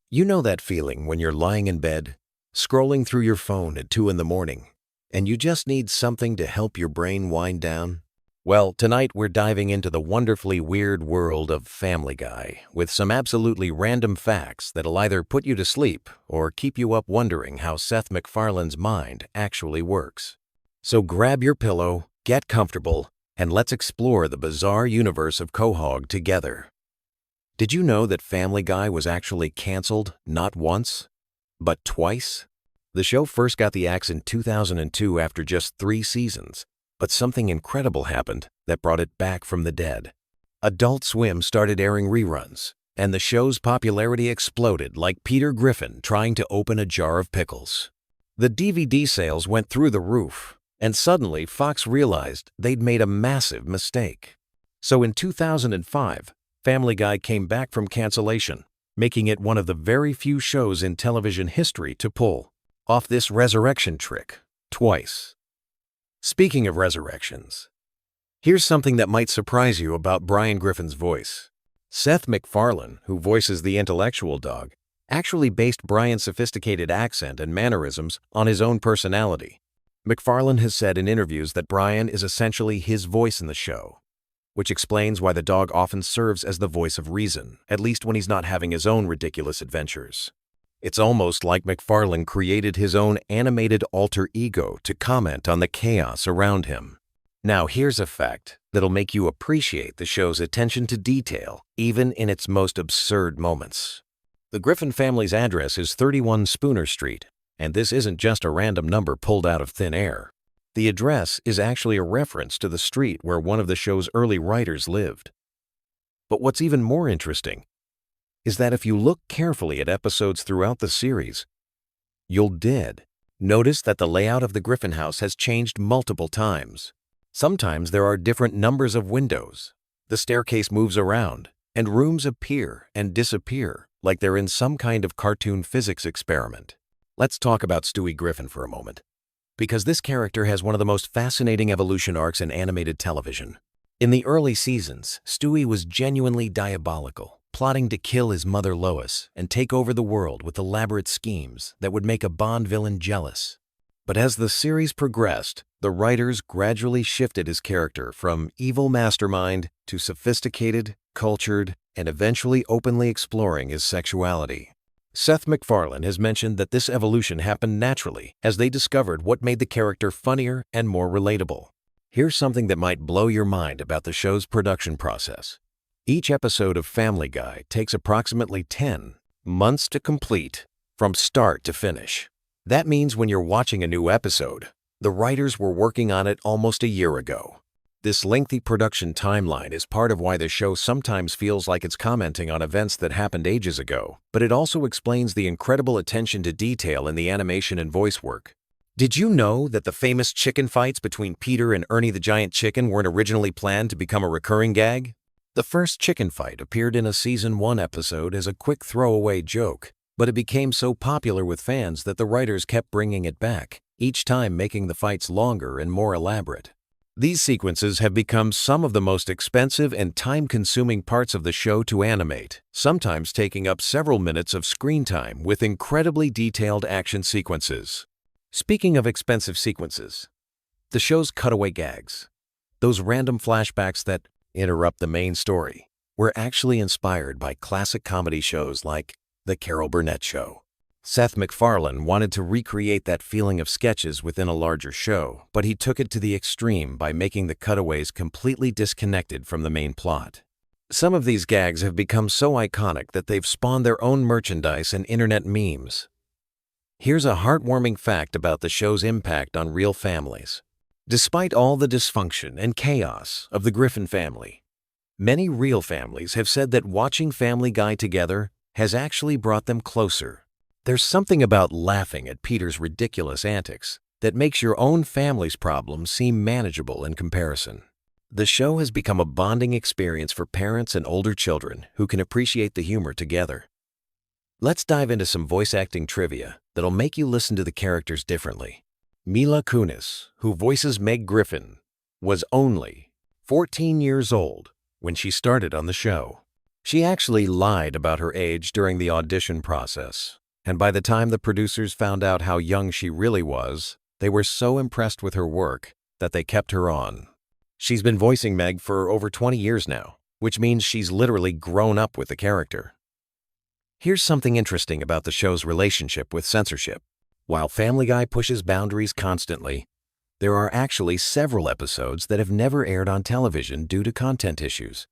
You know that feeling when you're lying in bed, scrolling through your phone at 2 in the morning, and you just need something to help your brain wind down? Well, tonight we're diving into the wonderfully weird world of Family Guy with some absolutely random facts that'll either put you to sleep or keep you up wondering how Seth MacFarlane's mind actually works. So grab your pillow, get comfortable, and let's explore the bizarre universe of Quahog together. Did you know that Family Guy was actually canceled not once, but twice? The show first got the axe in 2002 after just 3 seasons, but something incredible happened that brought it back from the dead. Adult Swim started airing reruns, and the show's popularity exploded like Peter Griffin trying to open a jar of pickles. The DVD sales went through the roof, and suddenly Fox realized they'd made a massive mistake. So in 2005, Family Guy came back from cancellation, making it one of the very few shows in television history to pull off this resurrection trick twice. Speaking of resurrections, here's something that might surprise you about Brian Griffin's voice. Seth MacFarlane, who voices the intellectual dog, actually based Brian's sophisticated accent and mannerisms on his own personality. MacFarlane has said in interviews that Brian is essentially his voice in the show, which explains why the dog often serves as the voice of reason, at least when he's not having his own ridiculous adventures. It's almost like MacFarlane created his own animated alter ego to comment on the chaos around him. Now here's a fact that'll make you appreciate the show's attention to detail, even in its most absurd moments. The Griffin family's address is 31 Spooner Street, and this isn't just a random number pulled out of thin air. The address is actually a reference to the street where one of the show's early writers lived. But what's even more interesting is that if you look carefully at episodes throughout the series, you'll notice that the layout of the Griffin house has changed multiple times. Sometimes there are different numbers of windows, the staircase moves around, and rooms appear and disappear like they're in some kind of cartoon physics experiment. Let's talk about Stewie Griffin for a moment, because this character has one of the most fascinating evolution arcs in animated television. In the early seasons, Stewie was genuinely diabolical, plotting to kill his mother Lois and take over the world with elaborate schemes that would make a Bond villain jealous. But as the series progressed, the writers gradually shifted his character from evil mastermind to sophisticated, cultured, and eventually openly exploring his sexuality. Seth MacFarlane has mentioned that this evolution happened naturally as they discovered what made the character funnier and more relatable. Here's something that might blow your mind about the show's production process. Each episode of Family Guy takes approximately 10 months to complete, from start to finish. That means when you're watching a new episode, the writers were working on it almost a year ago. This lengthy production timeline is part of why the show sometimes feels like it's commenting on events that happened ages ago, but it also explains the incredible attention to detail in the animation and voice work. Did you know that the famous chicken fights between Peter and Ernie the Giant Chicken weren't originally planned to become a recurring gag? The first chicken fight appeared in a Season 1 episode as a quick throwaway joke, but it became so popular with fans that the writers kept bringing it back, each time making the fights longer and more elaborate. These sequences have become some of the most expensive and time-consuming parts of the show to animate, sometimes taking up several minutes of screen time with incredibly detailed action sequences. Speaking of expensive sequences, the show's cutaway gags, those random flashbacks that interrupt the main story, were actually inspired by classic comedy shows like The Carol Burnett Show. Seth MacFarlane wanted to recreate that feeling of sketches within a larger show, but he took it to the extreme by making the cutaways completely disconnected from the main plot. Some of these gags have become so iconic that they've spawned their own merchandise and internet memes. Here's a heartwarming fact about the show's impact on real families. Despite all the dysfunction and chaos of the Griffin family, many real families have said that watching Family Guy together has actually brought them closer. There's something about laughing at Peter's ridiculous antics that makes your own family's problems seem manageable in comparison. The show has become a bonding experience for parents and older children who can appreciate the humor together. Let's dive into some voice acting trivia that'll make you listen to the characters differently. Mila Kunis, who voices Meg Griffin, was only 14 years old when she started on the show. She actually lied about her age during the audition process, and by the time the producers found out how young she really was, they were so impressed with her work that they kept her on. She's been voicing Meg for over 20 years now, which means she's literally grown up with the character. Here's something interesting about the show's relationship with censorship. While Family Guy pushes boundaries constantly, there are actually several episodes that have never aired on television due to content issues.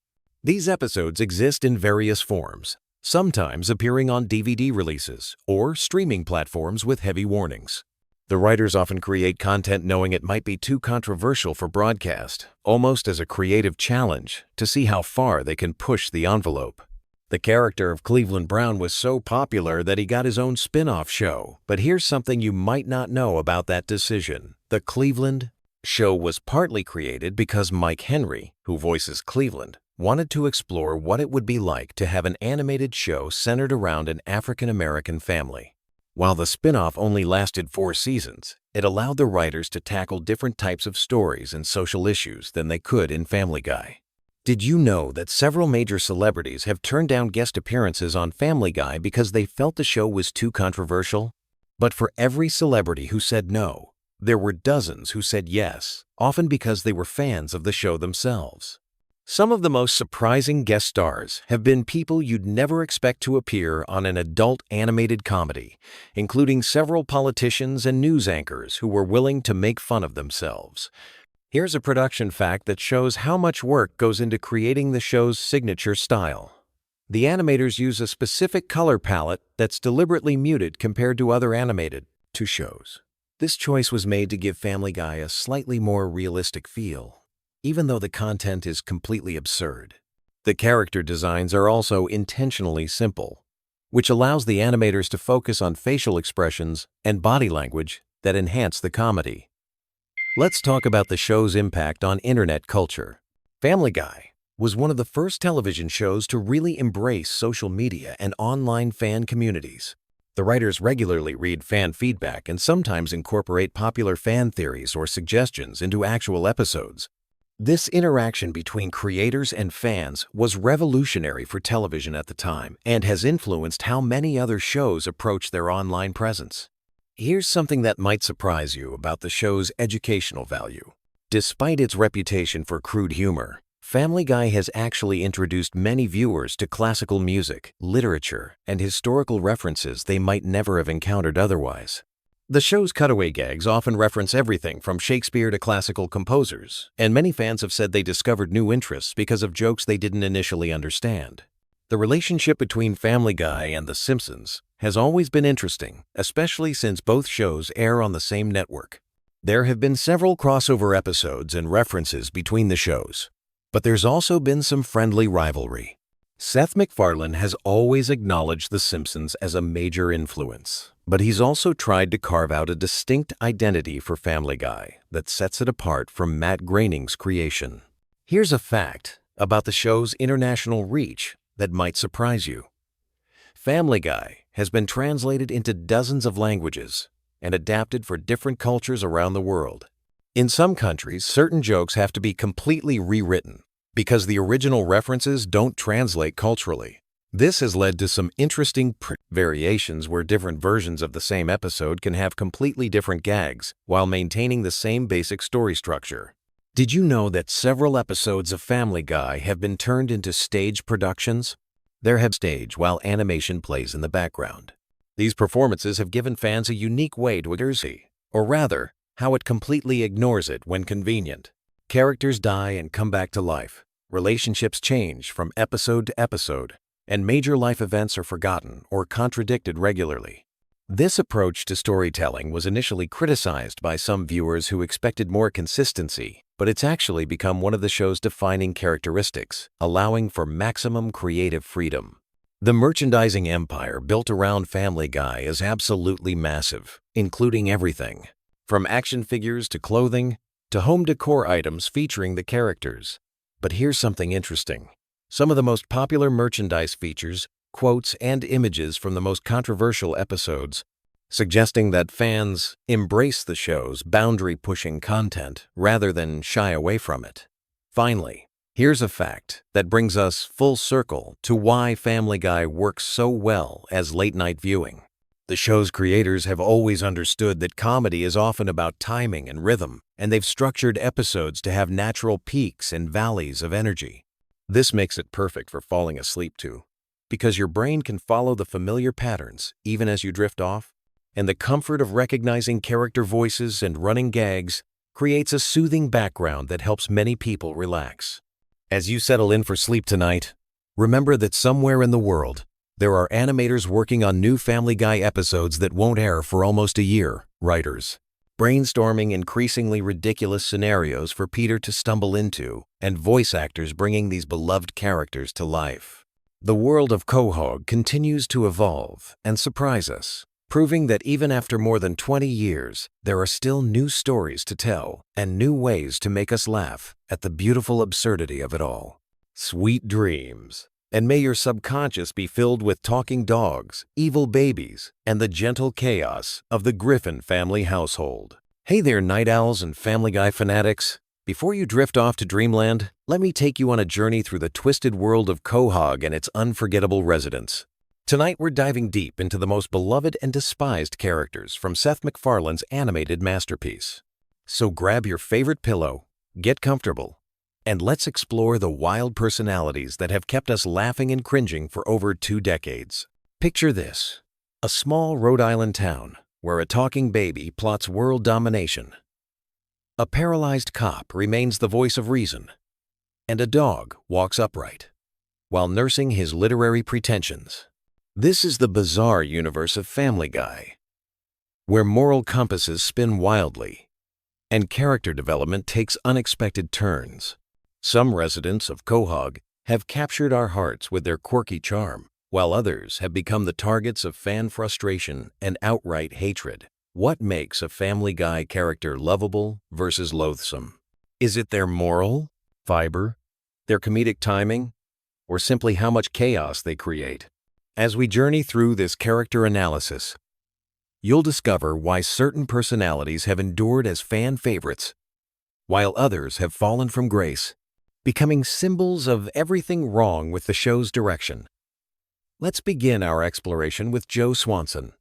These episodes exist in various forms, sometimes appearing on DVD releases or streaming platforms with heavy warnings. The writers often create content knowing it might be too controversial for broadcast, almost as a creative challenge to see how far they can push the envelope. The character of Cleveland Brown was so popular that he got his own spin-off show, but here's something you might not know about that decision. The Cleveland show was partly created because Mike Henry, who voices Cleveland, wanted to explore what it would be like to have an animated show centered around an African-American family. While the spin-off only lasted 4 seasons, it allowed the writers to tackle different types of stories and social issues than they could in Family Guy. Did you know that several major celebrities have turned down guest appearances on Family Guy because they felt the show was too controversial? But for every celebrity who said no, there were dozens who said yes, often because they were fans of the show themselves. Some of the most surprising guest stars have been people you'd never expect to appear on an adult animated comedy, including several politicians and news anchors who were willing to make fun of themselves. Here's a production fact that shows how much work goes into creating the show's signature style. The animators use a specific color palette that's deliberately muted compared to other animated shows. This choice was made to give Family Guy a slightly more realistic feel, even though the content is completely absurd. The character designs are also intentionally simple, which allows the animators to focus on facial expressions and body language that enhance the comedy. Let's talk about the show's impact on internet culture. Family Guy was one of the first television shows to really embrace social media and online fan communities. The writers regularly read fan feedback and sometimes incorporate popular fan theories or suggestions into actual episodes. This interaction between creators and fans was revolutionary for television at the time and has influenced how many other shows approach their online presence. Here's something that might surprise you about the show's educational value. Despite its reputation for crude humor, Family Guy has actually introduced many viewers to classical music, literature, and historical references they might never have encountered otherwise. The show's cutaway gags often reference everything from Shakespeare to classical composers, and many fans have said they discovered new interests because of jokes they didn't initially understand. The relationship between Family Guy and The Simpsons has always been interesting, especially since both shows air on the same network. There have been several crossover episodes and references between the shows, but there's also been some friendly rivalry. Seth MacFarlane has always acknowledged The Simpsons as a major influence, but he's also tried to carve out a distinct identity for Family Guy that sets it apart from Matt Groening's creation. Here's a fact about the show's international reach that might surprise you. Family Guy has been translated into dozens of languages and adapted for different cultures around the world. In some countries, certain jokes have to be completely rewritten because the original references don't translate culturally. This has led to some interesting variations where different versions of the same episode can have completely different gags while maintaining the same basic story structure. Did you know that several episodes of Family Guy have been turned into stage productions? There have stage while animation plays in the background. These performances have given fans a unique way to see, or rather, how it completely ignores it when convenient. Characters die and come back to life. Relationships change from episode to episode, and major life events are forgotten or contradicted regularly. This approach to storytelling was initially criticized by some viewers who expected more consistency, but it's actually become one of the show's defining characteristics, allowing for maximum creative freedom. The merchandising empire built around Family Guy is absolutely massive, including everything from action figures to clothing to home decor items featuring the characters. But here's something interesting. Some of the most popular merchandise features quotes and images from the most controversial episodes, suggesting that fans embrace the show's boundary-pushing content rather than shy away from it. Finally, Here's a fact that brings us full circle to why Family Guy works so well as late-night viewing. The show's creators have always understood that comedy is often about timing and rhythm, and they've structured episodes to have natural peaks and valleys of energy. This makes it perfect for falling asleep to, because your brain can follow the familiar patterns even as you drift off, and the comfort of recognizing character voices and running gags creates a soothing background that helps many people relax. As you settle in for sleep tonight, remember that somewhere in the world, there are animators working on new Family Guy episodes that won't air for almost a year, writers brainstorming increasingly ridiculous scenarios for Peter to stumble into, and voice actors bringing these beloved characters to life. The world of Quahog continues to evolve and surprise us, proving that even after more than 20 years, there are still new stories to tell and new ways to make us laugh at the beautiful absurdity of it all. Sweet dreams. And may your subconscious be filled with talking dogs, evil babies, and the gentle chaos of the Griffin family household. Hey there, night owls and Family Guy fanatics. Before you drift off to dreamland, let me take you on a journey through the twisted world of Quahog and its unforgettable residents. Tonight we're diving deep into the most beloved and despised characters from Seth MacFarlane's animated masterpiece. So grab your favorite pillow, get comfortable, and let's explore the wild personalities that have kept us laughing and cringing for over 2 decades. Picture this: a small Rhode Island town where a talking baby plots world domination. A paralyzed cop remains the voice of reason, and a dog walks upright while nursing his literary pretensions. This is the bizarre universe of Family Guy, where moral compasses spin wildly and character development takes unexpected turns. Some residents of Quahog have captured our hearts with their quirky charm, while others have become the targets of fan frustration and outright hatred. What makes a Family Guy character lovable versus loathsome? Is it their moral fiber, their comedic timing, or simply how much chaos they create? As we journey through this character analysis, you'll discover why certain personalities have endured as fan favorites, while others have fallen from grace, becoming symbols of everything wrong with the show's direction. Let's begin our exploration with Joe Swanson,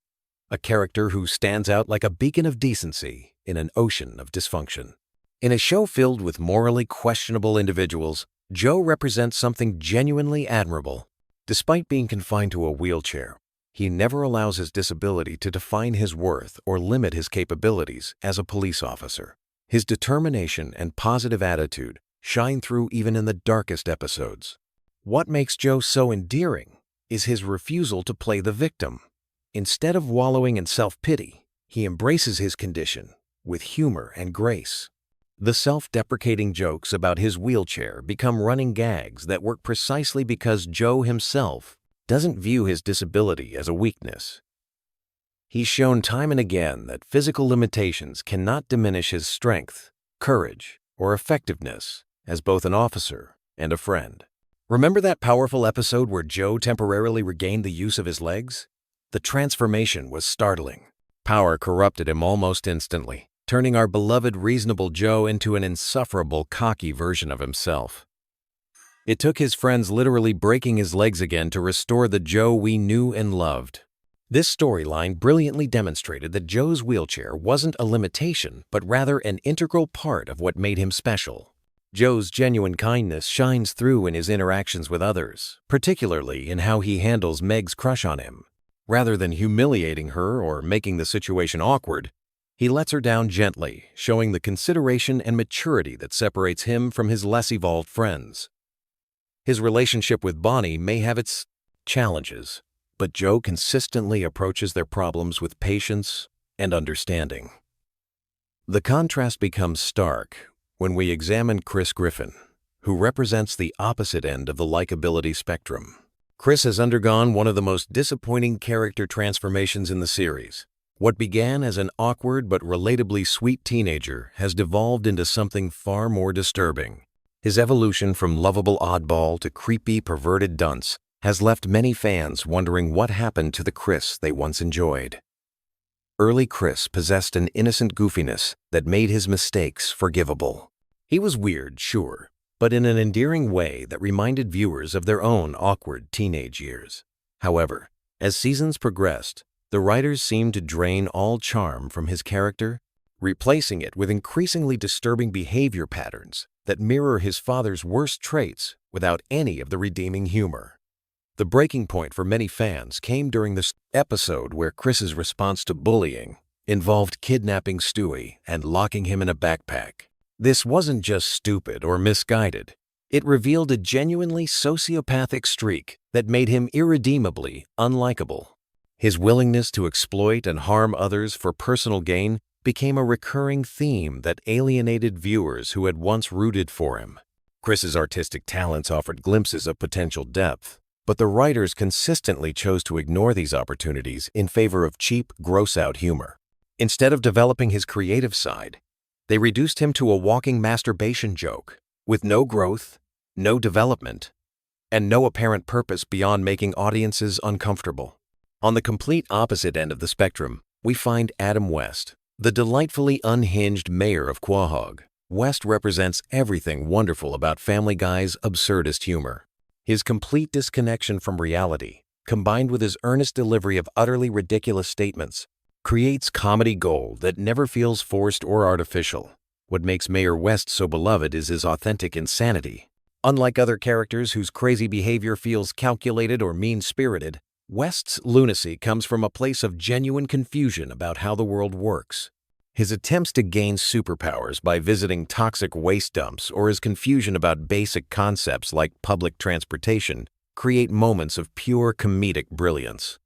a character who stands out like a beacon of decency in an ocean of dysfunction. In a show filled with morally questionable individuals, Joe represents something genuinely admirable. Despite being confined to a wheelchair, he never allows his disability to define his worth or limit his capabilities as a police officer. His determination and positive attitude shine through even in the darkest episodes. What makes Joe so endearing is his refusal to play the victim. Instead of wallowing in self-pity, he embraces his condition with humor and grace. The self-deprecating jokes about his wheelchair become running gags that work precisely because Joe himself doesn't view his disability as a weakness. He's shown time and again that physical limitations cannot diminish his strength, courage, or effectiveness as both an officer and a friend. Remember that powerful episode where Joe temporarily regained the use of his legs? The transformation was startling. Power corrupted him almost instantly, turning our beloved reasonable Joe into an insufferable, cocky version of himself. It took his friends literally breaking his legs again to restore the Joe we knew and loved. This storyline brilliantly demonstrated that Joe's wheelchair wasn't a limitation, but rather an integral part of what made him special. Joe's genuine kindness shines through in his interactions with others, particularly in how he handles Meg's crush on him. Rather than humiliating her or making the situation awkward, he lets her down gently, showing the consideration and maturity that separates him from his less evolved friends. His relationship with Bonnie may have its challenges, but Joe consistently approaches their problems with patience and understanding. The contrast becomes stark when we examine Chris Griffin, who represents the opposite end of the likability spectrum. Chris has undergone one of the most disappointing character transformations in the series. What began as an awkward but relatably sweet teenager has devolved into something far more disturbing. His evolution from lovable oddball to creepy, perverted dunce has left many fans wondering what happened to the Chris they once enjoyed. Early Chris possessed an innocent goofiness that made his mistakes forgivable. He was weird, sure, but in an endearing way that reminded viewers of their own awkward teenage years. However, as seasons progressed, the writers seemed to drain all charm from his character, replacing it with increasingly disturbing behavior patterns that mirror his father's worst traits without any of the redeeming humor. The breaking point for many fans came during this episode where Chris's response to bullying involved kidnapping Stewie and locking him in a backpack. This wasn't just stupid or misguided. It revealed a genuinely sociopathic streak that made him irredeemably unlikable. His willingness to exploit and harm others for personal gain became a recurring theme that alienated viewers who had once rooted for him. Chris's artistic talents offered glimpses of potential depth, but the writers consistently chose to ignore these opportunities in favor of cheap, gross-out humor. Instead of developing his creative side, they reduced him to a walking masturbation joke, with no growth, no development, and no apparent purpose beyond making audiences uncomfortable. On the complete opposite end of the spectrum, we find Adam West, the delightfully unhinged mayor of Quahog. West represents everything wonderful about Family Guy's absurdist humor. His complete disconnection from reality, combined with his earnest delivery of utterly ridiculous statements, creates comedy gold that never feels forced or artificial. What makes Mayor West so beloved is his authentic insanity. Unlike other characters whose crazy behavior feels calculated or mean-spirited, West's lunacy comes from a place of genuine confusion about how the world works. His attempts to gain superpowers by visiting toxic waste dumps or his confusion about basic concepts like public transportation create moments of pure comedic brilliance.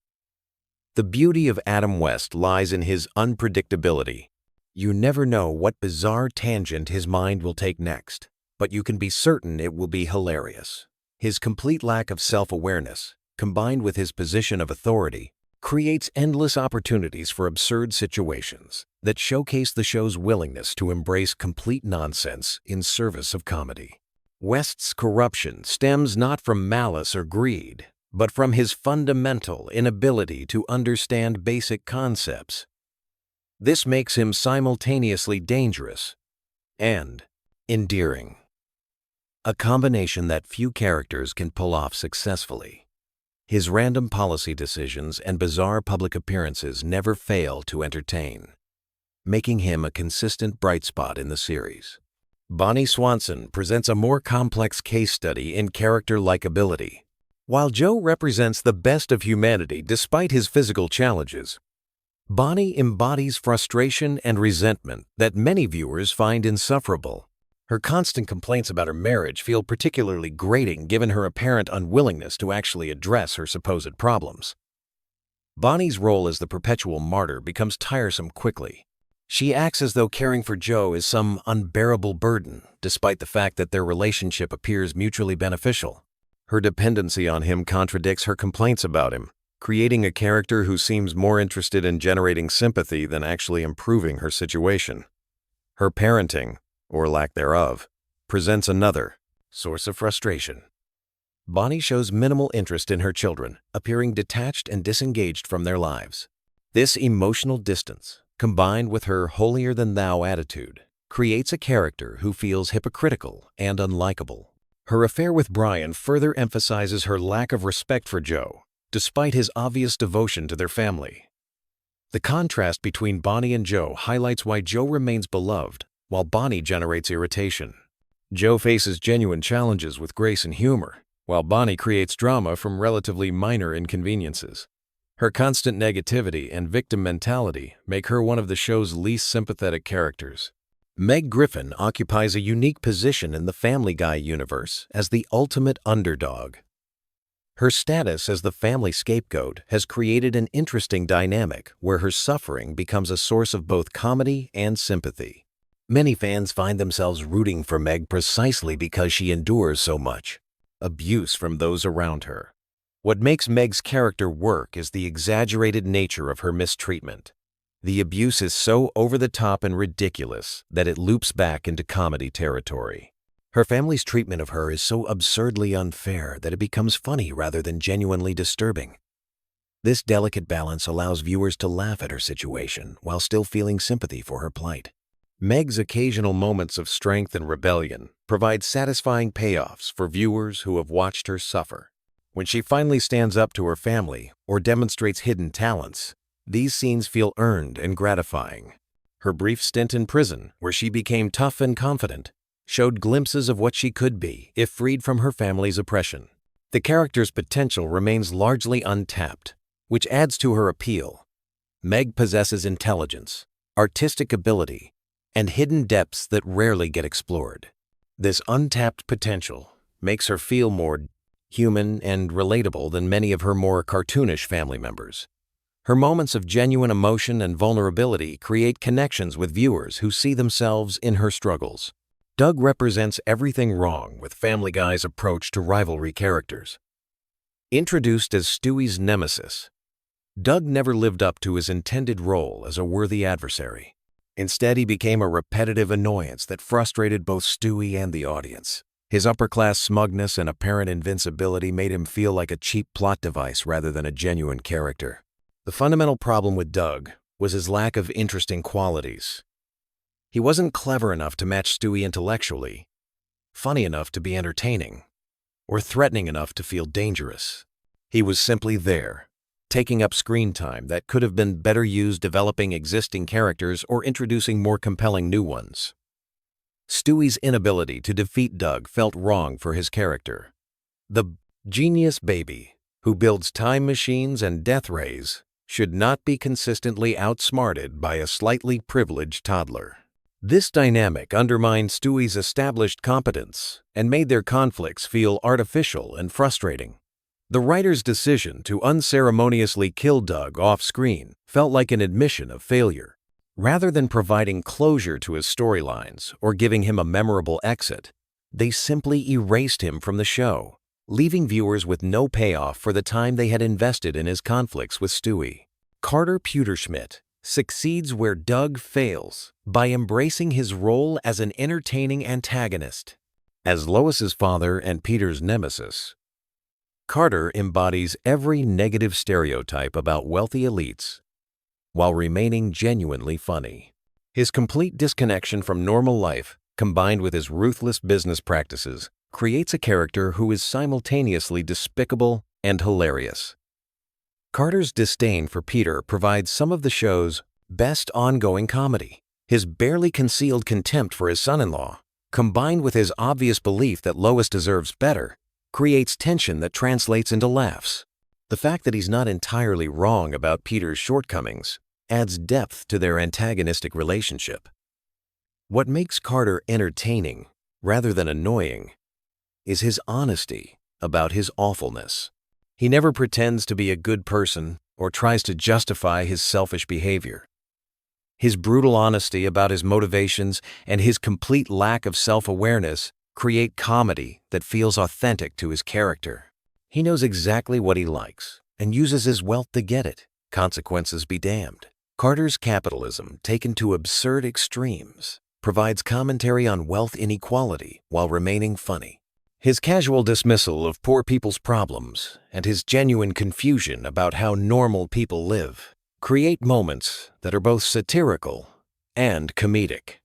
The beauty of Adam West lies in his unpredictability. You never know what bizarre tangent his mind will take next, but you can be certain it will be hilarious. His complete lack of self-awareness, combined with his position of authority, creates endless opportunities for absurd situations that showcase the show's willingness to embrace complete nonsense in service of comedy. West's corruption stems not from malice or greed, but from his fundamental inability to understand basic concepts. This makes him simultaneously dangerous and endearing, a combination that few characters can pull off successfully. His random policy decisions and bizarre public appearances never fail to entertain, making him a consistent bright spot in the series. Bonnie Swanson presents a more complex case study in character likability. While Joe represents the best of humanity despite his physical challenges, Bonnie embodies frustration and resentment that many viewers find insufferable. Her constant complaints about her marriage feel particularly grating given her apparent unwillingness to actually address her supposed problems. Bonnie's role as the perpetual martyr becomes tiresome quickly. She acts as though caring for Joe is some unbearable burden, despite the fact that their relationship appears mutually beneficial. Her dependency on him contradicts her complaints about him, creating a character who seems more interested in generating sympathy than actually improving her situation. Her parenting, or lack thereof, presents another source of frustration. Bonnie shows minimal interest in her children, appearing detached and disengaged from their lives. This emotional distance, combined with her holier-than-thou attitude, creates a character who feels hypocritical and unlikable. Her affair with Brian further emphasizes her lack of respect for Joe, despite his obvious devotion to their family. The contrast between Bonnie and Joe highlights why Joe remains beloved, while Bonnie generates irritation. Joe faces genuine challenges with grace and humor, while Bonnie creates drama from relatively minor inconveniences. Her constant negativity and victim mentality make her one of the show's least sympathetic characters. Meg Griffin occupies a unique position in the Family Guy universe as the ultimate underdog. Her status as the family scapegoat has created an interesting dynamic where her suffering becomes a source of both comedy and sympathy. Many fans find themselves rooting for Meg precisely because she endures so much abuse from those around her. What makes Meg's character work is the exaggerated nature of her mistreatment. The abuse is so over-the-top and ridiculous that it loops back into comedy territory. Her family's treatment of her is so absurdly unfair that it becomes funny rather than genuinely disturbing. This delicate balance allows viewers to laugh at her situation while still feeling sympathy for her plight. Meg's occasional moments of strength and rebellion provide satisfying payoffs for viewers who have watched her suffer. When she finally stands up to her family or demonstrates hidden talents, these scenes feel earned and gratifying. Her brief stint in prison, where she became tough and confident, showed glimpses of what she could be if freed from her family's oppression. The character's potential remains largely untapped, which adds to her appeal. Meg possesses intelligence, artistic ability, and hidden depths that rarely get explored. This untapped potential makes her feel more human and relatable than many of her more cartoonish family members. Her moments of genuine emotion and vulnerability create connections with viewers who see themselves in her struggles. Doug represents everything wrong with Family Guy's approach to rivalry characters. Introduced as Stewie's nemesis, Doug never lived up to his intended role as a worthy adversary. Instead, he became a repetitive annoyance that frustrated both Stewie and the audience. His upper-class smugness and apparent invincibility made him feel like a cheap plot device rather than a genuine character. The fundamental problem with Doug was his lack of interesting qualities. He wasn't clever enough to match Stewie intellectually, funny enough to be entertaining, or threatening enough to feel dangerous. He was simply there, taking up screen time that could have been better used developing existing characters or introducing more compelling new ones. Stewie's inability to defeat Doug felt wrong for his character. The genius baby who builds time machines and death rays should not be consistently outsmarted by a slightly privileged toddler. This dynamic undermined Stewie's established competence and made their conflicts feel artificial and frustrating. The writer's decision to unceremoniously kill Doug off-screen felt like an admission of failure. Rather than providing closure to his storylines or giving him a memorable exit, they simply erased him from the show, leaving viewers with no payoff for the time they had invested in his conflicts with Stewie. Carter Pewterschmidt succeeds where Doug fails by embracing his role as an entertaining antagonist. As Lois's father and Peter's nemesis, Carter embodies every negative stereotype about wealthy elites while remaining genuinely funny. His complete disconnection from normal life, combined with his ruthless business practices, creates a character who is simultaneously despicable and hilarious. Carter's disdain for Peter provides some of the show's best ongoing comedy. His barely concealed contempt for his son-in-law, combined with his obvious belief that Lois deserves better, creates tension that translates into laughs. The fact that he's not entirely wrong about Peter's shortcomings adds depth to their antagonistic relationship. What makes Carter entertaining, rather than annoying, is his honesty about his awfulness. He never pretends to be a good person or tries to justify his selfish behavior. His brutal honesty about his motivations and his complete lack of self-awareness create comedy that feels authentic to his character. He knows exactly what he likes and uses his wealth to get it. Consequences be damned. Carter's capitalism, taken to absurd extremes, provides commentary on wealth inequality while remaining funny. His casual dismissal of poor people's problems and his genuine confusion about how normal people live create moments that are both satirical and comedic.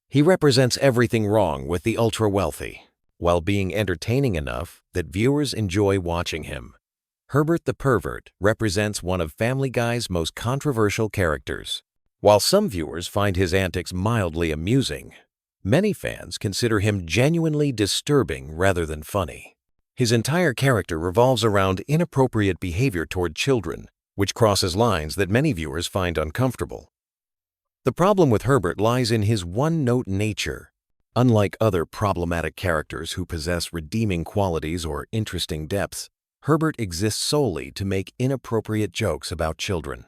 He represents everything wrong with the ultra-wealthy, while being entertaining enough that viewers enjoy watching him. Herbert the Pervert represents one of Family Guy's most controversial characters. While some viewers find his antics mildly amusing, many fans consider him genuinely disturbing rather than funny. His entire character revolves around inappropriate behavior toward children, which crosses lines that many viewers find uncomfortable. The problem with Herbert lies in his one-note nature. Unlike other problematic characters who possess redeeming qualities or interesting depths, Herbert exists solely to make inappropriate jokes about children.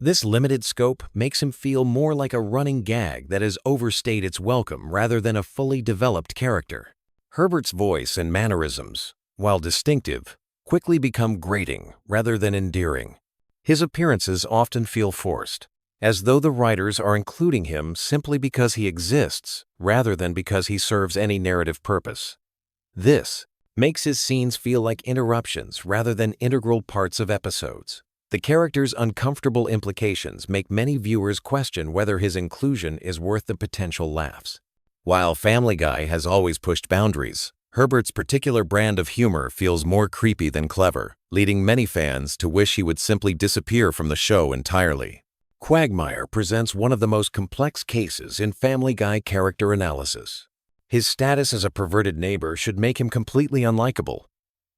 This limited scope makes him feel more like a running gag that has overstayed its welcome rather than a fully developed character. Herbert's voice and mannerisms, while distinctive, quickly become grating rather than endearing. His appearances often feel forced, as though the writers are including him simply because he exists rather than because he serves any narrative purpose. This makes his scenes feel like interruptions rather than integral parts of episodes. The character's uncomfortable implications make many viewers question whether his inclusion is worth the potential laughs. While Family Guy has always pushed boundaries, Herbert's particular brand of humor feels more creepy than clever, leading many fans to wish he would simply disappear from the show entirely. Quagmire presents one of the most complex cases in Family Guy character analysis. His status as a perverted neighbor should make him completely unlikable,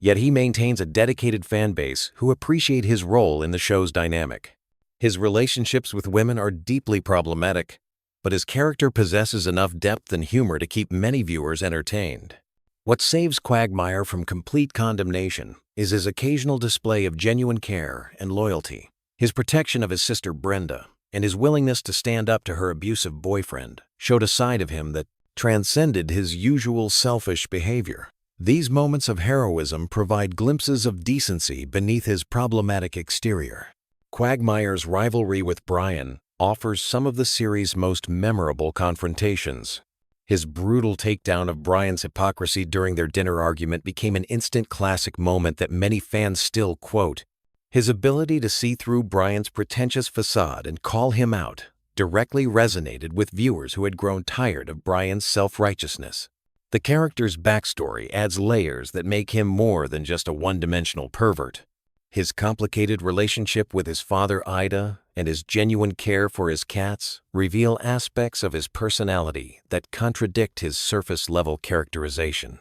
yet he maintains a dedicated fan base who appreciate his role in the show's dynamic. His relationships with women are deeply problematic, but his character possesses enough depth and humor to keep many viewers entertained. What saves Quagmire from complete condemnation is his occasional display of genuine care and loyalty. His protection of his sister Brenda and his willingness to stand up to her abusive boyfriend showed a side of him that transcended his usual selfish behavior. These moments of heroism provide glimpses of decency beneath his problematic exterior. Quagmire's rivalry with Brian offers some of the series' most memorable confrontations. His brutal takedown of Brian's hypocrisy during their dinner argument became an instant classic moment that many fans still quote. His ability to see through Brian's pretentious facade and call him out directly resonated with viewers who had grown tired of Brian's self-righteousness. The character's backstory adds layers that make him more than just a one-dimensional pervert. His complicated relationship with his father Ida and his genuine care for his cats reveal aspects of his personality that contradict his surface-level characterization.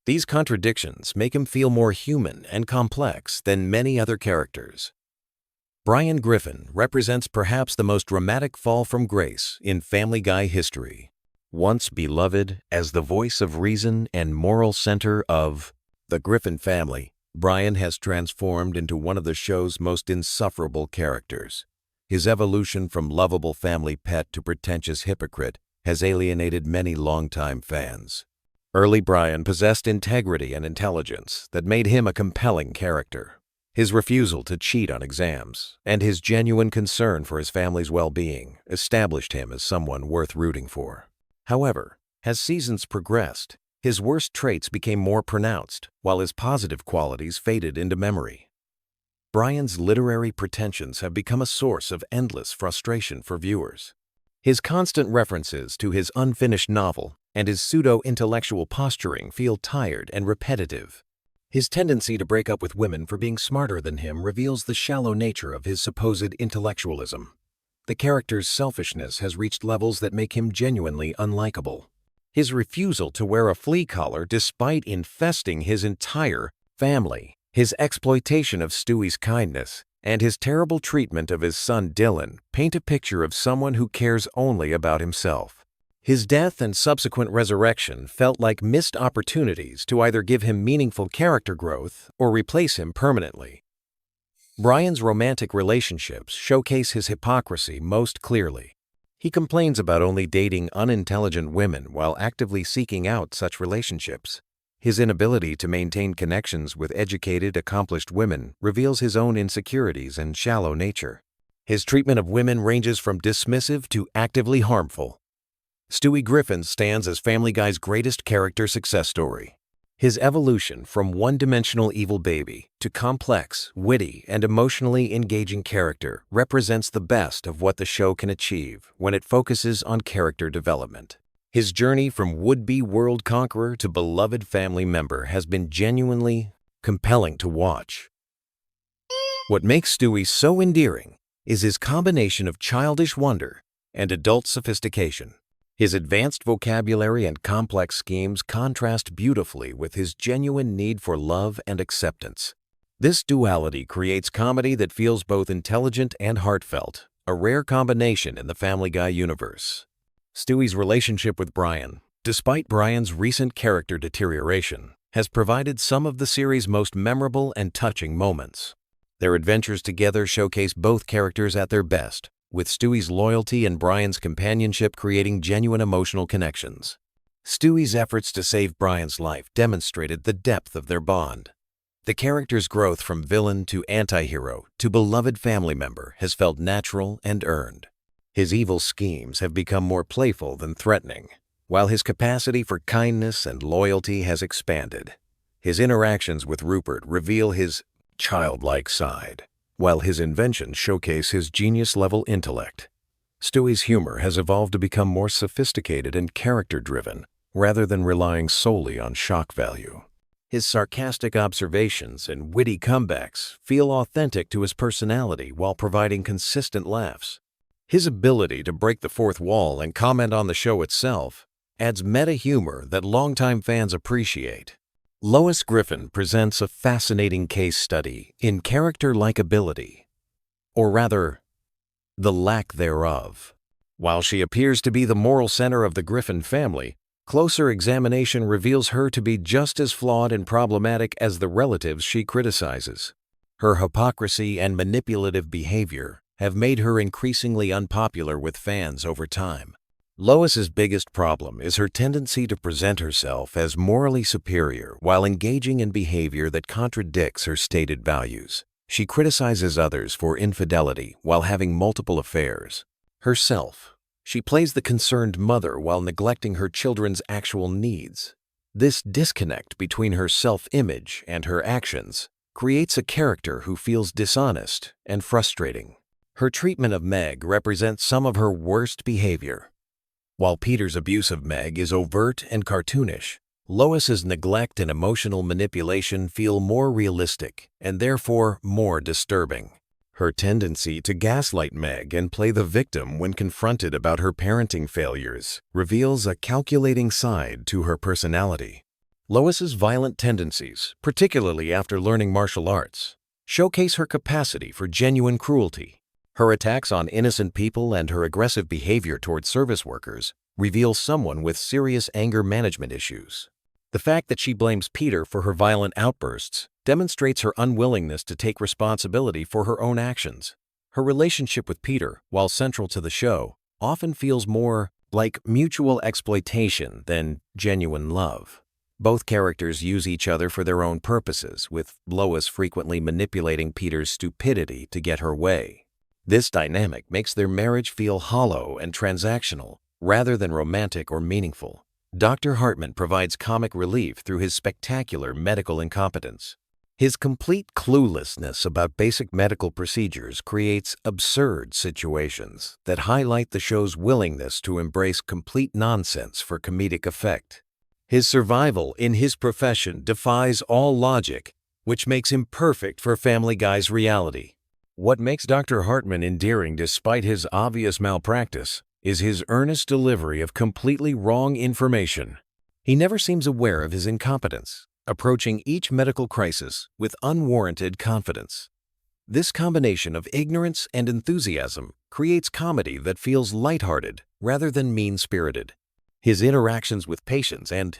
These contradictions make him feel more human and complex than many other characters. Brian Griffin represents perhaps the most dramatic fall from grace in Family Guy history. Once beloved as the voice of reason and moral center of the Griffin family, Brian has transformed into one of the show's most insufferable characters. His evolution from lovable family pet to pretentious hypocrite has alienated many longtime fans. Early Brian possessed integrity and intelligence that made him a compelling character. His refusal to cheat on exams and his genuine concern for his family's well-being established him as someone worth rooting for. However, as seasons progressed, his worst traits became more pronounced, while his positive qualities faded into memory. Brian's literary pretensions have become a source of endless frustration for viewers. His constant references to his unfinished novel and his pseudo-intellectual posturing feel tired and repetitive. His tendency to break up with women for being smarter than him reveals the shallow nature of his supposed intellectualism. The character's selfishness has reached levels that make him genuinely unlikable. His refusal to wear a flea collar despite infesting his entire family, his exploitation of Stewie's kindness, and his terrible treatment of his son Dylan paint a picture of someone who cares only about himself. His death and subsequent resurrection felt like missed opportunities to either give him meaningful character growth or replace him permanently. Brian's romantic relationships showcase his hypocrisy most clearly. He complains about only dating unintelligent women while actively seeking out such relationships. His inability to maintain connections with educated, accomplished women reveals his own insecurities and shallow nature. His treatment of women ranges from dismissive to actively harmful. Stewie Griffin stands as Family Guy's greatest character success story. His evolution from one-dimensional evil baby to complex, witty, and emotionally engaging character represents the best of what the show can achieve when it focuses on character development. His journey from would-be world conqueror to beloved family member has been genuinely compelling to watch. What makes Stewie so endearing is his combination of childish wonder and adult sophistication. His advanced vocabulary and complex schemes contrast beautifully with his genuine need for love and acceptance. This duality creates comedy that feels both intelligent and heartfelt, a rare combination in the Family Guy universe. Stewie's relationship with Brian, despite Brian's recent character deterioration, has provided some of the series' most memorable and touching moments. Their adventures together showcase both characters at their best, with Stewie's loyalty and Brian's companionship creating genuine emotional connections. Stewie's efforts to save Brian's life demonstrated the depth of their bond. The character's growth from villain to anti-hero to beloved family member has felt natural and earned. His evil schemes have become more playful than threatening, while his capacity for kindness and loyalty has expanded. His interactions with Rupert reveal his childlike side, while his inventions showcase his genius-level intellect. Stewie's humor has evolved to become more sophisticated and character-driven, rather than relying solely on shock value. His sarcastic observations and witty comebacks feel authentic to his personality while providing consistent laughs. His ability to break the fourth wall and comment on the show itself adds meta-humor that longtime fans appreciate. Lois Griffin presents a fascinating case study in character likability, or rather, the lack thereof. While she appears to be the moral center of the Griffin family, closer examination reveals her to be just as flawed and problematic as the relatives she criticizes. Her hypocrisy and manipulative behavior have made her increasingly unpopular with fans over time. Lois's biggest problem is her tendency to present herself as morally superior while engaging in behavior that contradicts her stated values. She criticizes others for infidelity while having multiple affairs. Herself, she plays the concerned mother while neglecting her children's actual needs. This disconnect between her self-image and her actions creates a character who feels dishonest and frustrating. Her treatment of Meg represents some of her worst behavior. While Peter's abuse of Meg is overt and cartoonish, Lois's neglect and emotional manipulation feel more realistic and therefore more disturbing. Her tendency to gaslight Meg and play the victim when confronted about her parenting failures reveals a calculating side to her personality. Lois's violent tendencies, particularly after learning martial arts, showcase her capacity for genuine cruelty. Her attacks on innocent people and her aggressive behavior toward service workers reveal someone with serious anger management issues. The fact that she blames Peter for her violent outbursts demonstrates her unwillingness to take responsibility for her own actions. Her relationship with Peter, while central to the show, often feels more like mutual exploitation than genuine love. Both characters use each other for their own purposes, with Lois frequently manipulating Peter's stupidity to get her way. This dynamic makes their marriage feel hollow and transactional, rather than romantic or meaningful. Dr. Hartman provides comic relief through his spectacular medical incompetence. His complete cluelessness about basic medical procedures creates absurd situations that highlight the show's willingness to embrace complete nonsense for comedic effect. His survival in his profession defies all logic, which makes him perfect for Family Guy's reality. What makes Dr. Hartman endearing despite his obvious malpractice is his earnest delivery of completely wrong information. He never seems aware of his incompetence, approaching each medical crisis with unwarranted confidence. This combination of ignorance and enthusiasm creates comedy that feels lighthearted rather than mean-spirited. His interactions with patients and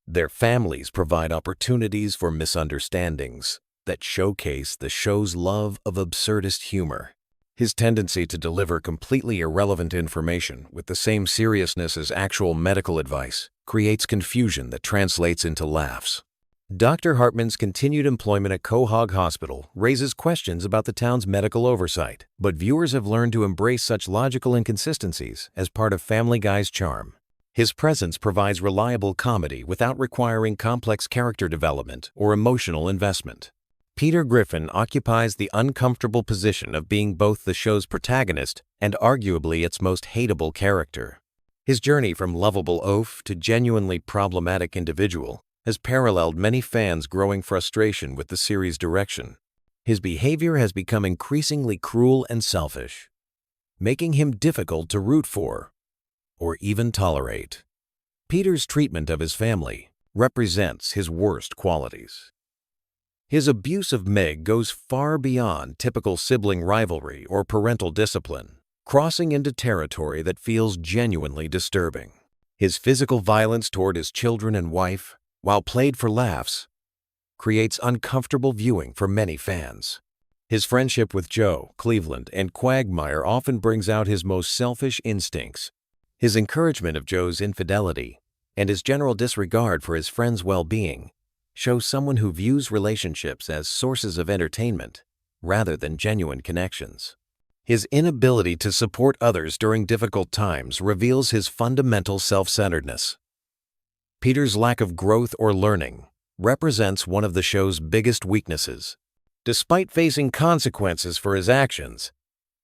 their families provide opportunities for misunderstandings that showcase the show's love of absurdist humor. His tendency to deliver completely irrelevant information with the same seriousness as actual medical advice creates confusion that translates into laughs. Dr. Hartman's continued employment at Quahog Hospital raises questions about the town's medical oversight, but viewers have learned to embrace such logical inconsistencies as part of Family Guy's charm. His presence provides reliable comedy without requiring complex character development or emotional investment. Peter Griffin occupies the uncomfortable position of being both the show's protagonist and arguably its most hateable character. His journey from lovable oaf to genuinely problematic individual has paralleled many fans' growing frustration with the series' direction. His behavior has become increasingly cruel and selfish, making him difficult to root for or even tolerate. Peter's treatment of his family represents his worst qualities. His abuse of Meg goes far beyond typical sibling rivalry or parental discipline, crossing into territory that feels genuinely disturbing. His physical violence toward his children and wife, while played for laughs, creates uncomfortable viewing for many fans. His friendship with Joe, Cleveland, and Quagmire often brings out his most selfish instincts. His encouragement of Joe's infidelity and his general disregard for his friend's well-being shows someone who views relationships as sources of entertainment rather than genuine connections. His inability to support others during difficult times reveals his fundamental self-centeredness. Peter's lack of growth or learning represents one of the show's biggest weaknesses. Despite facing consequences for his actions,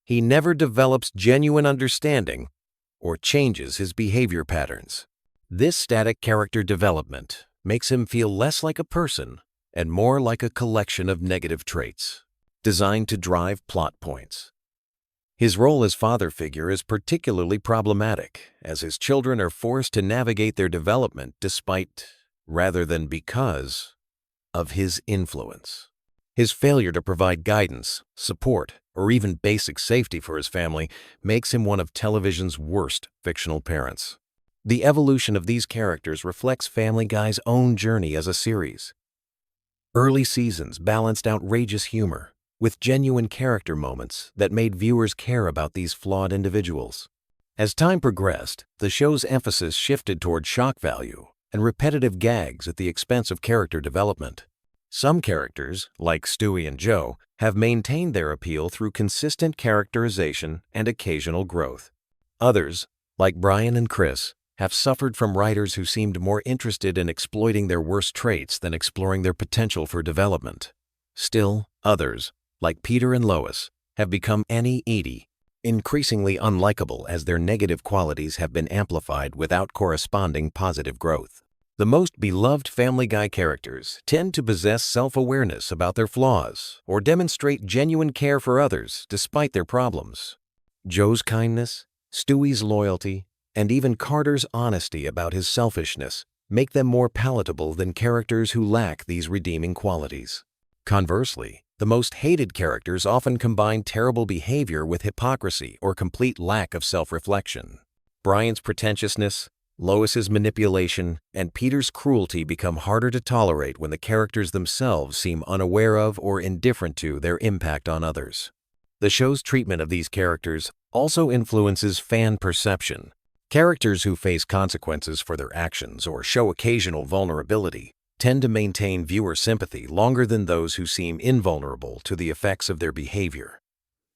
he never develops genuine understanding or changes his behavior patterns. This static character development makes him feel less like a person and more like a collection of negative traits, designed to drive plot points. His role as father figure is particularly problematic, as his children are forced to navigate their development despite, rather than because, of his influence. His failure to provide guidance, support, or even basic safety for his family makes him one of television's worst fictional parents. The evolution of these characters reflects Family Guy's own journey as a series. Early seasons balanced outrageous humor with genuine character moments that made viewers care about these flawed individuals. As time progressed, the show's emphasis shifted toward shock value and repetitive gags at the expense of character development. Some characters, like Stewie and Joe, have maintained their appeal through consistent characterization and occasional growth. Others, like Brian and Chris, have suffered from writers who seemed more interested in exploiting their worst traits than exploring their potential for development. Still, others, like Peter and Lois, have become Annie-Edie, increasingly unlikable as their negative qualities have been amplified without corresponding positive growth. The most beloved Family Guy characters tend to possess self-awareness about their flaws or demonstrate genuine care for others despite their problems. Joe's kindness, Stewie's loyalty, and even Carter's honesty about his selfishness make them more palatable than characters who lack these redeeming qualities. Conversely, the most hated characters often combine terrible behavior with hypocrisy or complete lack of self-reflection. Brian's pretentiousness, Lois's manipulation, and Peter's cruelty become harder to tolerate when the characters themselves seem unaware of or indifferent to their impact on others. The show's treatment of these characters also influences fan perception. Characters who face consequences for their actions or show occasional vulnerability tend to maintain viewer sympathy longer than those who seem invulnerable to the effects of their behavior.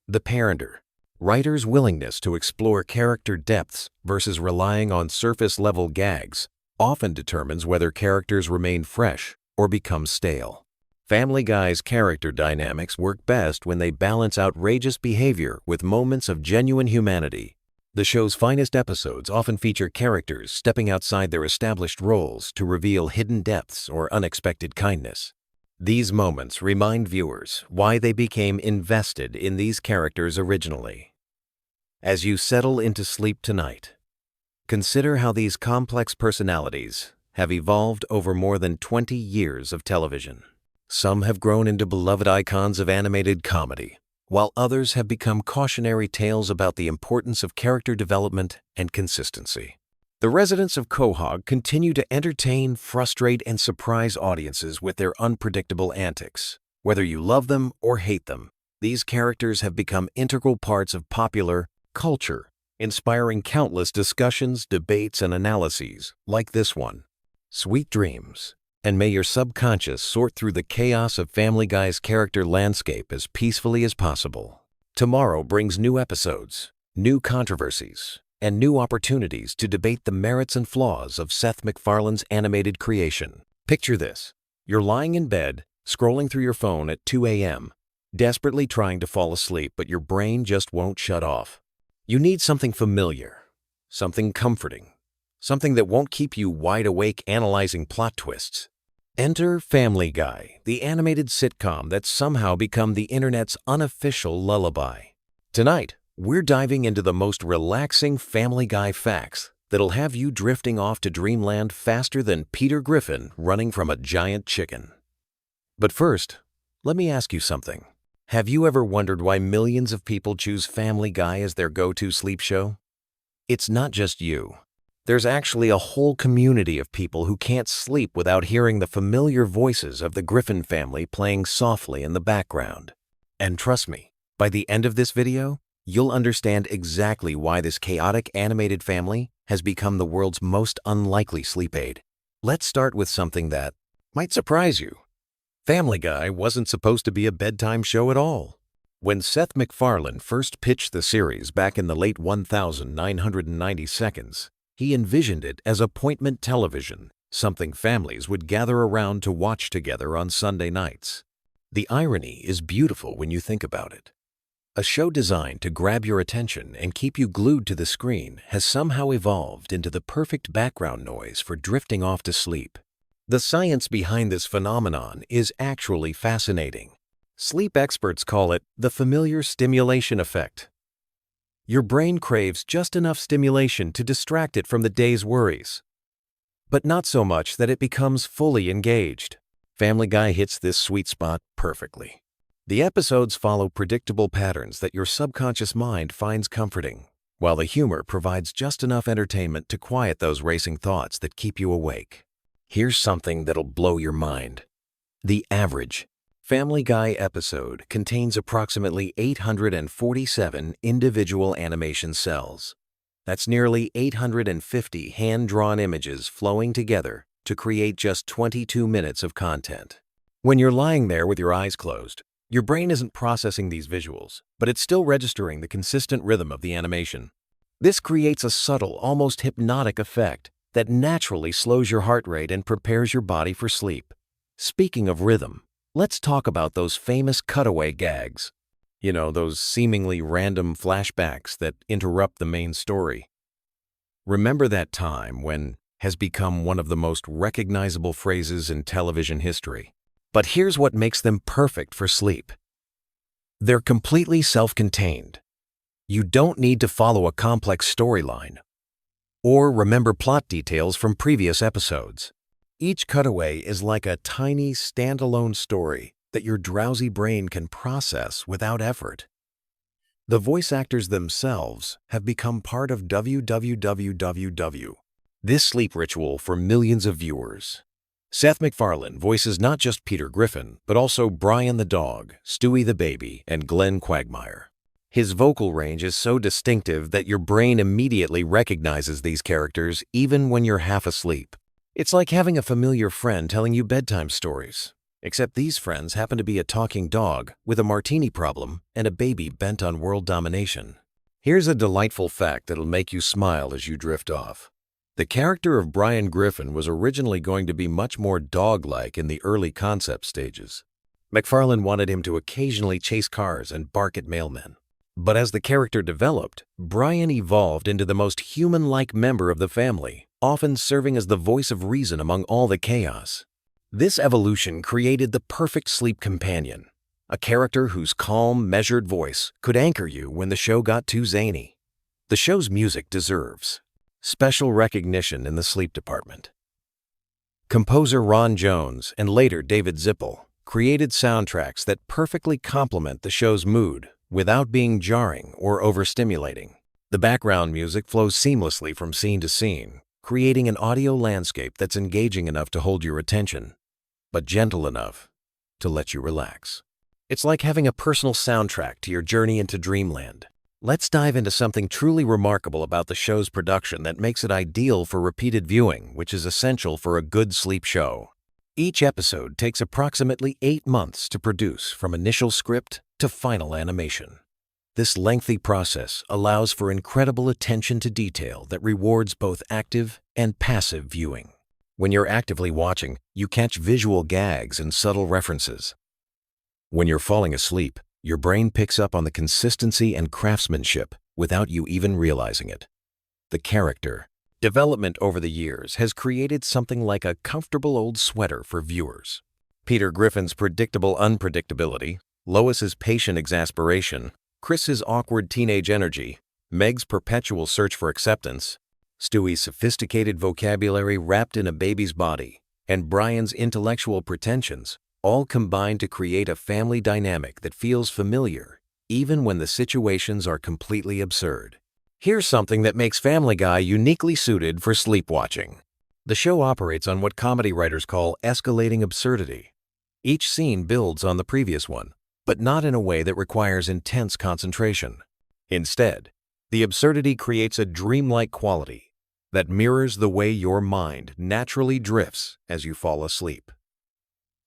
The parenter. Writers' willingness to explore character depths versus relying on surface-level gags often determines whether characters remain fresh or become stale. Family Guy's character dynamics work best when they balance outrageous behavior with moments of genuine humanity. The show's finest episodes often feature characters stepping outside their established roles to reveal hidden depths or unexpected kindness. These moments remind viewers why they became invested in these characters originally. As you settle into sleep tonight, consider how these complex personalities have evolved over more than 20 years of television. Some have grown into beloved icons of animated comedy, while others have become cautionary tales about the importance of character development and consistency. The residents of Quahog continue to entertain, frustrate, and surprise audiences with their unpredictable antics. Whether you love them or hate them, these characters have become integral parts of popular culture, inspiring countless discussions, debates, and analyses like this one. Sweet dreams, and may your subconscious sort through the chaos of Family Guy's character landscape as peacefully as possible. Tomorrow brings new episodes, new controversies, and new opportunities to debate the merits and flaws of Seth MacFarlane's animated creation. Picture this. You're lying in bed, scrolling through your phone at 2 a.m., desperately trying to fall asleep, but your brain just won't shut off. You need something familiar, something comforting, something that won't keep you wide awake analyzing plot twists. Enter Family Guy, the animated sitcom that's somehow become the internet's unofficial lullaby. Tonight, we're diving into the most relaxing Family Guy facts that'll have you drifting off to dreamland faster than Peter Griffin running from a giant chicken. But first, let me ask you something. Have you ever wondered why millions of people choose Family Guy as their go-to sleep show? It's not just you. There's actually a whole community of people who can't sleep without hearing the familiar voices of the Griffin family playing softly in the background. And trust me, by the end of this video, you'll understand exactly why this chaotic animated family has become the world's most unlikely sleep aid. Let's start with something that might surprise you. Family Guy wasn't supposed to be a bedtime show at all. When Seth MacFarlane first pitched the series back in the late 1990s, he envisioned it as appointment television, something families would gather around to watch together on Sunday nights. The irony is beautiful when you think about it. A show designed to grab your attention and keep you glued to the screen has somehow evolved into the perfect background noise for drifting off to sleep. The science behind this phenomenon is actually fascinating. Sleep experts call it the familiar stimulation effect. Your brain craves just enough stimulation to distract it from the day's worries, but not so much that it becomes fully engaged. Family Guy hits this sweet spot perfectly. The episodes follow predictable patterns that your subconscious mind finds comforting, while the humor provides just enough entertainment to quiet those racing thoughts that keep you awake. Here's something that'll blow your mind. The average Family Guy episode contains approximately 847 individual animation cells. That's nearly 850 hand-drawn images flowing together to create just 22 minutes of content. When you're lying there with your eyes closed, your brain isn't processing these visuals, but it's still registering the consistent rhythm of the animation. This creates a subtle, almost hypnotic effect that naturally slows your heart rate and prepares your body for sleep. Speaking of rhythm, let's talk about those famous cutaway gags. You know, those seemingly random flashbacks that interrupt the main story. Remember that time when has become one of the most recognizable phrases in television history. But here's what makes them perfect for sleep. They're completely self-contained. You don't need to follow a complex storyline or remember plot details from previous episodes. Each cutaway is like a tiny, standalone story that your drowsy brain can process without effort. The voice actors themselves have become part of WWWWW, this sleep ritual for millions of viewers. Seth MacFarlane voices not just Peter Griffin, but also Brian the dog, Stewie the baby, and Glenn Quagmire. His vocal range is so distinctive that your brain immediately recognizes these characters even when you're half asleep. It's like having a familiar friend telling you bedtime stories, except these friends happen to be a talking dog with a martini problem and a baby bent on world domination. Here's a delightful fact that'll make you smile as you drift off. The character of Brian Griffin was originally going to be much more dog-like in the early concept stages. MacFarlane wanted him to occasionally chase cars and bark at mailmen. But as the character developed, Brian evolved into the most human-like member of the family, often serving as the voice of reason among all the chaos. This evolution created the perfect sleep companion, a character whose calm, measured voice could anchor you when the show got too zany. The show's music deserves special recognition in the sleep department. Composer Ron Jones and later David Zippel created soundtracks that perfectly complement the show's mood without being jarring or overstimulating. The background music flows seamlessly from scene to scene, creating an audio landscape that's engaging enough to hold your attention, but gentle enough to let you relax. It's like having a personal soundtrack to your journey into dreamland. Let's dive into something truly remarkable about the show's production that makes it ideal for repeated viewing, which is essential for a good sleep show. Each episode takes approximately 8 months to produce, from initial script to final animation. This lengthy process allows for incredible attention to detail that rewards both active and passive viewing. When you're actively watching, you catch visual gags and subtle references. When you're falling asleep, your brain picks up on the consistency and craftsmanship without you even realizing it. The character development over the years has created something like a comfortable old sweater for viewers. Peter Griffin's predictable unpredictability, Lois's patient exasperation, Chris's awkward teenage energy, Meg's perpetual search for acceptance, Stewie's sophisticated vocabulary wrapped in a baby's body, and Brian's intellectual pretensions all combine to create a family dynamic that feels familiar, even when the situations are completely absurd. Here's something that makes Family Guy uniquely suited for sleep watching. The show operates on what comedy writers call escalating absurdity. Each scene builds on the previous one, but not in a way that requires intense concentration. Instead, the absurdity creates a dreamlike quality that mirrors the way your mind naturally drifts as you fall asleep.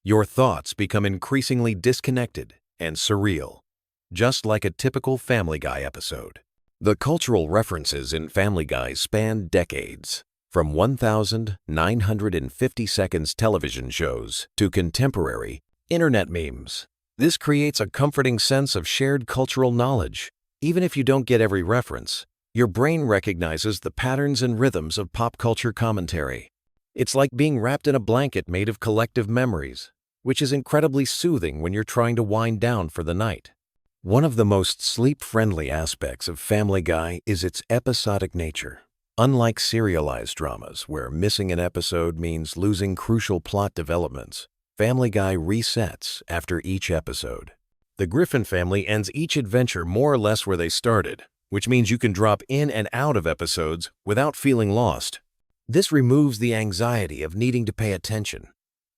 Your thoughts become increasingly disconnected and surreal, just like a typical Family Guy episode. The cultural references in Family Guy span decades, from 1,950 seconds television shows to contemporary internet memes. This creates a comforting sense of shared cultural knowledge. Even if you don't get every reference, your brain recognizes the patterns and rhythms of pop culture commentary. It's like being wrapped in a blanket made of collective memories, which is incredibly soothing when you're trying to wind down for the night. One of the most sleep-friendly aspects of Family Guy is its episodic nature. Unlike serialized dramas, where missing an episode means losing crucial plot developments, Family Guy resets after each episode. The Griffin family ends each adventure more or less where they started, which means you can drop in and out of episodes without feeling lost. This removes the anxiety of needing to pay attention,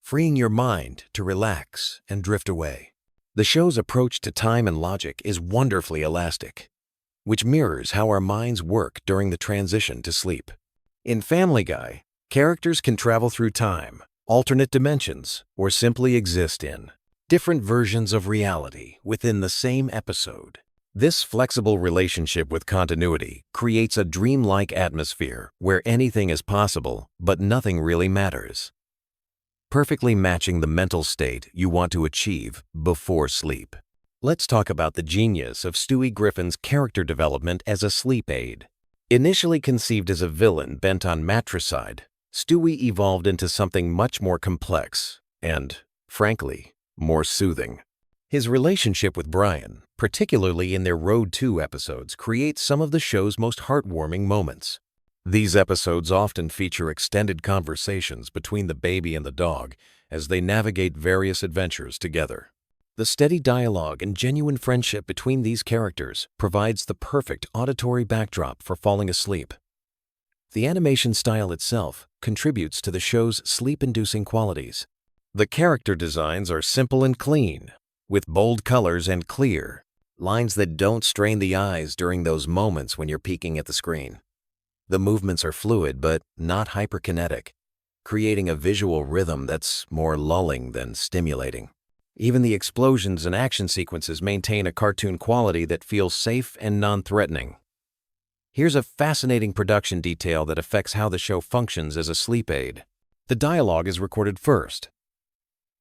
freeing your mind to relax and drift away. The show's approach to time and logic is wonderfully elastic, which mirrors how our minds work during the transition to sleep. In Family Guy, characters can travel through time, alternate dimensions, or simply exist in different versions of reality within the same episode. This flexible relationship with continuity creates a dreamlike atmosphere where anything is possible, but nothing really matters, perfectly matching the mental state you want to achieve before sleep. Let's talk about the genius of Stewie Griffin's character development as a sleep aid. Initially conceived as a villain bent on matricide, Stewie evolved into something much more complex and, frankly, more soothing. His relationship with Brian, particularly in their Road 2 episodes, creates some of the show's most heartwarming moments. These episodes often feature extended conversations between the baby and the dog as they navigate various adventures together. The steady dialogue and genuine friendship between these characters provides the perfect auditory backdrop for falling asleep. The animation style itself contributes to the show's sleep-inducing qualities. The character designs are simple and clean, with bold colors and clear lines that don't strain the eyes during those moments when you're peeking at the screen. The movements are fluid but not hyperkinetic, creating a visual rhythm that's more lulling than stimulating. Even the explosions and action sequences maintain a cartoon quality that feels safe and non-threatening. Here's a fascinating production detail that affects how the show functions as a sleep aid. The dialogue is recorded first.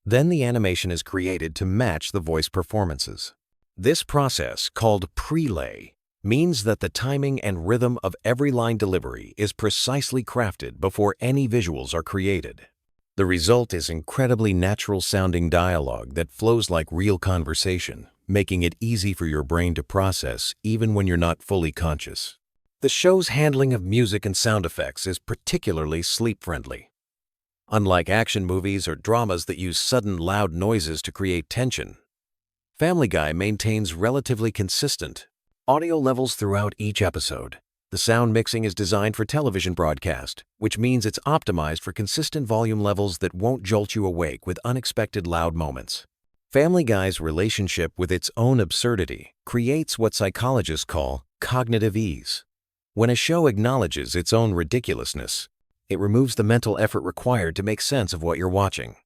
Then the animation is created to match the voice performances. This process, called prelay, means that the timing and rhythm of every line delivery is precisely crafted before any visuals are created. The result is incredibly natural-sounding dialogue that flows like real conversation, making it easy for your brain to process even when you're not fully conscious. The show's handling of music and sound effects is particularly sleep-friendly. Unlike action movies or dramas that use sudden loud noises to create tension, Family Guy maintains relatively consistent audio levels throughout each episode. The sound mixing is designed for television broadcast, which means it's optimized for consistent volume levels that won't jolt you awake with unexpected loud moments. Family Guy's relationship with its own absurdity creates what psychologists call cognitive ease. When a show acknowledges its own ridiculousness, it removes the mental effort required to make sense of what you're watching.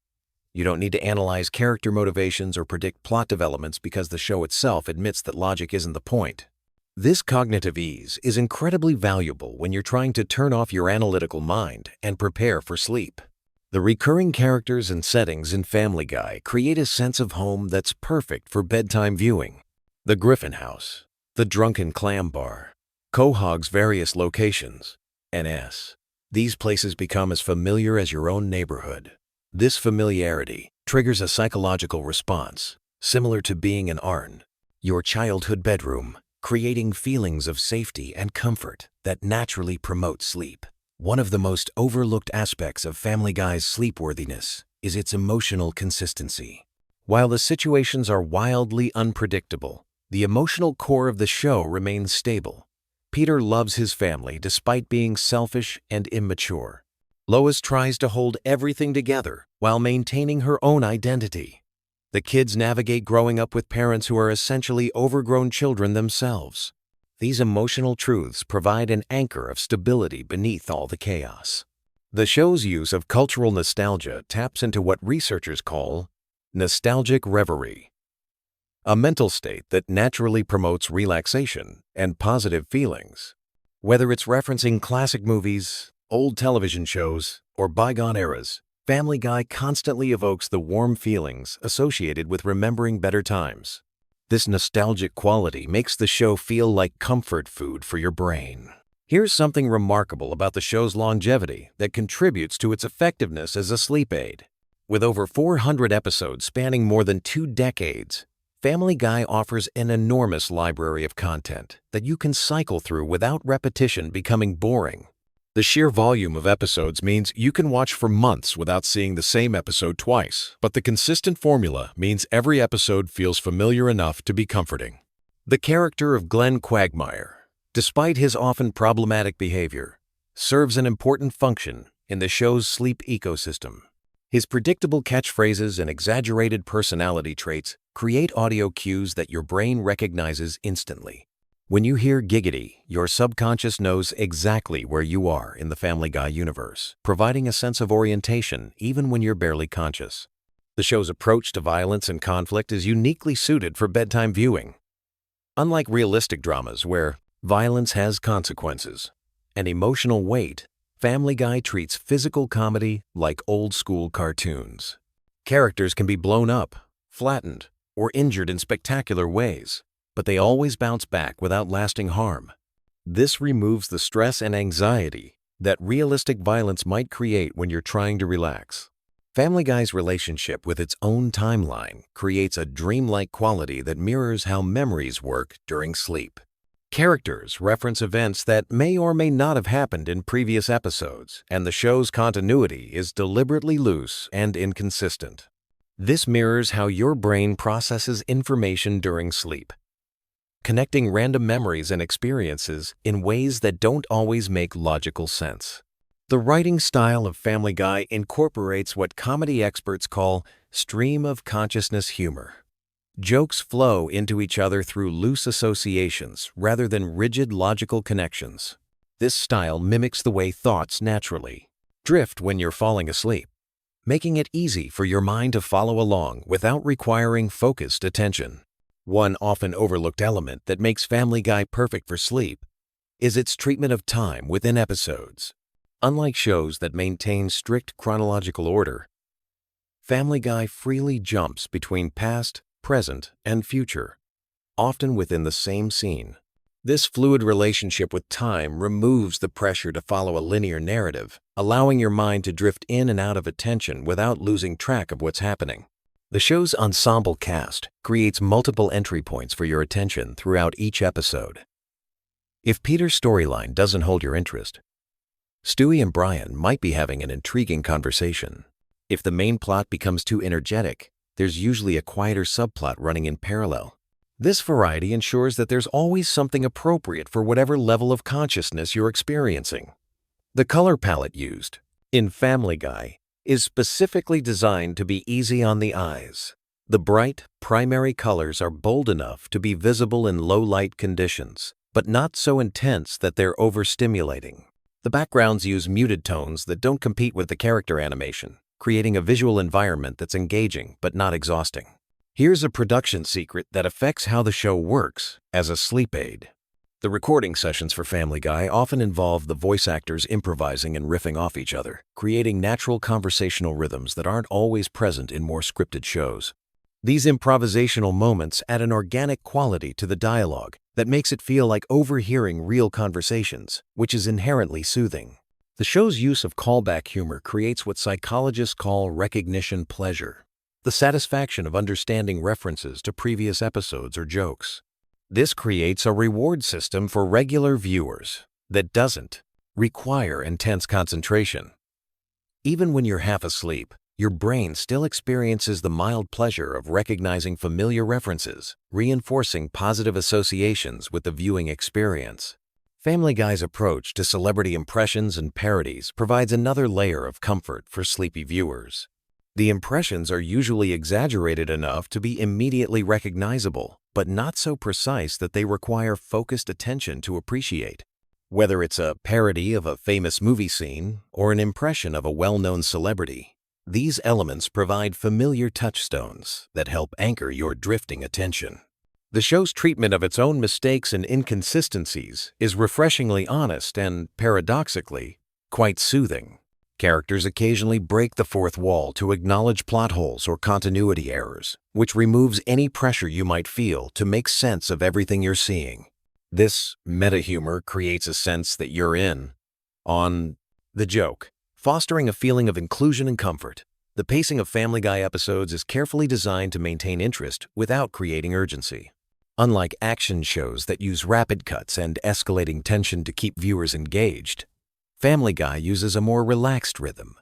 You don't need to analyze character motivations or predict plot developments because the show itself admits that logic isn't the point. This cognitive ease is incredibly valuable when you're trying to turn off your analytical mind and prepare for sleep. The recurring characters and settings in Family Guy create a sense of home that's perfect for bedtime viewing. The Griffin House, the Drunken Clam Bar, Quahog's various locations, and these places become as familiar as your own neighborhood. This familiarity triggers a psychological response, similar to being in your childhood bedroom, creating feelings of safety and comfort that naturally promote sleep. One of the most overlooked aspects of Family Guy's sleepworthiness is its emotional consistency. While the situations are wildly unpredictable, the emotional core of the show remains stable. Peter loves his family despite being selfish and immature. Lois tries to hold everything together while maintaining her own identity. The kids navigate growing up with parents who are essentially overgrown children themselves. These emotional truths provide an anchor of stability beneath all the chaos. The show's use of cultural nostalgia taps into what researchers call nostalgic reverie, a mental state that naturally promotes relaxation and positive feelings. Whether it's referencing classic movies, old television shows, or bygone eras, Family Guy constantly evokes the warm feelings associated with remembering better times. This nostalgic quality makes the show feel like comfort food for your brain. Here's something remarkable about the show's longevity that contributes to its effectiveness as a sleep aid. With over 400 episodes spanning more than 2 decades, Family Guy offers an enormous library of content that you can cycle through without repetition becoming boring. The sheer volume of episodes means you can watch for months without seeing the same episode twice, but the consistent formula means every episode feels familiar enough to be comforting. The character of Glenn Quagmire, despite his often problematic behavior, serves an important function in the show's sleep ecosystem. His predictable catchphrases and exaggerated personality traits create audio cues that your brain recognizes instantly. When you hear giggity, your subconscious knows exactly where you are in the Family Guy universe, providing a sense of orientation even when you're barely conscious. The show's approach to violence and conflict is uniquely suited for bedtime viewing. Unlike realistic dramas where violence has consequences and emotional weight, Family Guy treats physical comedy like old-school cartoons. Characters can be blown up, flattened, or injured in spectacular ways, but they always bounce back without lasting harm. This removes the stress and anxiety that realistic violence might create when you're trying to relax. Family Guy's relationship with its own timeline creates a dreamlike quality that mirrors how memories work during sleep. Characters reference events that may or may not have happened in previous episodes, and the show's continuity is deliberately loose and inconsistent. This mirrors how your brain processes information during sleep, connecting random memories and experiences in ways that don't always make logical sense. The writing style of Family Guy incorporates what comedy experts call stream of consciousness humor. Jokes flow into each other through loose associations rather than rigid logical connections. This style mimics the way thoughts naturally drift when you're falling asleep, making it easy for your mind to follow along without requiring focused attention. One often overlooked element that makes Family Guy perfect for sleep is its treatment of time within episodes. Unlike shows that maintain strict chronological order, Family Guy freely jumps between past, present, and future, often within the same scene. This fluid relationship with time removes the pressure to follow a linear narrative, allowing your mind to drift in and out of attention without losing track of what's happening. The show's ensemble cast creates multiple entry points for your attention throughout each episode. If Peter's storyline doesn't hold your interest, Stewie and Brian might be having an intriguing conversation. If the main plot becomes too energetic, there's usually a quieter subplot running in parallel. This variety ensures that there's always something appropriate for whatever level of consciousness you're experiencing. The color palette used in Family Guy is specifically designed to be easy on the eyes. The bright, primary colors are bold enough to be visible in low-light conditions, but not so intense that they're overstimulating. The backgrounds use muted tones that don't compete with the character animation, creating a visual environment that's engaging but not exhausting. Here's a production secret that affects how the show works as a sleep aid. The recording sessions for Family Guy often involve the voice actors improvising and riffing off each other, creating natural conversational rhythms that aren't always present in more scripted shows. These improvisational moments add an organic quality to the dialogue that makes it feel like overhearing real conversations, which is inherently soothing. The show's use of callback humor creates what psychologists call recognition pleasure, the satisfaction of understanding references to previous episodes or jokes. This creates a reward system for regular viewers that doesn't require intense concentration. Even when you're half asleep, your brain still experiences the mild pleasure of recognizing familiar references, reinforcing positive associations with the viewing experience. Family Guy's approach to celebrity impressions and parodies provides another layer of comfort for sleepy viewers. The impressions are usually exaggerated enough to be immediately recognizable, but not so precise that they require focused attention to appreciate. Whether it's a parody of a famous movie scene or an impression of a well-known celebrity, these elements provide familiar touchstones that help anchor your drifting attention. The show's treatment of its own mistakes and inconsistencies is refreshingly honest and, paradoxically, quite soothing. Characters occasionally break the fourth wall to acknowledge plot holes or continuity errors, which removes any pressure you might feel to make sense of everything you're seeing. This meta-humor creates a sense that you're in on the joke, fostering a feeling of inclusion and comfort. The pacing of Family Guy episodes is carefully designed to maintain interest without creating urgency. Unlike action shows that use rapid cuts and escalating tension to keep viewers engaged, Family Guy uses a more relaxed rhythm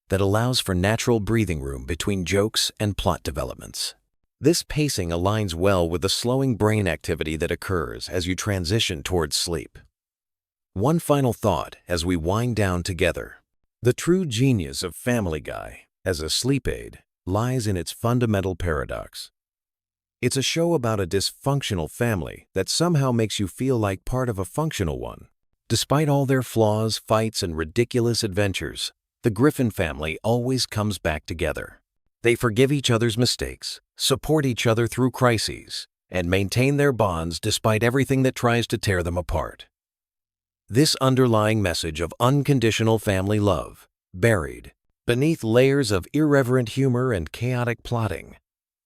that allows for natural breathing room between jokes and plot developments. This pacing aligns well with the slowing brain activity that occurs as you transition towards sleep. One final thought as we wind down together. The true genius of Family Guy as a sleep aid lies in its fundamental paradox. It's a show about a dysfunctional family that somehow makes you feel like part of a functional one. Despite all their flaws, fights, and ridiculous adventures, the Griffin family always comes back together. They forgive each other's mistakes, support each other through crises, and maintain their bonds despite everything that tries to tear them apart. This underlying message of unconditional family love, buried beneath layers of irreverent humor and chaotic plotting,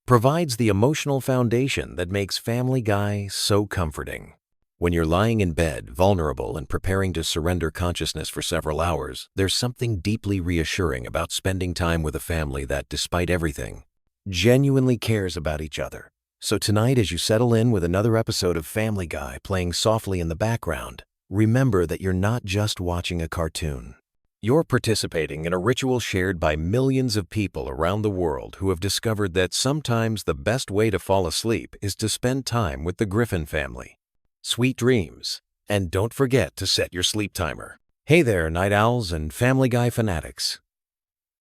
provides the emotional foundation that makes Family Guy so comforting. When you're lying in bed, vulnerable and preparing to surrender consciousness for several hours, there's something deeply reassuring about spending time with a family that, despite everything, genuinely cares about each other. So tonight, as you settle in with another episode of Family Guy playing softly in the background, remember that you're not just watching a cartoon. You're participating in a ritual shared by millions of people around the world who have discovered that sometimes the best way to fall asleep is to spend time with the Griffin family. Sweet dreams, and don't forget to set your sleep timer. Hey there, night owls and Family Guy fanatics.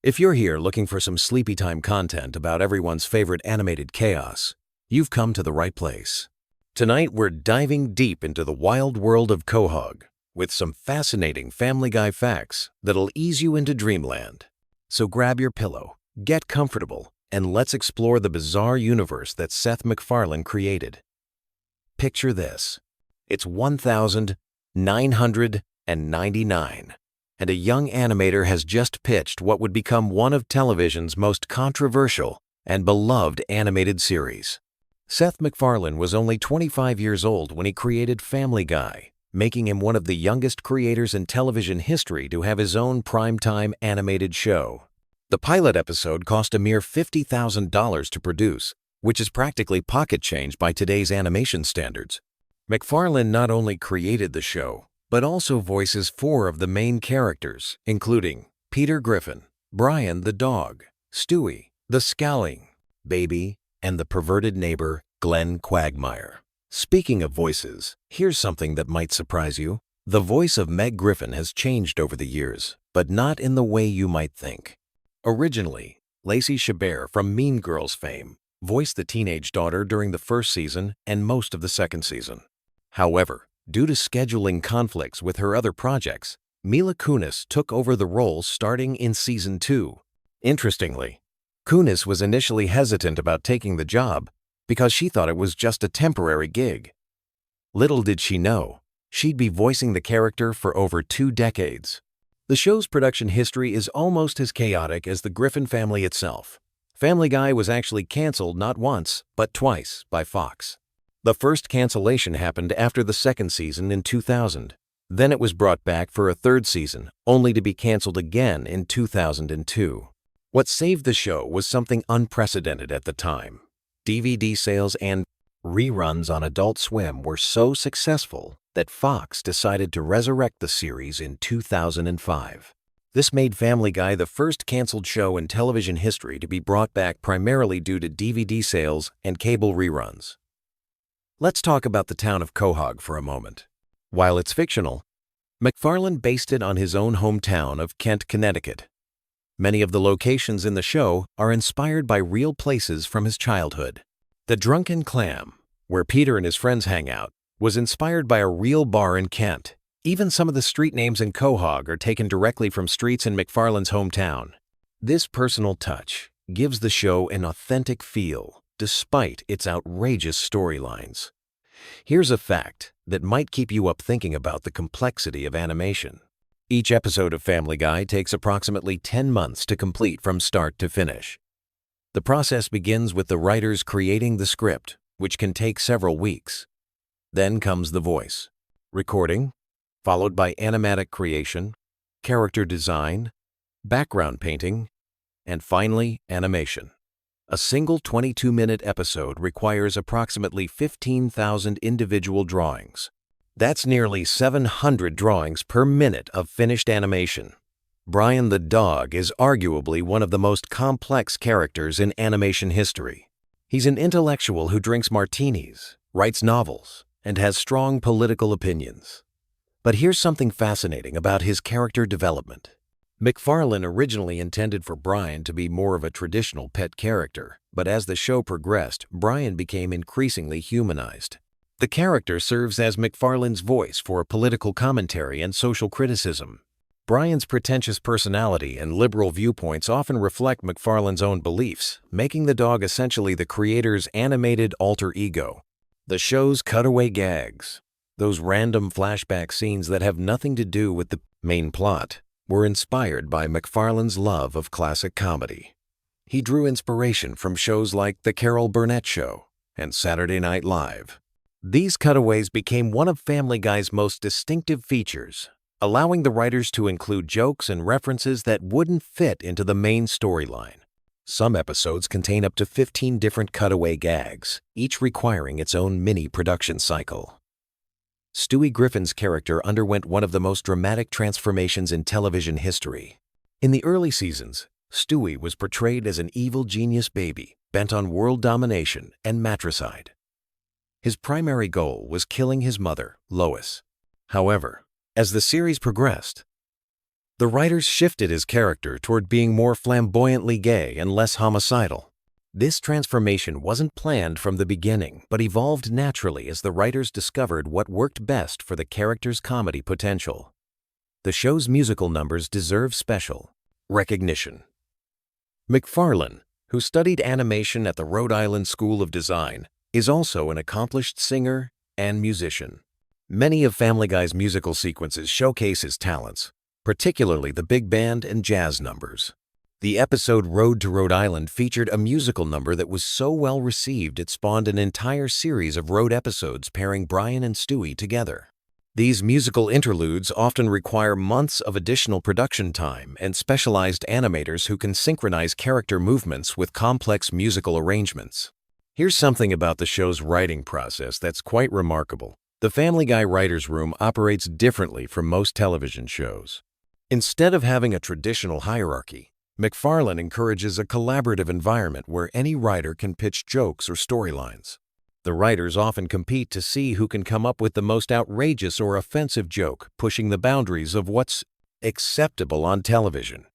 If you're here looking for some sleepy time content about everyone's favorite animated chaos, you've come to the right place. Tonight we're diving deep into the wild world of Quahog with some fascinating Family Guy facts that'll ease you into dreamland. So grab your pillow, get comfortable, and let's explore the bizarre universe that Seth MacFarlane created. Picture this. It's 1999, and a young animator has just pitched what would become one of television's most controversial and beloved animated series. Seth MacFarlane was only 25 years old when he created Family Guy, making him one of the youngest creators in television history to have his own primetime animated show. The pilot episode cost a mere $50,000 to produce, which is practically pocket change by today's animation standards. MacFarlane not only created the show, but also voices 4 of the main characters, including Peter Griffin, Brian the dog, Stewie, the scowling baby, and the perverted neighbor, Glenn Quagmire. Speaking of voices, here's something that might surprise you. The voice of Meg Griffin has changed over the years, but not in the way you might think. Originally, Lacey Chabert from Mean Girls fame voiced the teenage daughter during the first season and most of the second season. However, due to scheduling conflicts with her other projects, Mila Kunis took over the role starting in season 2. Interestingly, Kunis was initially hesitant about taking the job because she thought it was just a temporary gig. Little did she know, she'd be voicing the character for over 2 decades. The show's production history is almost as chaotic as the Griffin family itself. Family Guy was actually canceled not once, but twice by Fox. The first cancellation happened after the second season in 2000. Then it was brought back for a third season, only to be canceled again in 2002. What saved the show was something unprecedented at the time. DVD sales and reruns on Adult Swim were so successful that Fox decided to resurrect the series in 2005. This made Family Guy the first canceled show in television history to be brought back primarily due to DVD sales and cable reruns. Let's talk about the town of Quahog for a moment. While it's fictional, MacFarlane based it on his own hometown of Kent, Connecticut. Many of the locations in the show are inspired by real places from his childhood. The Drunken Clam, where Peter and his friends hang out, was inspired by a real bar in Kent. Even some of the street names in Quahog are taken directly from streets in MacFarlane's hometown. This personal touch gives the show an authentic feel, despite its outrageous storylines. Here's a fact that might keep you up thinking about the complexity of animation. Each episode of Family Guy takes approximately 10 months to complete from start to finish. The process begins with the writers creating the script, which can take several weeks. Then comes the voice, recording, followed by animatic creation, character design, background painting, and finally, animation. A single 22-minute episode requires approximately 15,000 individual drawings. That's nearly 700 drawings per minute of finished animation. Brian the dog is arguably one of the most complex characters in animation history. He's an intellectual who drinks martinis, writes novels, and has strong political opinions. But here's something fascinating about his character development. McFarlane originally intended for Brian to be more of a traditional pet character, but as the show progressed, Brian became increasingly humanized. The character serves as McFarlane's voice for political commentary and social criticism. Brian's pretentious personality and liberal viewpoints often reflect McFarlane's own beliefs, making the dog essentially the creator's animated alter ego. The show's cutaway gags, those random flashback scenes that have nothing to do with the main plot, were inspired by McFarlane's love of classic comedy. He drew inspiration from shows like The Carol Burnett Show and Saturday Night Live. These cutaways became one of Family Guy's most distinctive features, allowing the writers to include jokes and references that wouldn't fit into the main storyline. Some episodes contain up to 15 different cutaway gags, each requiring its own mini-production cycle. Stewie Griffin's character underwent one of the most dramatic transformations in television history. In the early seasons, Stewie was portrayed as an evil genius baby bent on world domination and matricide. His primary goal was killing his mother, Lois. However, as the series progressed, the writers shifted his character toward being more flamboyantly gay and less homicidal. This transformation wasn't planned from the beginning, but evolved naturally as the writers discovered what worked best for the character's comedy potential. The show's musical numbers deserve special recognition. McFarlane, who studied animation at the Rhode Island School of Design, is also an accomplished singer and musician. Many of Family Guy's musical sequences showcase his talents, particularly the big band and jazz numbers. The episode Road to Rhode Island featured a musical number that was so well received it spawned an entire series of road episodes pairing Brian and Stewie together. These musical interludes often require months of additional production time and specialized animators who can synchronize character movements with complex musical arrangements. Here's something about the show's writing process that's quite remarkable. The Family Guy writers' room operates differently from most television shows. Instead of having a traditional hierarchy, McFarlane encourages a collaborative environment where any writer can pitch jokes or storylines. The writers often compete to see who can come up with the most outrageous or offensive joke, pushing the boundaries of what's acceptable on television.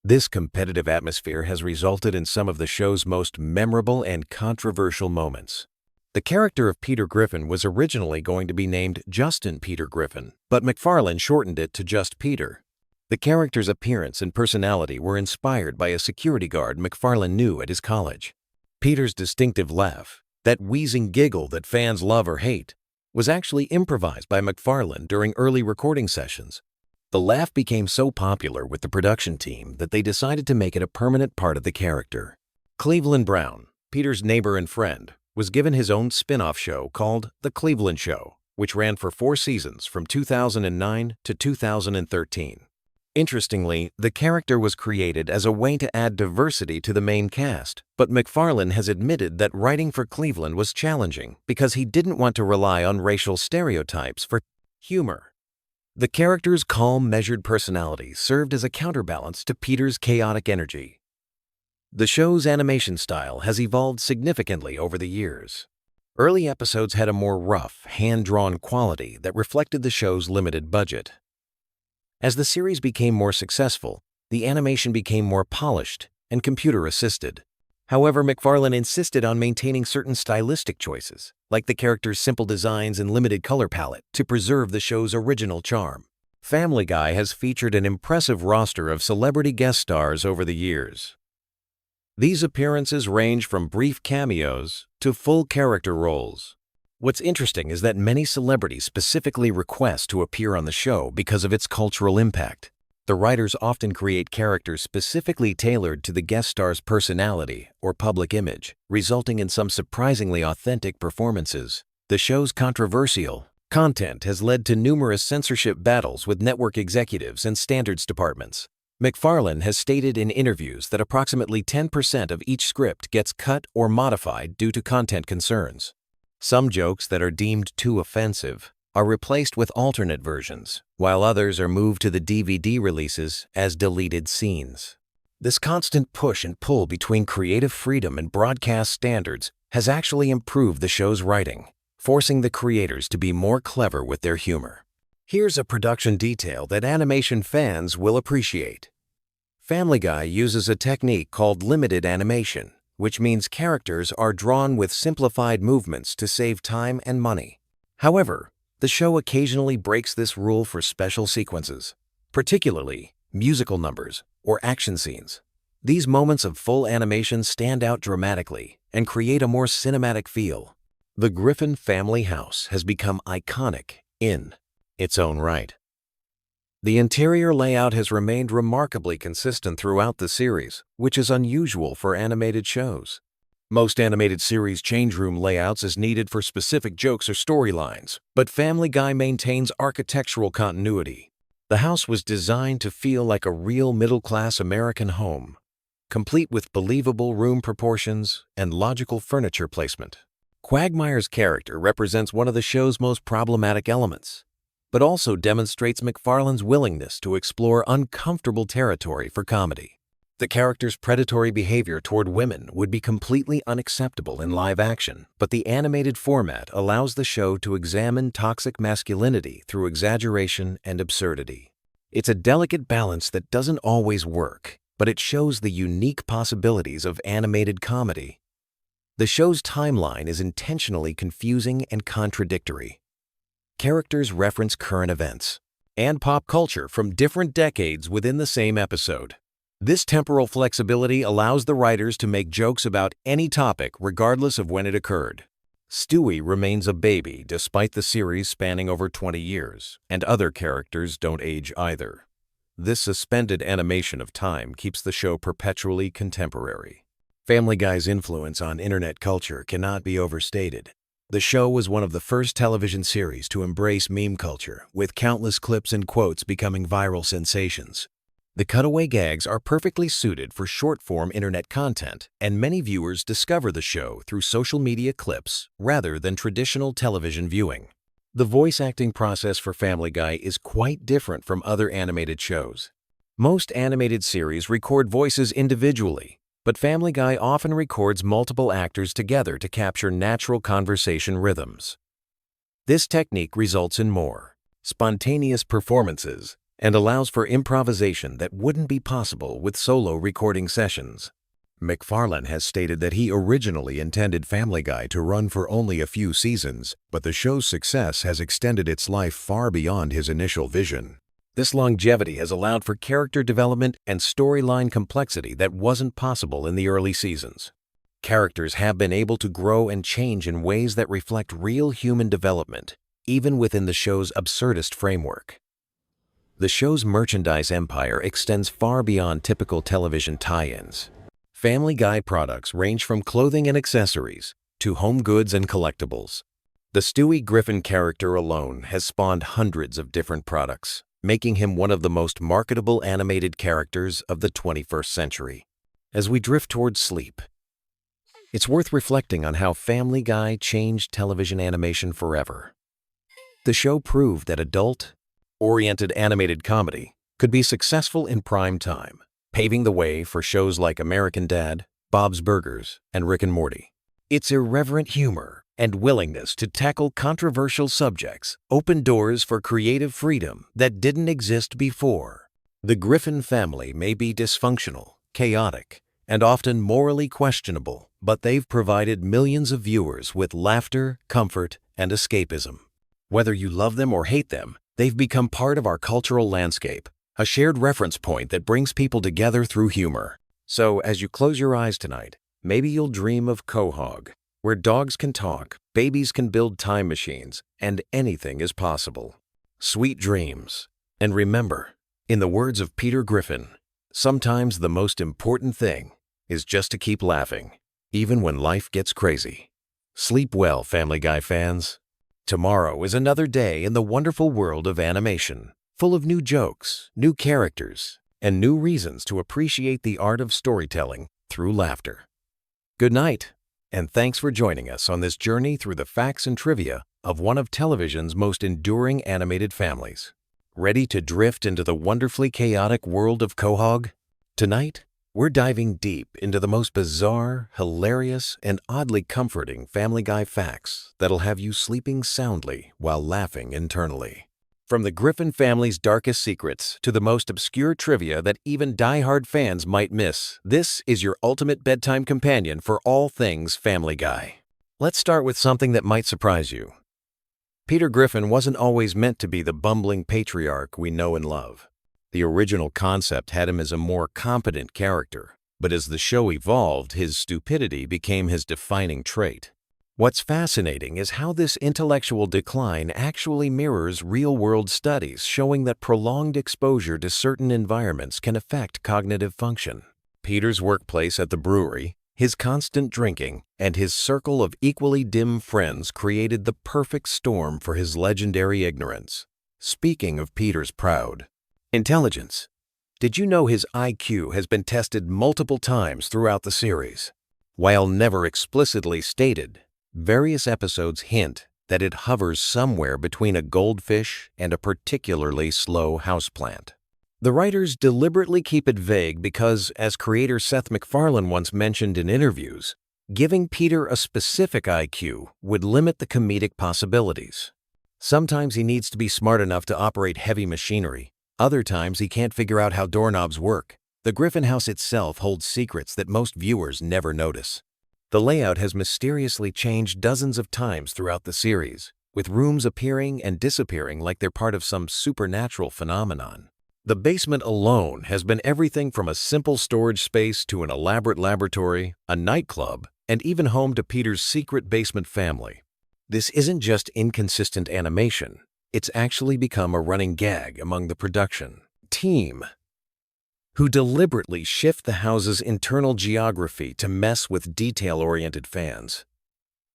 This competitive atmosphere has resulted in some of the show's most memorable and controversial moments. The character of Peter Griffin was originally going to be named Justin Peter Griffin, but McFarlane shortened it to just Peter. The character's appearance and personality were inspired by a security guard McFarlane knew at his college. Peter's distinctive laugh, that wheezing giggle that fans love or hate, was actually improvised by McFarlane during early recording sessions. The laugh became so popular with the production team that they decided to make it a permanent part of the character. Cleveland Brown, Peter's neighbor and friend, was given his own spin-off show called The Cleveland Show, which ran for 4 seasons from 2009 to 2013. Interestingly, the character was created as a way to add diversity to the main cast, but McFarlane has admitted that writing for Cleveland was challenging because he didn't want to rely on racial stereotypes for humor. The character's calm, measured personality served as a counterbalance to Peter's chaotic energy. The show's animation style has evolved significantly over the years. Early episodes had a more rough, hand-drawn quality that reflected the show's limited budget. As the series became more successful, the animation became more polished and computer-assisted. However, McFarlane insisted on maintaining certain stylistic choices, like the character's simple designs and limited color palette, to preserve the show's original charm. Family Guy has featured an impressive roster of celebrity guest stars over the years. These appearances range from brief cameos to full character roles. What's interesting is that many celebrities specifically request to appear on the show because of its cultural impact. The writers often create characters specifically tailored to the guest star's personality or public image, resulting in some surprisingly authentic performances. The show's controversial content has led to numerous censorship battles with network executives and standards departments. MacFarlane has stated in interviews that approximately 10% of each script gets cut or modified due to content concerns. Some jokes that are deemed too offensive are replaced with alternate versions, while others are moved to the DVD releases as deleted scenes. This constant push and pull between creative freedom and broadcast standards has actually improved the show's writing, forcing the creators to be more clever with their humor. Here's a production detail that animation fans will appreciate. Family Guy uses a technique called limited animation, which means characters are drawn with simplified movements to save time and money. However, the show occasionally breaks this rule for special sequences, particularly musical numbers or action scenes. These moments of full animation stand out dramatically and create a more cinematic feel. The Griffin family house has become iconic in its own right. The interior layout has remained remarkably consistent throughout the series, which is unusual for animated shows. Most animated series change room layouts as needed for specific jokes or storylines, but Family Guy maintains architectural continuity. The house was designed to feel like a real middle-class American home, complete with believable room proportions and logical furniture placement. Quagmire's character represents one of the show's most problematic elements, but also demonstrates MacFarlane's willingness to explore uncomfortable territory for comedy. The character's predatory behavior toward women would be completely unacceptable in live action, but the animated format allows the show to examine toxic masculinity through exaggeration and absurdity. It's a delicate balance that doesn't always work, but it shows the unique possibilities of animated comedy. The show's timeline is intentionally confusing and contradictory. Characters reference current events and pop culture from different decades within the same episode. This temporal flexibility allows the writers to make jokes about any topic regardless of when it occurred. Stewie remains a baby despite the series spanning over 20 years, and other characters don't age either. This suspended animation of time keeps the show perpetually contemporary. Family Guy's influence on internet culture cannot be overstated. The show was one of the first television series to embrace meme culture, with countless clips and quotes becoming viral sensations. The cutaway gags are perfectly suited for short-form internet content, and many viewers discover the show through social media clips rather than traditional television viewing. The voice acting process for Family Guy is quite different from other animated shows. Most animated series record voices individually, but Family Guy often records multiple actors together to capture natural conversation rhythms. This technique results in more spontaneous performances and allows for improvisation that wouldn't be possible with solo recording sessions. MacFarlane has stated that he originally intended Family Guy to run for only a few seasons, but the show's success has extended its life far beyond his initial vision. This longevity has allowed for character development and storyline complexity that wasn't possible in the early seasons. Characters have been able to grow and change in ways that reflect real human development, even within the show's absurdist framework. The show's merchandise empire extends far beyond typical television tie-ins. Family Guy products range from clothing and accessories to home goods and collectibles. The Stewie Griffin character alone has spawned hundreds of different products, making him one of the most marketable animated characters of the 21st century. As we drift towards sleep, it's worth reflecting on how Family Guy changed television animation forever. The show proved that adult-oriented animated comedy could be successful in prime time, paving the way for shows like American Dad, Bob's Burgers, and Rick and Morty. Its irreverent humor and willingness to tackle controversial subjects opened doors for creative freedom that didn't exist before. The Griffin family may be dysfunctional, chaotic, and often morally questionable, but they've provided millions of viewers with laughter, comfort, and escapism. Whether you love them or hate them, they've become part of our cultural landscape, a shared reference point that brings people together through humor. So, as you close your eyes tonight, maybe you'll dream of Quahog, where dogs can talk, babies can build time machines, and anything is possible. Sweet dreams. And remember, in the words of Peter Griffin, sometimes the most important thing is just to keep laughing, even when life gets crazy. Sleep well, Family Guy fans. Tomorrow is another day in the wonderful world of animation, full of new jokes, new characters, and new reasons to appreciate the art of storytelling through laughter. Good night, and thanks for joining us on this journey through the facts and trivia of one of television's most enduring animated families. Ready to drift into the wonderfully chaotic world of Quahog? Tonight, we're diving deep into the most bizarre, hilarious, and oddly comforting Family Guy facts that'll have you sleeping soundly while laughing internally. From the Griffin family's darkest secrets to the most obscure trivia that even die-hard fans might miss, this is your ultimate bedtime companion for all things Family Guy. Let's start with something that might surprise you. Peter Griffin wasn't always meant to be the bumbling patriarch we know and love. The original concept had him as a more competent character, but as the show evolved, his stupidity became his defining trait. What's fascinating is how this intellectual decline actually mirrors real-world studies showing that prolonged exposure to certain environments can affect cognitive function. Peter's workplace at the brewery, his constant drinking, and his circle of equally dim friends created the perfect storm for his legendary ignorance. Speaking of Peter's proud intelligence, did you know his IQ has been tested multiple times throughout the series? While never explicitly stated, various episodes hint that it hovers somewhere between a goldfish and a particularly slow houseplant. The writers deliberately keep it vague because, as creator Seth MacFarlane once mentioned in interviews, giving Peter a specific IQ would limit the comedic possibilities. Sometimes he needs to be smart enough to operate heavy machinery. Other times he can't figure out how doorknobs work. The Griffin house itself holds secrets that most viewers never notice. The layout has mysteriously changed dozens of times throughout the series, with rooms appearing and disappearing like they're part of some supernatural phenomenon. The basement alone has been everything from a simple storage space to an elaborate laboratory, a nightclub, and even home to Peter's secret basement family. This isn't just inconsistent animation. It's actually become a running gag among the production team, who deliberately shift the house's internal geography to mess with detail-oriented fans.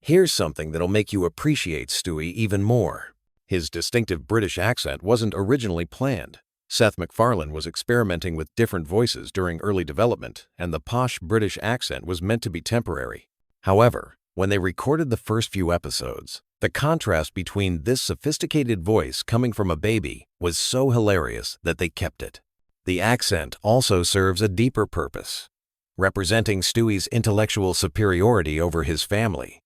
Here's something that'll make you appreciate Stewie even more. His distinctive British accent wasn't originally planned. Seth MacFarlane was experimenting with different voices during early development, and the posh British accent was meant to be temporary. However, when they recorded the first few episodes, the contrast between this sophisticated voice coming from a baby was so hilarious that they kept it. The accent also serves a deeper purpose, representing Stewie's intellectual superiority over his family,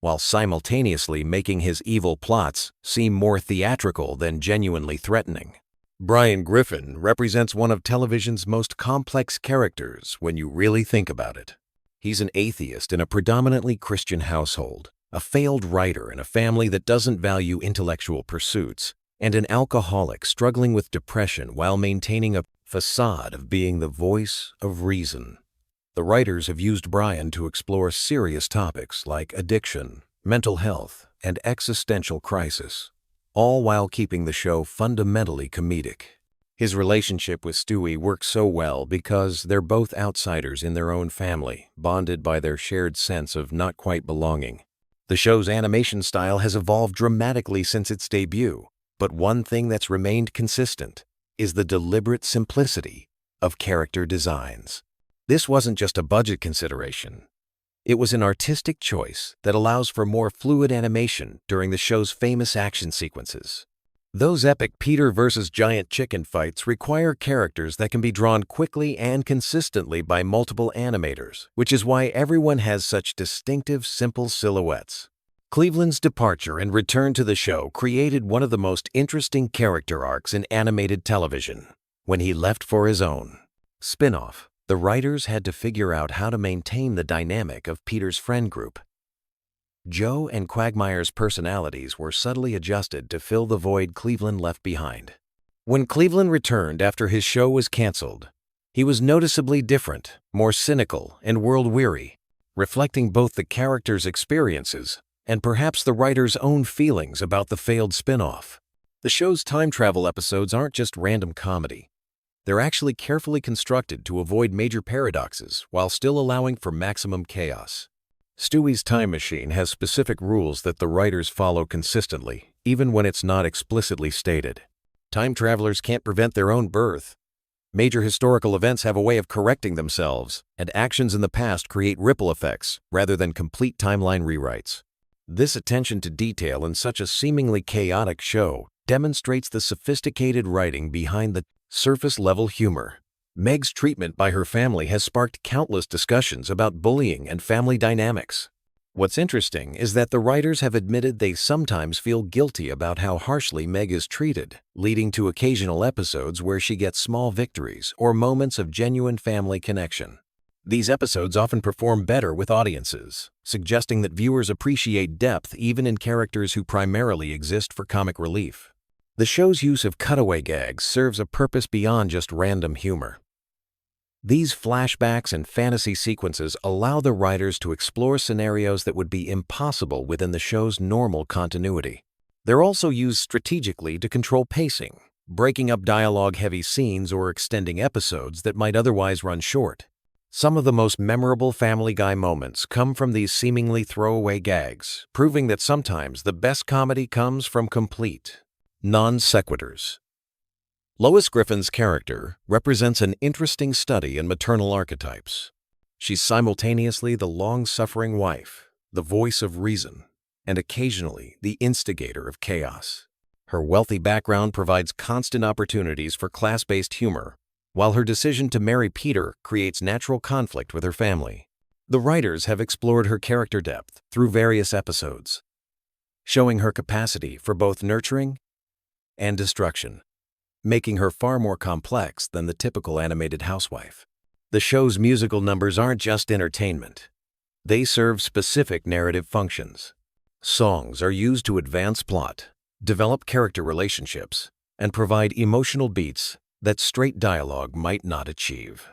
while simultaneously making his evil plots seem more theatrical than genuinely threatening. Brian Griffin represents one of television's most complex characters when you really think about it. He's an atheist in a predominantly Christian household, a failed writer in a family that doesn't value intellectual pursuits, and an alcoholic struggling with depression while maintaining a facade of being the voice of reason. The writers have used Brian to explore serious topics like addiction, mental health, and existential crisis, all while keeping the show fundamentally comedic. His relationship with Stewie works so well because they're both outsiders in their own family, bonded by their shared sense of not quite belonging. The show's animation style has evolved dramatically since its debut, but one thing that's remained consistent is the deliberate simplicity of character designs. This wasn't just a budget consideration. It was an artistic choice that allows for more fluid animation during the show's famous action sequences. Those epic Peter versus giant chicken fights require characters that can be drawn quickly and consistently by multiple animators, which is why everyone has such distinctive, simple silhouettes. Cleveland's departure and return to the show created one of the most interesting character arcs in animated television. When he left for his own spin-off, the writers had to figure out how to maintain the dynamic of Peter's friend group. Joe and Quagmire's personalities were subtly adjusted to fill the void Cleveland left behind. When Cleveland returned after his show was canceled, he was noticeably different, more cynical, and world-weary, reflecting both the character's experiences and perhaps the writer's own feelings about the failed spin-off. The show's time travel episodes aren't just random comedy. They're actually carefully constructed to avoid major paradoxes while still allowing for maximum chaos. Stewie's Time Machine has specific rules that the writers follow consistently, even when it's not explicitly stated. Time travelers can't prevent their own birth. Major historical events have a way of correcting themselves, and actions in the past create ripple effects rather than complete timeline rewrites. This attention to detail in such a seemingly chaotic show demonstrates the sophisticated writing behind the surface-level humor. Meg's treatment by her family has sparked countless discussions about bullying and family dynamics. What's interesting is that the writers have admitted they sometimes feel guilty about how harshly Meg is treated, leading to occasional episodes where she gets small victories or moments of genuine family connection. These episodes often perform better with audiences, suggesting that viewers appreciate depth even in characters who primarily exist for comic relief. The show's use of cutaway gags serves a purpose beyond just random humor. These flashbacks and fantasy sequences allow the writers to explore scenarios that would be impossible within the show's normal continuity. They're also used strategically to control pacing, breaking up dialogue-heavy scenes or extending episodes that might otherwise run short. Some of the most memorable Family Guy moments come from these seemingly throwaway gags, proving that sometimes the best comedy comes from complete non-sequiturs. Lois Griffin's character represents an interesting study in maternal archetypes. She's simultaneously the long-suffering wife, the voice of reason, and occasionally the instigator of chaos. Her wealthy background provides constant opportunities for class-based humor, while her decision to marry Peter creates natural conflict with her family. The writers have explored her character depth through various episodes, showing her capacity for both nurturing and destruction, making her far more complex than the typical animated housewife. The show's musical numbers aren't just entertainment. They serve specific narrative functions. Songs are used to advance plot, develop character relationships, and provide emotional beats that straight dialogue might not achieve.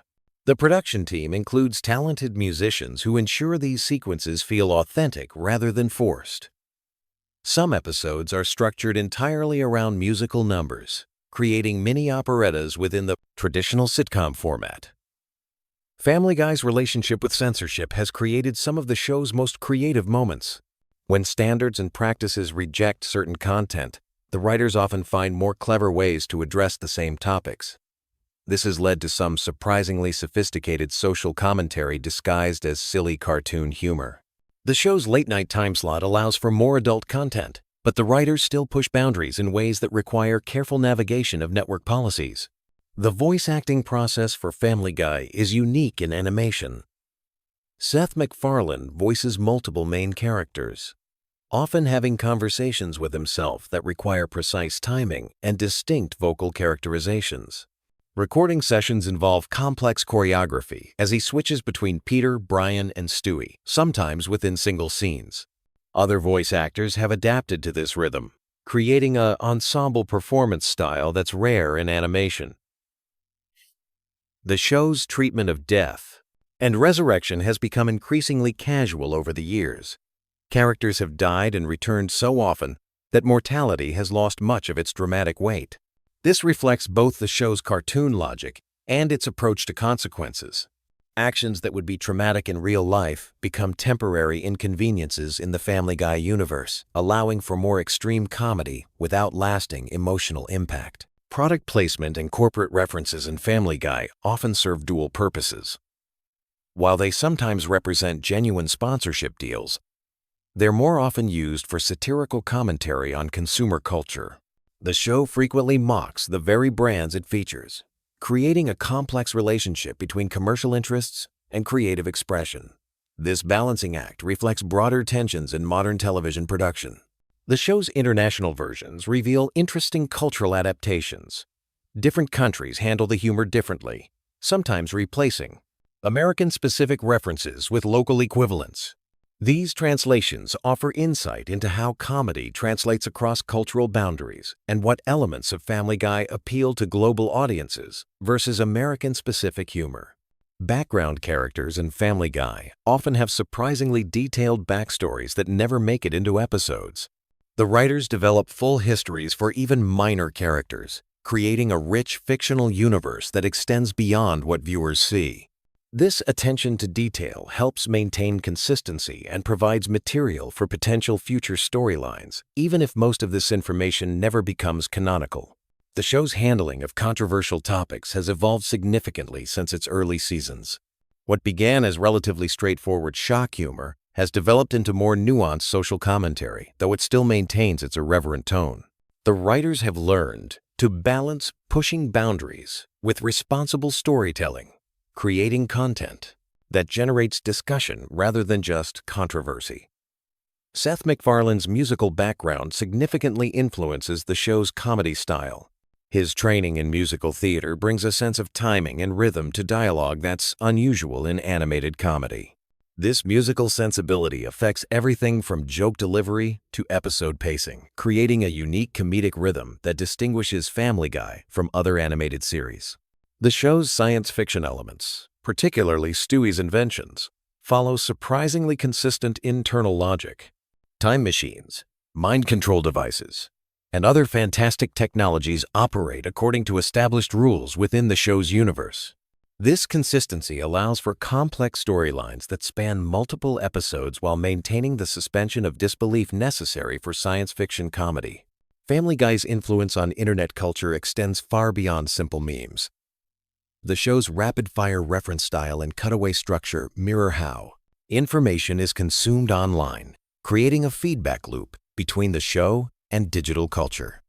The production team includes talented musicians who ensure these sequences feel authentic rather than forced. Some episodes are structured entirely around musical numbers, creating mini operettas within the traditional sitcom format. Family Guy's relationship with censorship has created some of the show's most creative moments. When standards and practices reject certain content, the writers often find more clever ways to address the same topics. This has led to some surprisingly sophisticated social commentary disguised as silly cartoon humor. The show's late-night time slot allows for more adult content, but the writers still push boundaries in ways that require careful navigation of network policies. The voice acting process for Family Guy is unique in animation. Seth MacFarlane voices multiple main characters, often having conversations with himself that require precise timing and distinct vocal characterizations. Recording sessions involve complex choreography as he switches between Peter, Brian, and Stewie, sometimes within single scenes. Other voice actors have adapted to this rhythm, creating an ensemble performance style that's rare in animation. The show's treatment of death and resurrection has become increasingly casual over the years. Characters have died and returned so often that mortality has lost much of its dramatic weight. This reflects both the show's cartoon logic and its approach to consequences. Actions that would be traumatic in real life become temporary inconveniences in the Family Guy universe, allowing for more extreme comedy without lasting emotional impact. Product placement and corporate references in Family Guy often serve dual purposes. While they sometimes represent genuine sponsorship deals, they're more often used for satirical commentary on consumer culture. The show frequently mocks the very brands it features, creating a complex relationship between commercial interests and creative expression. This balancing act reflects broader tensions in modern television production. The show's international versions reveal interesting cultural adaptations. Different countries handle the humor differently, sometimes replacing American-specific references with local equivalents. These translations offer insight into how comedy translates across cultural boundaries and what elements of Family Guy appeal to global audiences versus American-specific humor. Background characters in Family Guy often have surprisingly detailed backstories that never make it into episodes. The writers develop full histories for even minor characters, creating a rich fictional universe that extends beyond what viewers see. This attention to detail helps maintain consistency and provides material for potential future storylines, even if most of this information never becomes canonical. The show's handling of controversial topics has evolved significantly since its early seasons. What began as relatively straightforward shock humor has developed into more nuanced social commentary, though it still maintains its irreverent tone. The writers have learned to balance pushing boundaries with responsible storytelling, creating content that generates discussion rather than just controversy. Seth MacFarlane's musical background significantly influences the show's comedy style. His training in musical theater brings a sense of timing and rhythm to dialogue that's unusual in animated comedy. This musical sensibility affects everything from joke delivery to episode pacing, creating a unique comedic rhythm that distinguishes Family Guy from other animated series. The show's science fiction elements, particularly Stewie's inventions, follow surprisingly consistent internal logic. Time machines, mind control devices, and other fantastic technologies operate according to established rules within the show's universe. This consistency allows for complex storylines that span multiple episodes while maintaining the suspension of disbelief necessary for science fiction comedy. Family Guy's influence on internet culture extends far beyond simple memes. The show's rapid-fire reference style and cutaway structure mirror how information is consumed online, creating a feedback loop between the show and digital culture.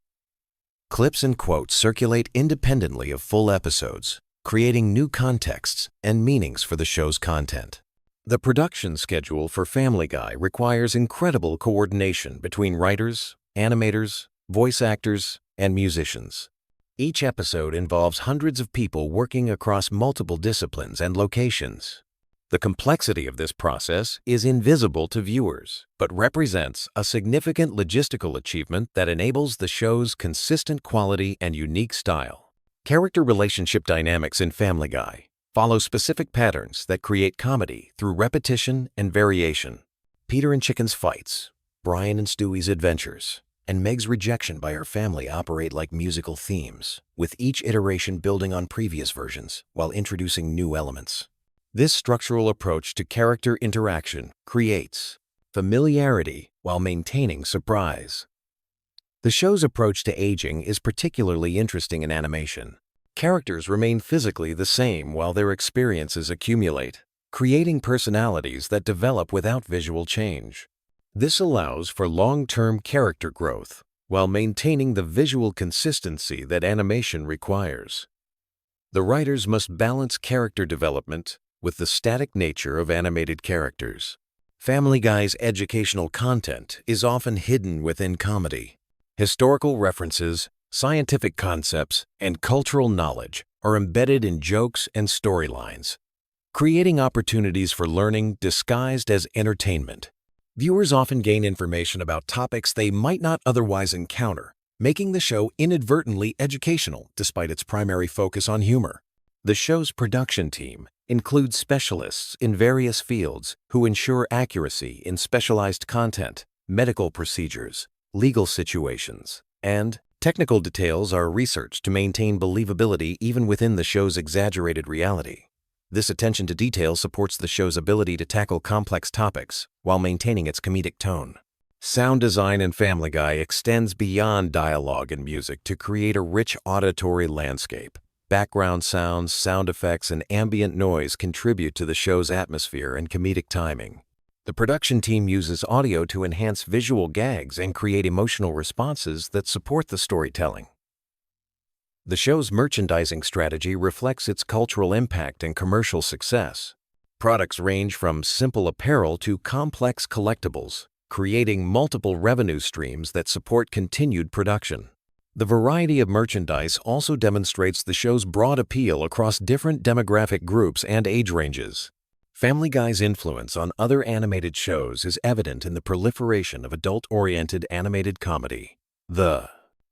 Clips and quotes circulate independently of full episodes, creating new contexts and meanings for the show's content. The production schedule for Family Guy requires incredible coordination between writers, animators, voice actors, and musicians. Each episode involves hundreds of people working across multiple disciplines and locations. The complexity of this process is invisible to viewers, but represents a significant logistical achievement that enables the show's consistent quality and unique style. Character relationship dynamics in Family Guy follow specific patterns that create comedy through repetition and variation. Peter and Chicken's fights, Brian and Stewie's adventures, and Meg's rejection by her family operate like musical themes, with each iteration building on previous versions while introducing new elements. This structural approach to character interaction creates familiarity while maintaining surprise. The show's approach to aging is particularly interesting in animation. Characters remain physically the same while their experiences accumulate, creating personalities that develop without visual change. This allows for long-term character growth while maintaining the visual consistency that animation requires. The writers must balance character development with the static nature of animated characters. Family Guy's educational content is often hidden within comedy. Historical references, scientific concepts, and cultural knowledge are embedded in jokes and storylines, creating opportunities for learning disguised as entertainment. Viewers often gain information about topics they might not otherwise encounter, making the show inadvertently educational despite its primary focus on humor. The show's production team includes specialists in various fields who ensure accuracy in specialized content, medical procedures, legal situations, and technical details are researched to maintain believability even within the show's exaggerated reality. This attention to detail supports the show's ability to tackle complex topics while maintaining its comedic tone. Sound design in Family Guy extends beyond dialogue and music to create a rich auditory landscape. Background sounds, sound effects, and ambient noise contribute to the show's atmosphere and comedic timing. The production team uses audio to enhance visual gags and create emotional responses that support the storytelling. The show's merchandising strategy reflects its cultural impact and commercial success. Products range from simple apparel to complex collectibles, creating multiple revenue streams that support continued production. The variety of merchandise also demonstrates the show's broad appeal across different demographic groups and age ranges. Family Guy's influence on other animated shows is evident in the proliferation of adult-oriented animated comedy. The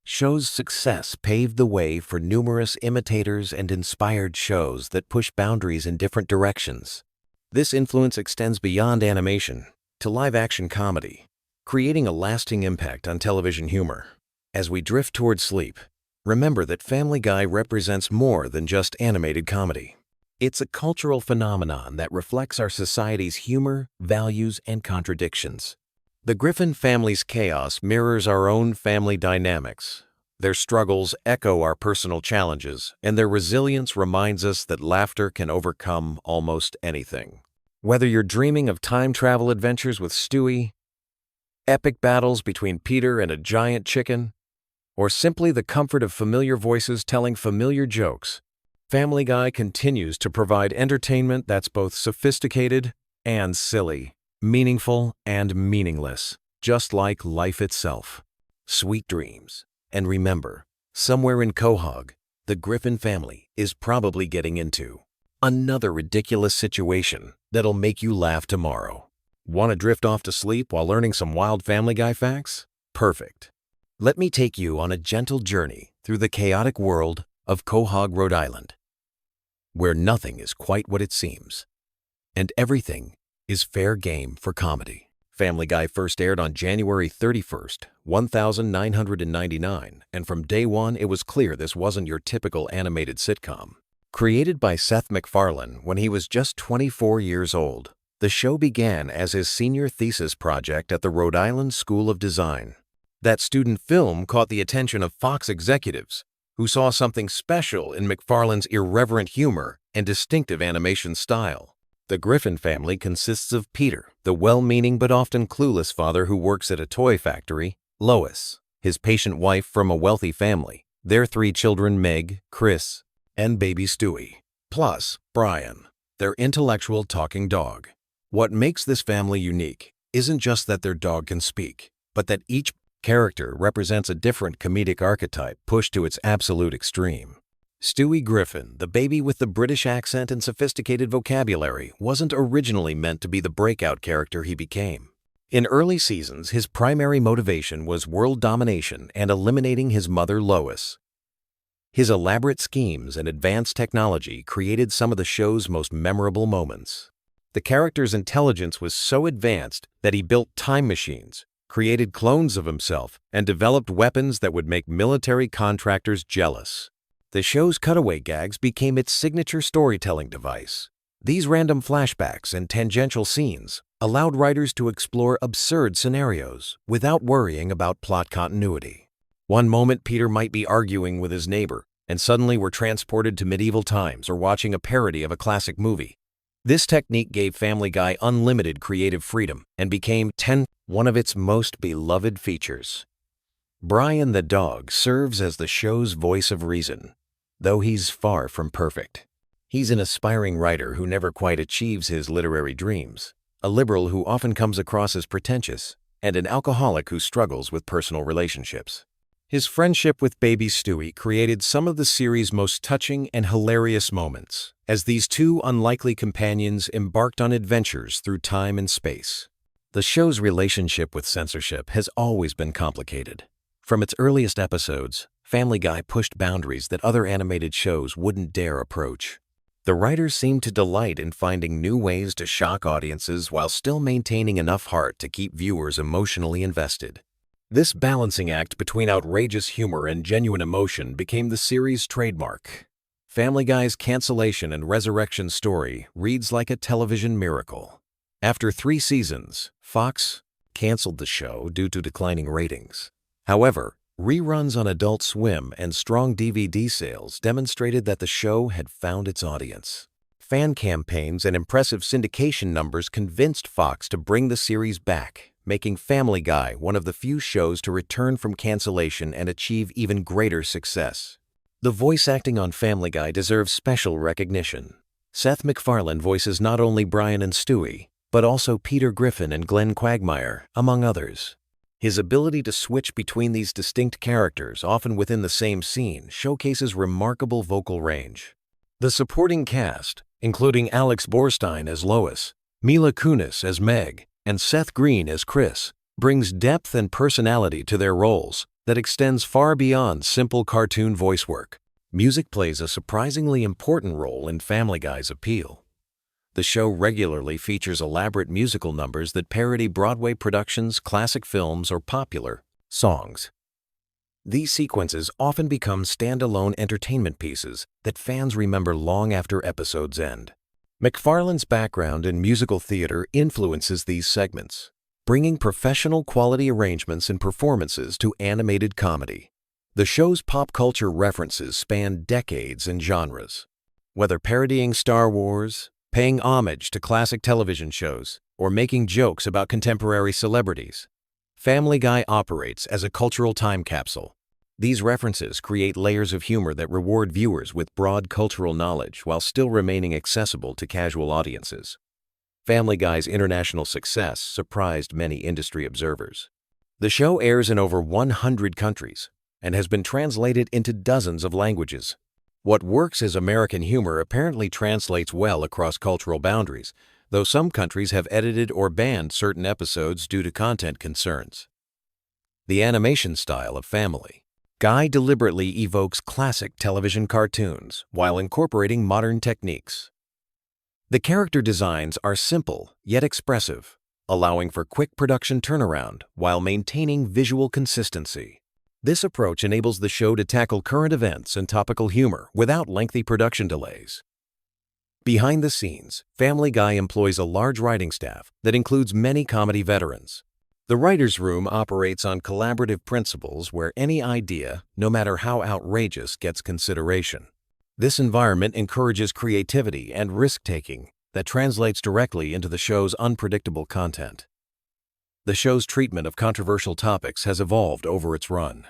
show's success paved the way for numerous imitators and inspired shows that push boundaries in different directions. This influence extends beyond animation to live-action comedy, creating a lasting impact on television humor. As we drift toward sleep, remember that Family Guy represents more than just animated comedy. It's a cultural phenomenon that reflects our society's humor, values, and contradictions. The Griffin family's chaos mirrors our own family dynamics. Their struggles echo our personal challenges, and their resilience reminds us that laughter can overcome almost anything. Whether you're dreaming of time travel adventures with Stewie, epic battles between Peter and a giant chicken, or simply the comfort of familiar voices telling familiar jokes, Family Guy continues to provide entertainment that's both sophisticated and silly, meaningful and meaningless, just like life itself. Sweet dreams. And remember, somewhere in Quahog, the Griffin family is probably getting into another ridiculous situation that'll make you laugh tomorrow. Want to drift off to sleep while learning some wild Family Guy facts? Perfect. Let me take you on a gentle journey through the chaotic world of Quahog, Rhode Island, where nothing is quite what it seems, and everything is fair game for comedy. Family Guy first aired on January 31st, 1999, and from day one it was clear this wasn't your typical animated sitcom. Created by Seth MacFarlane when he was just 24 years old, the show began as his senior thesis project at the Rhode Island School of Design. That student film caught the attention of Fox executives, who saw something special in MacFarlane's irreverent humor and distinctive animation style. The Griffin family consists of Peter, the well-meaning but often clueless father who works at a toy factory, Lois, his patient wife from a wealthy family, their 3 children Meg, Chris, and baby Stewie, plus Brian, their intellectual talking dog. What makes this family unique isn't just that their dog can speak, but that each character represents a different comedic archetype pushed to its absolute extreme. Stewie Griffin, the baby with the British accent and sophisticated vocabulary, wasn't originally meant to be the breakout character he became. In early seasons, his primary motivation was world domination and eliminating his mother Lois. His elaborate schemes and advanced technology created some of the show's most memorable moments. The character's intelligence was so advanced that he built time machines, created clones of himself, and developed weapons that would make military contractors jealous. The show's cutaway gags became its signature storytelling device. These random flashbacks and tangential scenes allowed writers to explore absurd scenarios without worrying about plot continuity. One moment Peter might be arguing with his neighbor, and suddenly we're transported to medieval times or watching a parody of a classic movie. This technique gave Family Guy unlimited creative freedom and became one of its most beloved features. Brian the dog serves as the show's voice of reason, though he's far from perfect. He's an aspiring writer who never quite achieves his literary dreams, a liberal who often comes across as pretentious, and an alcoholic who struggles with personal relationships. His friendship with baby Stewie created some of the series' most touching and hilarious moments, as these 2 unlikely companions embarked on adventures through time and space. The show's relationship with censorship has always been complicated. From its earliest episodes, Family Guy pushed boundaries that other animated shows wouldn't dare approach. The writers seemed to delight in finding new ways to shock audiences while still maintaining enough heart to keep viewers emotionally invested. This balancing act between outrageous humor and genuine emotion became the series' trademark. Family Guy's cancellation and resurrection story reads like a television miracle. After 3 seasons, Fox canceled the show due to declining ratings. However, reruns on Adult Swim and strong DVD sales demonstrated that the show had found its audience. Fan campaigns and impressive syndication numbers convinced Fox to bring the series back, making Family Guy one of the few shows to return from cancellation and achieve even greater success. The voice acting on Family Guy deserves special recognition. Seth MacFarlane voices not only Brian and Stewie, but also Peter Griffin and Glenn Quagmire, among others. His ability to switch between these distinct characters, often within the same scene, showcases remarkable vocal range. The supporting cast, including Alex Borstein as Lois, Mila Kunis as Meg, and Seth Green as Chris, brings depth and personality to their roles, that extends far beyond simple cartoon voice work. Music plays a surprisingly important role in Family Guy's appeal. The show regularly features elaborate musical numbers that parody Broadway productions, classic films, or popular songs. These sequences often become standalone entertainment pieces that fans remember long after episodes end. McFarlane's background in musical theater influences these segments, bringing professional quality arrangements and performances to animated comedy. The show's pop culture references span decades and genres. Whether parodying Star Wars, paying homage to classic television shows, or making jokes about contemporary celebrities, Family Guy operates as a cultural time capsule. These references create layers of humor that reward viewers with broad cultural knowledge while still remaining accessible to casual audiences. Family Guy's international success surprised many industry observers. The show airs in over 100 countries and has been translated into dozens of languages. What works as American humor apparently translates well across cultural boundaries, though some countries have edited or banned certain episodes due to content concerns. The animation style of Family Guy deliberately evokes classic television cartoons while incorporating modern techniques. The character designs are simple yet expressive, allowing for quick production turnaround while maintaining visual consistency. This approach enables the show to tackle current events and topical humor without lengthy production delays. Behind the scenes, Family Guy employs a large writing staff that includes many comedy veterans. The writer's room operates on collaborative principles where any idea, no matter how outrageous, gets consideration. This environment encourages creativity and risk-taking that translates directly into the show's unpredictable content. The show's treatment of controversial topics has evolved over its run.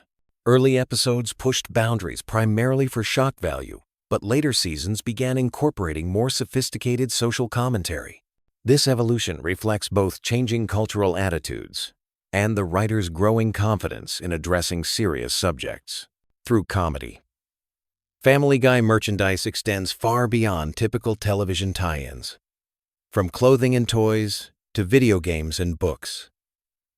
Early episodes pushed boundaries primarily for shock value, but later seasons began incorporating more sophisticated social commentary. This evolution reflects both changing cultural attitudes and the writer's growing confidence in addressing serious subjects through comedy. Family Guy merchandise extends far beyond typical television tie-ins. From clothing and toys to video games and books,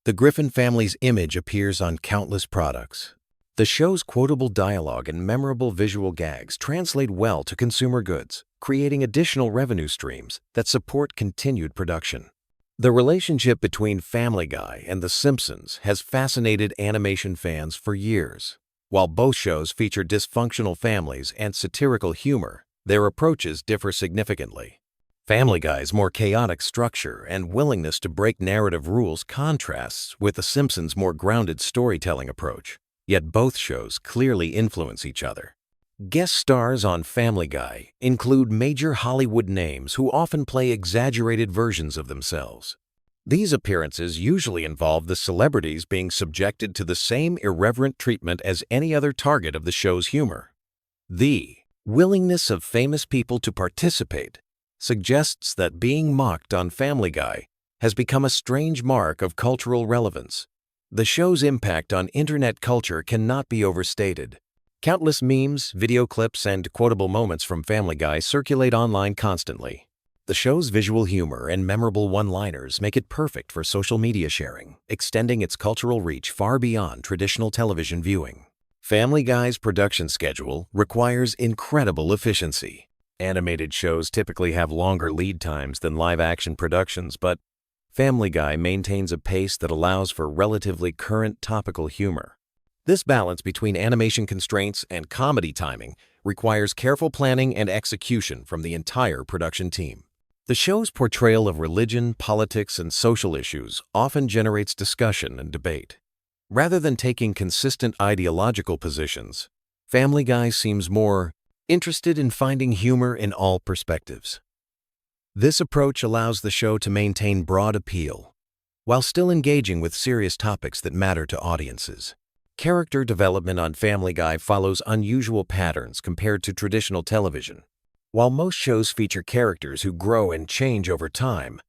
the Griffin family's image appears on countless products. The show's quotable dialogue and memorable visual gags translate well to consumer goods, creating additional revenue streams that support continued production. The relationship between Family Guy and The Simpsons has fascinated animation fans for years. While both shows feature dysfunctional families and satirical humor, their approaches differ significantly. Family Guy's more chaotic structure and willingness to break narrative rules contrasts with The Simpsons' more grounded storytelling approach. Yet both shows clearly influence each other. Guest stars on Family Guy include major Hollywood names who often play exaggerated versions of themselves. These appearances usually involve the celebrities being subjected to the same irreverent treatment as any other target of the show's humor. The willingness of famous people to participate suggests that being mocked on Family Guy has become a strange mark of cultural relevance. The show's impact on internet culture cannot be overstated. Countless memes, video clips, and quotable moments from Family Guy circulate online constantly. The show's visual humor and memorable one-liners make it perfect for social media sharing, extending its cultural reach far beyond traditional television viewing. Family Guy's production schedule requires incredible efficiency. Animated shows typically have longer lead times than live-action productions, but Family Guy maintains a pace that allows for relatively current topical humor. This balance between animation constraints and comedy timing requires careful planning and execution from the entire production team. The show's portrayal of religion, politics, and social issues often generates discussion and debate. Rather than taking consistent ideological positions, Family Guy seems more interested in finding humor in all perspectives. This approach allows the show to maintain broad appeal, while still engaging with serious topics that matter to audiences. Character development on Family Guy follows unusual patterns compared to traditional television. While most shows feature characters who grow and change over time,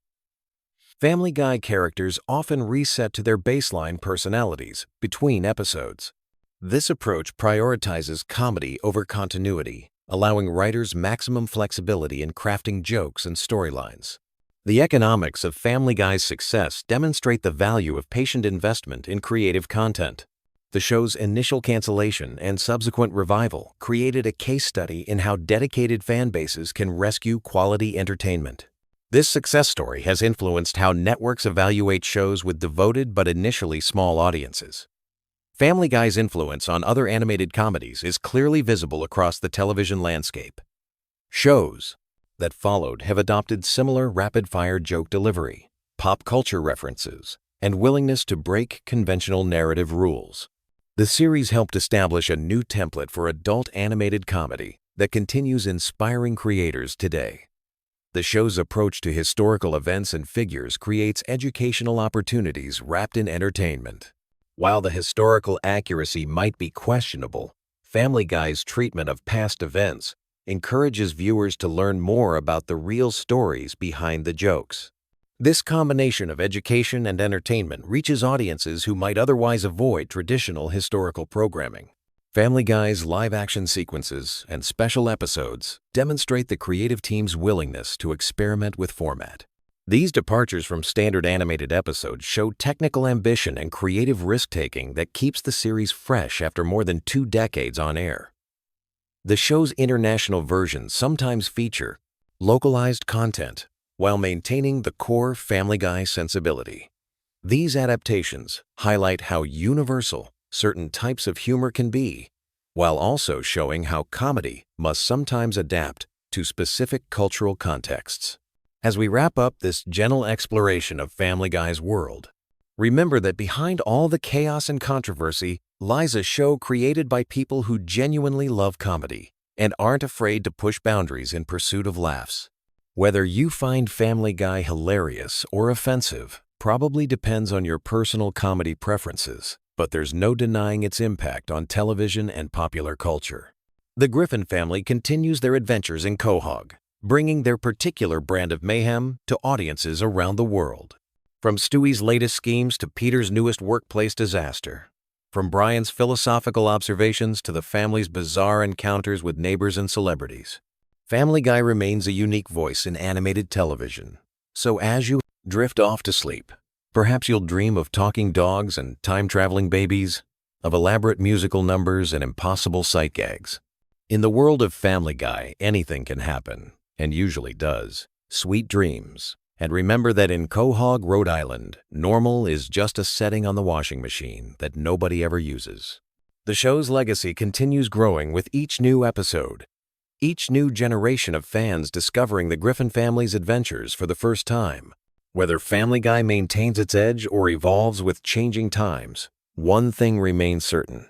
Family Guy characters often reset to their baseline personalities between episodes. This approach prioritizes comedy over continuity, allowing writers maximum flexibility in crafting jokes and storylines. The economics of Family Guy's success demonstrate the value of patient investment in creative content. The show's initial cancellation and subsequent revival created a case study in how dedicated fan bases can rescue quality entertainment. This success story has influenced how networks evaluate shows with devoted but initially small audiences. Family Guy's influence on other animated comedies is clearly visible across the television landscape. Shows that followed have adopted similar rapid-fire joke delivery, pop culture references, and willingness to break conventional narrative rules. The series helped establish a new template for adult animated comedy that continues inspiring creators today. The show's approach to historical events and figures creates educational opportunities wrapped in entertainment. While the historical accuracy might be questionable, Family Guy's treatment of past events encourages viewers to learn more about the real stories behind the jokes. This combination of education and entertainment reaches audiences who might otherwise avoid traditional historical programming. Family Guy's live-action sequences and special episodes demonstrate the creative team's willingness to experiment with format. These departures from standard animated episodes show technical ambition and creative risk-taking that keeps the series fresh after more than 2 decades on air. The show's international versions sometimes feature localized content while maintaining the core Family Guy sensibility. These adaptations highlight how universal certain types of humor can be, while also showing how comedy must sometimes adapt to specific cultural contexts. As we wrap up this gentle exploration of Family Guy's world, remember that behind all the chaos and controversy lies a show created by people who genuinely love comedy and aren't afraid to push boundaries in pursuit of laughs. Whether you find Family Guy hilarious or offensive probably depends on your personal comedy preferences, but there's no denying its impact on television and popular culture. The Griffin family continues their adventures in Quahog, bringing their particular brand of mayhem to audiences around the world. From Stewie's latest schemes to Peter's newest workplace disaster, from Brian's philosophical observations to the family's bizarre encounters with neighbors and celebrities, Family Guy remains a unique voice in animated television. So as you drift off to sleep, perhaps you'll dream of talking dogs and time-traveling babies, of elaborate musical numbers and impossible sight gags. In the world of Family Guy, anything can happen, and usually does. Sweet dreams. And remember that in Quahog, Rhode Island, normal is just a setting on the washing machine that nobody ever uses. The show's legacy continues growing with each new episode. Each new generation of fans discovering the Griffin family's adventures for the first time. Whether Family Guy maintains its edge or evolves with changing times, one thing remains certain.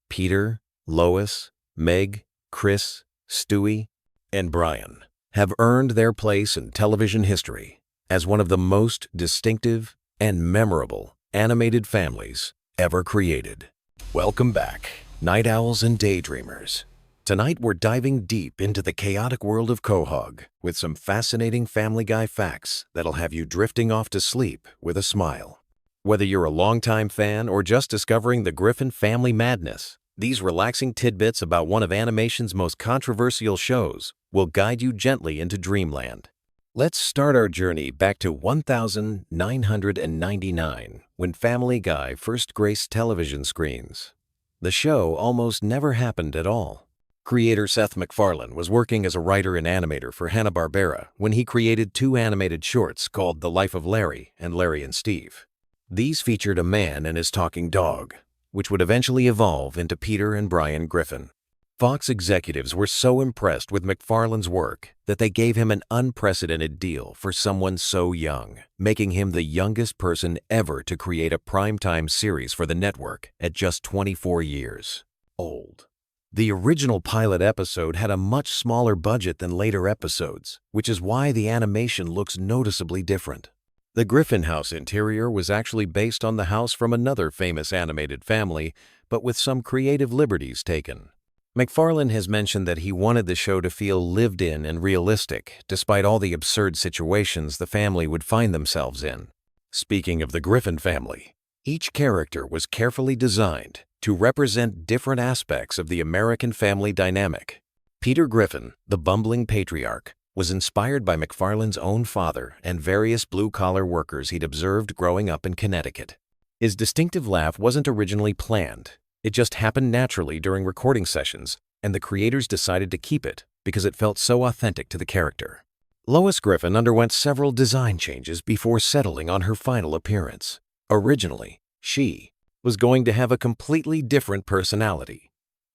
Peter, Lois, Meg, Chris, Stewie, and Brian have earned their place in television history as one of the most distinctive and memorable animated families ever created. Welcome back, night owls and daydreamers. Tonight we're diving deep into the chaotic world of Quahog with some fascinating Family Guy facts that'll have you drifting off to sleep with a smile. Whether you're a longtime fan or just discovering the Griffin family madness, these relaxing tidbits about one of animation's most controversial shows will guide you gently into dreamland. Let's start our journey back to 1999, when Family Guy first graced television screens. The show almost never happened at all. Creator Seth MacFarlane was working as a writer and animator for Hanna-Barbera when he created 2 animated shorts called The Life of Larry and Larry and Steve. These featured a man and his talking dog, which would eventually evolve into Peter and Brian Griffin. Fox executives were so impressed with MacFarlane's work that they gave him an unprecedented deal for someone so young, making him the youngest person ever to create a primetime series for the network at just 24 years old. The original pilot episode had a much smaller budget than later episodes, which is why the animation looks noticeably different. The Griffin house interior was actually based on the house from another famous animated family, but with some creative liberties taken. MacFarlane has mentioned that he wanted the show to feel lived in and realistic, despite all the absurd situations the family would find themselves in. Speaking of the Griffin family, each character was carefully designed to represent different aspects of the American family dynamic. Peter Griffin, the bumbling patriarch, was inspired by MacFarlane's own father and various blue-collar workers he'd observed growing up in Connecticut. His distinctive laugh wasn't originally planned. It just happened naturally during recording sessions, and the creators decided to keep it because it felt so authentic to the character. Lois Griffin underwent several design changes before settling on her final appearance. Originally, she was going to have a completely different personality,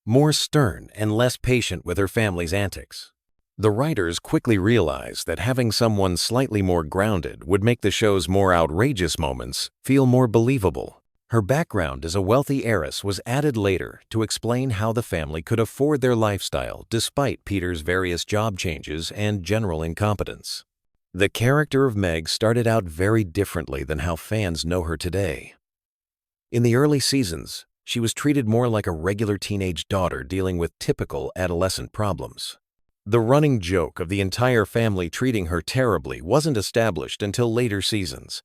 more stern and less patient with her family's antics. The writers quickly realized that having someone slightly more grounded would make the show's more outrageous moments feel more believable. Her background as a wealthy heiress was added later to explain how the family could afford their lifestyle despite Peter's various job changes and general incompetence. The character of Meg started out very differently than how fans know her today. In the early seasons, she was treated more like a regular teenage daughter dealing with typical adolescent problems. The running joke of the entire family treating her terribly wasn't established until later seasons.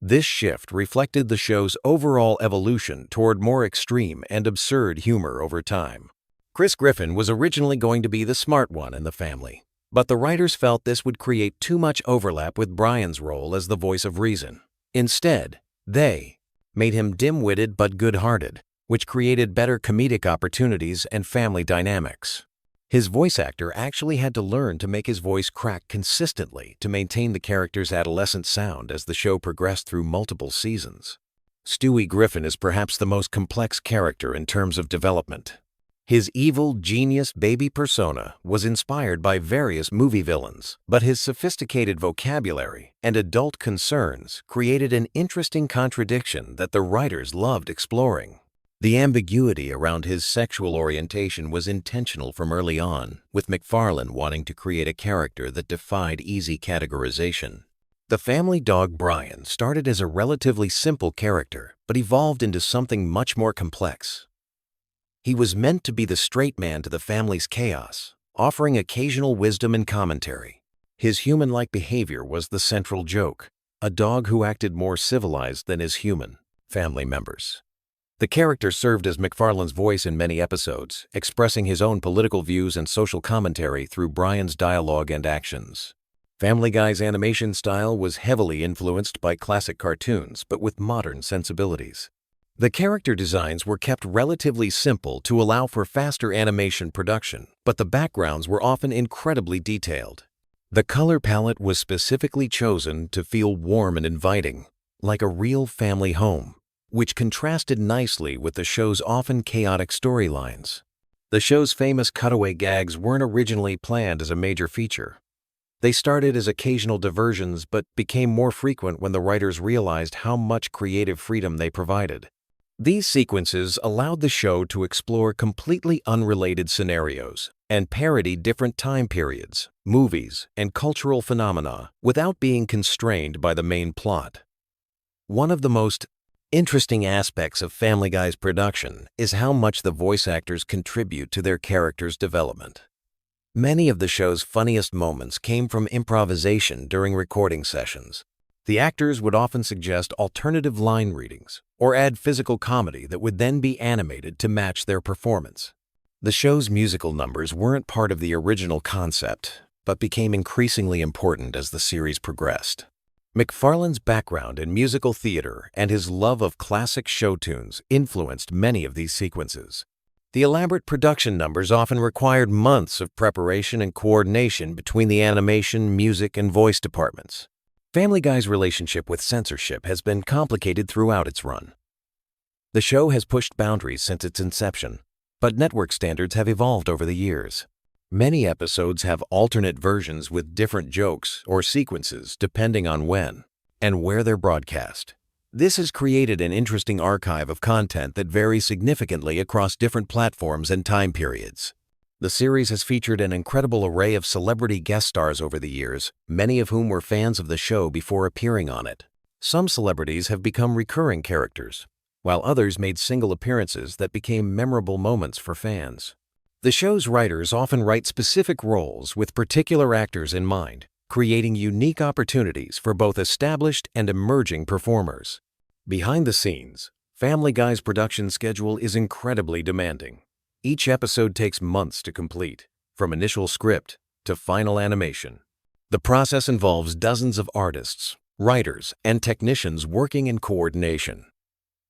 This shift reflected the show's overall evolution toward more extreme and absurd humor over time. Chris Griffin was originally going to be the smart one in the family, but the writers felt this would create too much overlap with Brian's role as the voice of reason. Instead, they made him dim-witted but good-hearted, which created better comedic opportunities and family dynamics. His voice actor actually had to learn to make his voice crack consistently to maintain the character's adolescent sound as the show progressed through multiple seasons. Stewie Griffin is perhaps the most complex character in terms of development. His evil, genius baby persona was inspired by various movie villains, but his sophisticated vocabulary and adult concerns created an interesting contradiction that the writers loved exploring. The ambiguity around his sexual orientation was intentional from early on, with MacFarlane wanting to create a character that defied easy categorization. The family dog Brian started as a relatively simple character, but evolved into something much more complex. He was meant to be the straight man to the family's chaos, offering occasional wisdom and commentary. His human-like behavior was the central joke, a dog who acted more civilized than his human family members. The character served as MacFarlane's voice in many episodes, expressing his own political views and social commentary through Brian's dialogue and actions. Family Guy's animation style was heavily influenced by classic cartoons, but with modern sensibilities. The character designs were kept relatively simple to allow for faster animation production, but the backgrounds were often incredibly detailed. The color palette was specifically chosen to feel warm and inviting, like a real family home, which contrasted nicely with the show's often chaotic storylines. The show's famous cutaway gags weren't originally planned as a major feature. They started as occasional diversions but became more frequent when the writers realized how much creative freedom they provided. These sequences allowed the show to explore completely unrelated scenarios and parody different time periods, movies, and cultural phenomena without being constrained by the main plot. One of the most interesting aspects of Family Guy's production is how much the voice actors contribute to their characters' development. Many of the show's funniest moments came from improvisation during recording sessions. The actors would often suggest alternative line readings or add physical comedy that would then be animated to match their performance. The show's musical numbers weren't part of the original concept, but became increasingly important as the series progressed. MacFarlane's background in musical theater and his love of classic show tunes influenced many of these sequences. The elaborate production numbers often required months of preparation and coordination between the animation, music, and voice departments. Family Guy's relationship with censorship has been complicated throughout its run. The show has pushed boundaries since its inception, but network standards have evolved over the years. Many episodes have alternate versions with different jokes or sequences depending on when and where they're broadcast. This has created an interesting archive of content that varies significantly across different platforms and time periods. The series has featured an incredible array of celebrity guest stars over the years, many of whom were fans of the show before appearing on it. Some celebrities have become recurring characters, while others made single appearances that became memorable moments for fans. The show's writers often write specific roles with particular actors in mind, creating unique opportunities for both established and emerging performers. Behind the scenes, Family Guy's production schedule is incredibly demanding. Each episode takes months to complete, from initial script to final animation. The process involves dozens of artists, writers, and technicians working in coordination.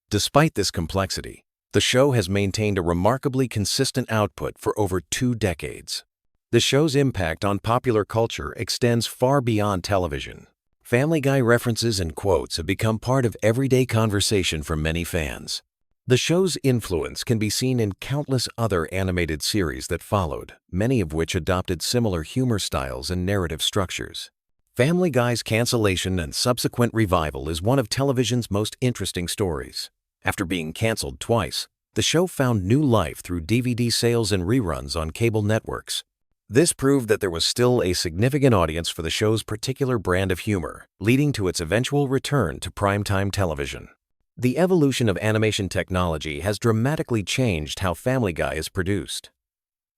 Despite this complexity, the show has maintained a remarkably consistent output for over 2 decades. The show's impact on popular culture extends far beyond television. Family Guy references and quotes have become part of everyday conversation for many fans. The show's influence can be seen in countless other animated series that followed, many of which adopted similar humor styles and narrative structures. Family Guy's cancellation and subsequent revival is one of television's most interesting stories. After being canceled twice, the show found new life through DVD sales and reruns on cable networks. This proved that there was still a significant audience for the show's particular brand of humor, leading to its eventual return to primetime television. The evolution of animation technology has dramatically changed how Family Guy is produced.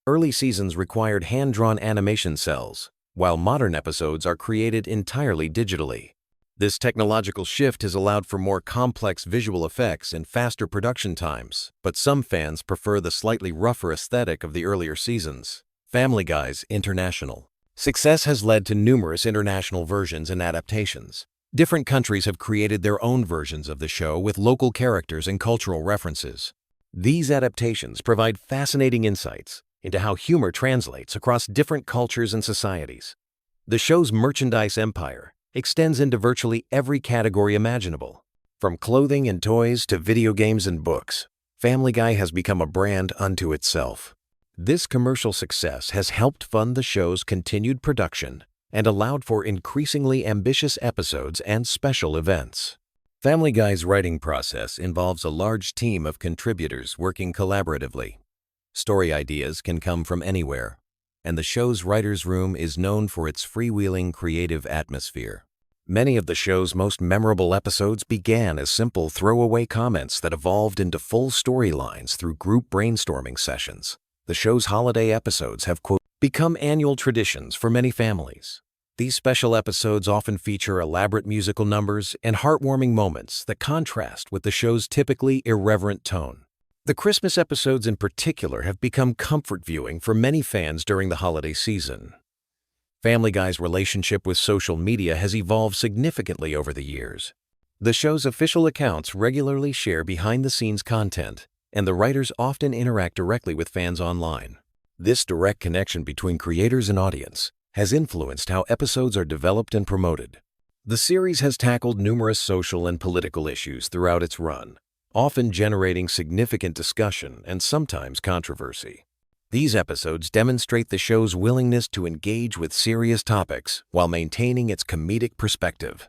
Early seasons required hand-drawn animation cells, while modern episodes are created entirely digitally. This technological shift has allowed for more complex visual effects and faster production times, but some fans prefer the slightly rougher aesthetic of the earlier seasons. Family Guy's international success has led to numerous international versions and adaptations. Different countries have created their own versions of the show with local characters and cultural references. These adaptations provide fascinating insights into how humor translates across different cultures and societies. The show's merchandise empire extends into virtually every category imaginable. From clothing and toys to video games and books, Family Guy has become a brand unto itself. This commercial success has helped fund the show's continued production and allowed for increasingly ambitious episodes and special events. Family Guy's writing process involves a large team of contributors working collaboratively. Story ideas can come from anywhere, and the show's writer's room is known for its freewheeling creative atmosphere. Many of the show's most memorable episodes began as simple throwaway comments that evolved into full storylines through group brainstorming sessions. The show's holiday episodes have, quote, become annual traditions for many families. These special episodes often feature elaborate musical numbers and heartwarming moments that contrast with the show's typically irreverent tone. The Christmas episodes in particular have become comfort viewing for many fans during the holiday season. Family Guy's relationship with social media has evolved significantly over the years. The show's official accounts regularly share behind-the-scenes content, and the writers often interact directly with fans online. This direct connection between creators and audience has influenced how episodes are developed and promoted. The series has tackled numerous social and political issues throughout its run, often generating significant discussion and sometimes controversy. These episodes demonstrate the show's willingness to engage with serious topics while maintaining its comedic perspective.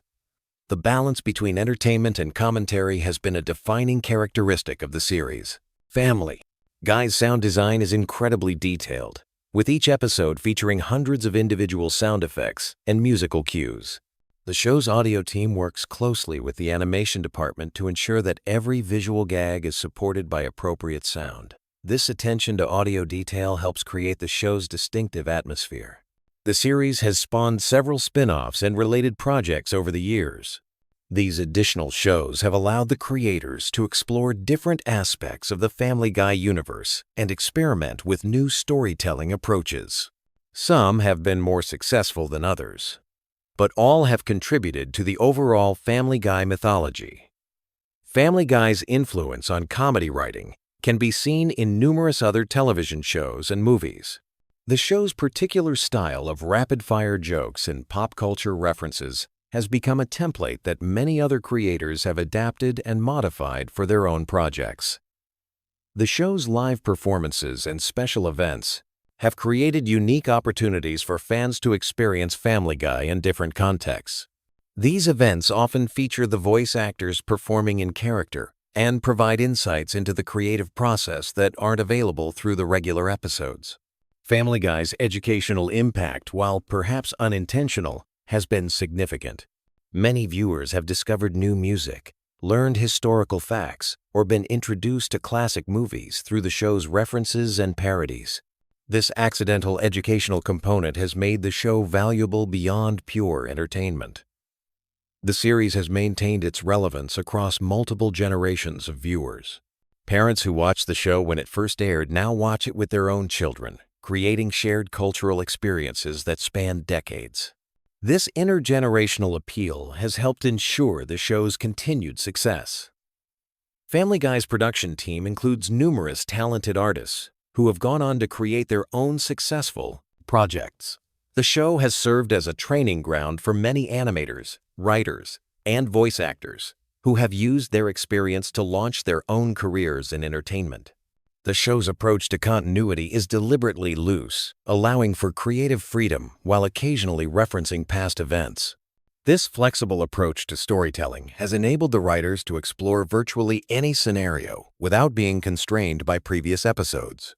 The balance between entertainment and commentary has been a defining characteristic of the series. Family Guy's sound design is incredibly detailed, with each episode featuring hundreds of individual sound effects and musical cues. The show's audio team works closely with the animation department to ensure that every visual gag is supported by appropriate sound. This attention to audio detail helps create the show's distinctive atmosphere. The series has spawned several spin-offs and related projects over the years. These additional shows have allowed the creators to explore different aspects of the Family Guy universe and experiment with new storytelling approaches. Some have been more successful than others, but all have contributed to the overall Family Guy mythology. Family Guy's influence on comedy writing can be seen in numerous other television shows and movies. The show's particular style of rapid-fire jokes and pop culture references has become a template that many other creators have adapted and modified for their own projects. The show's live performances and special events have created unique opportunities for fans to experience Family Guy in different contexts. These events often feature the voice actors performing in character and provide insights into the creative process that aren't available through the regular episodes. Family Guy's educational impact, while perhaps unintentional, has been significant. Many viewers have discovered new music, learned historical facts, or been introduced to classic movies through the show's references and parodies. This accidental educational component has made the show valuable beyond pure entertainment. The series has maintained its relevance across multiple generations of viewers. Parents who watched the show when it first aired now watch it with their own children, creating shared cultural experiences that span decades. This intergenerational appeal has helped ensure the show's continued success. Family Guy's production team includes numerous talented artists who have gone on to create their own successful projects. The show has served as a training ground for many animators, writers, and voice actors who have used their experience to launch their own careers in entertainment. The show's approach to continuity is deliberately loose, allowing for creative freedom while occasionally referencing past events. This flexible approach to storytelling has enabled the writers to explore virtually any scenario without being constrained by previous episodes.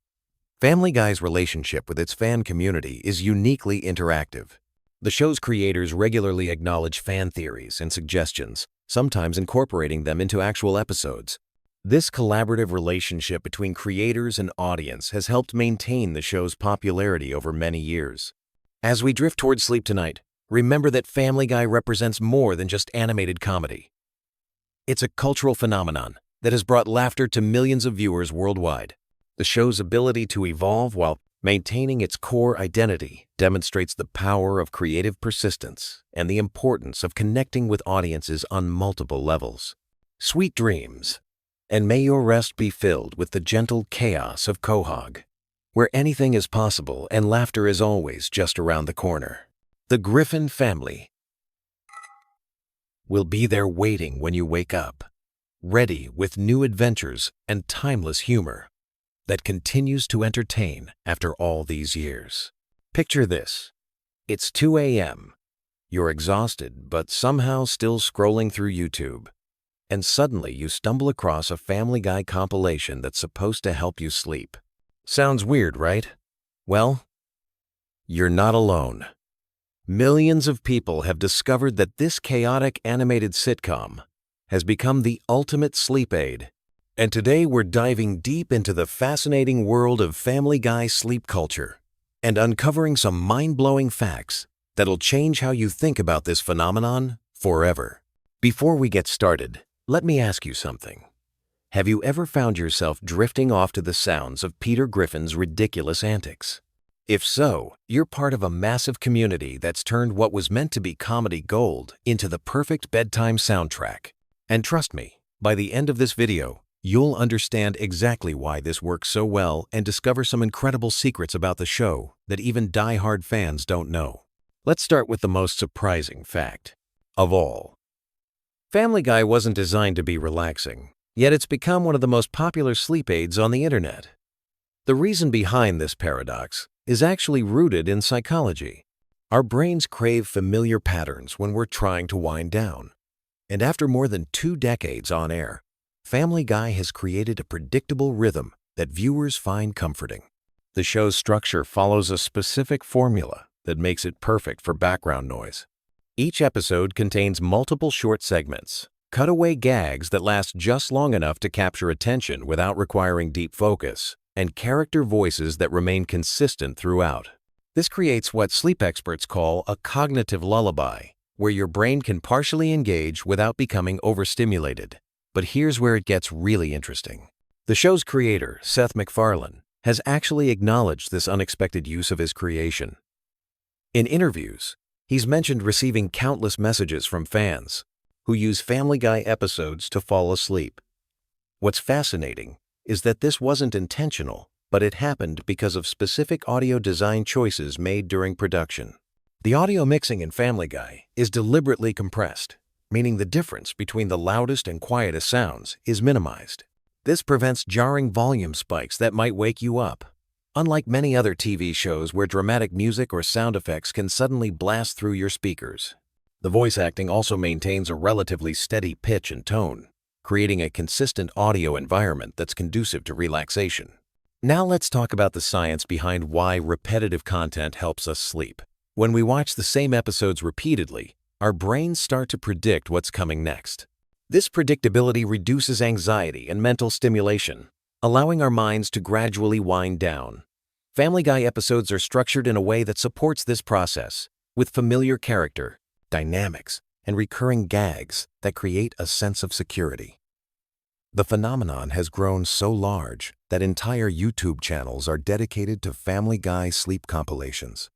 Family Guy's relationship with its fan community is uniquely interactive. The show's creators regularly acknowledge fan theories and suggestions, sometimes incorporating them into actual episodes. This collaborative relationship between creators and audience has helped maintain the show's popularity over many years. As we drift towards sleep tonight, remember that Family Guy represents more than just animated comedy. It's a cultural phenomenon that has brought laughter to millions of viewers worldwide. The show's ability to evolve while maintaining its core identity demonstrates the power of creative persistence and the importance of connecting with audiences on multiple levels. Sweet dreams, and may your rest be filled with the gentle chaos of Quahog, where anything is possible and laughter is always just around the corner. The Griffin family will be there waiting when you wake up, ready with new adventures and timeless humor that continues to entertain after all these years. Picture this. It's 2 a.m. You're exhausted but somehow still scrolling through YouTube. And suddenly you stumble across a Family Guy compilation that's supposed to help you sleep. Sounds weird, right? Well, you're not alone. Millions of people have discovered that this chaotic animated sitcom has become the ultimate sleep aid. And today we're diving deep into the fascinating world of Family Guy sleep culture and uncovering some mind-blowing facts that'll change how you think about this phenomenon forever. Before we get started, let me ask you something. Have you ever found yourself drifting off to the sounds of Peter Griffin's ridiculous antics? If so, you're part of a massive community that's turned what was meant to be comedy gold into the perfect bedtime soundtrack. And trust me, by the end of this video, you'll understand exactly why this works so well and discover some incredible secrets about the show that even die-hard fans don't know. Let's start with the most surprising fact of all. Family Guy wasn't designed to be relaxing, yet it's become one of the most popular sleep aids on the internet. The reason behind this paradox is actually rooted in psychology. Our brains crave familiar patterns when we're trying to wind down. And after more than 2 decades on air, Family Guy has created a predictable rhythm that viewers find comforting. The show's structure follows a specific formula that makes it perfect for background noise. Each episode contains multiple short segments, cutaway gags that last just long enough to capture attention without requiring deep focus, and character voices that remain consistent throughout. This creates what sleep experts call a cognitive lullaby, where your brain can partially engage without becoming overstimulated. But here's where it gets really interesting. The show's creator, Seth MacFarlane, has actually acknowledged this unexpected use of his creation. In interviews, he's mentioned receiving countless messages from fans who use Family Guy episodes to fall asleep. What's fascinating is that this wasn't intentional, but it happened because of specific audio design choices made during production. The audio mixing in Family Guy is deliberately compressed, meaning the difference between the loudest and quietest sounds is minimized. This prevents jarring volume spikes that might wake you up. Unlike many other TV shows where dramatic music or sound effects can suddenly blast through your speakers, the voice acting also maintains a relatively steady pitch and tone, creating a consistent audio environment that's conducive to relaxation. Now let's talk about the science behind why repetitive content helps us sleep. When we watch the same episodes repeatedly, our brains start to predict what's coming next. This predictability reduces anxiety and mental stimulation, allowing our minds to gradually wind down. Family Guy episodes are structured in a way that supports this process, with familiar character, dynamics, and recurring gags that create a sense of security. The phenomenon has grown so large that entire YouTube channels are dedicated to Family Guy sleep compilations.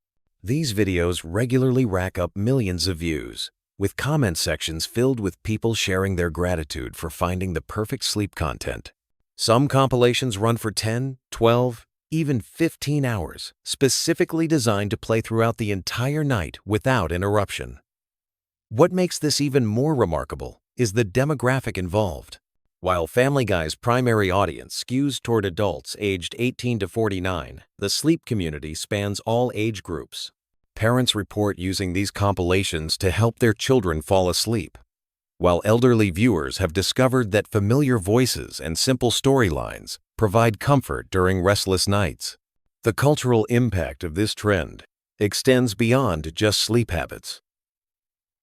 These videos regularly rack up millions of views, with comment sections filled with people sharing their gratitude for finding the perfect sleep content. Some compilations run for 10, 12, even 15 hours, specifically designed to play throughout the entire night without interruption. What makes this even more remarkable is the demographic involved. While Family Guy's primary audience skews toward adults aged 18 to 49, the sleep community spans all age groups. Parents report using these compilations to help their children fall asleep, while elderly viewers have discovered that familiar voices and simple storylines provide comfort during restless nights. The cultural impact of this trend extends beyond just sleep habits.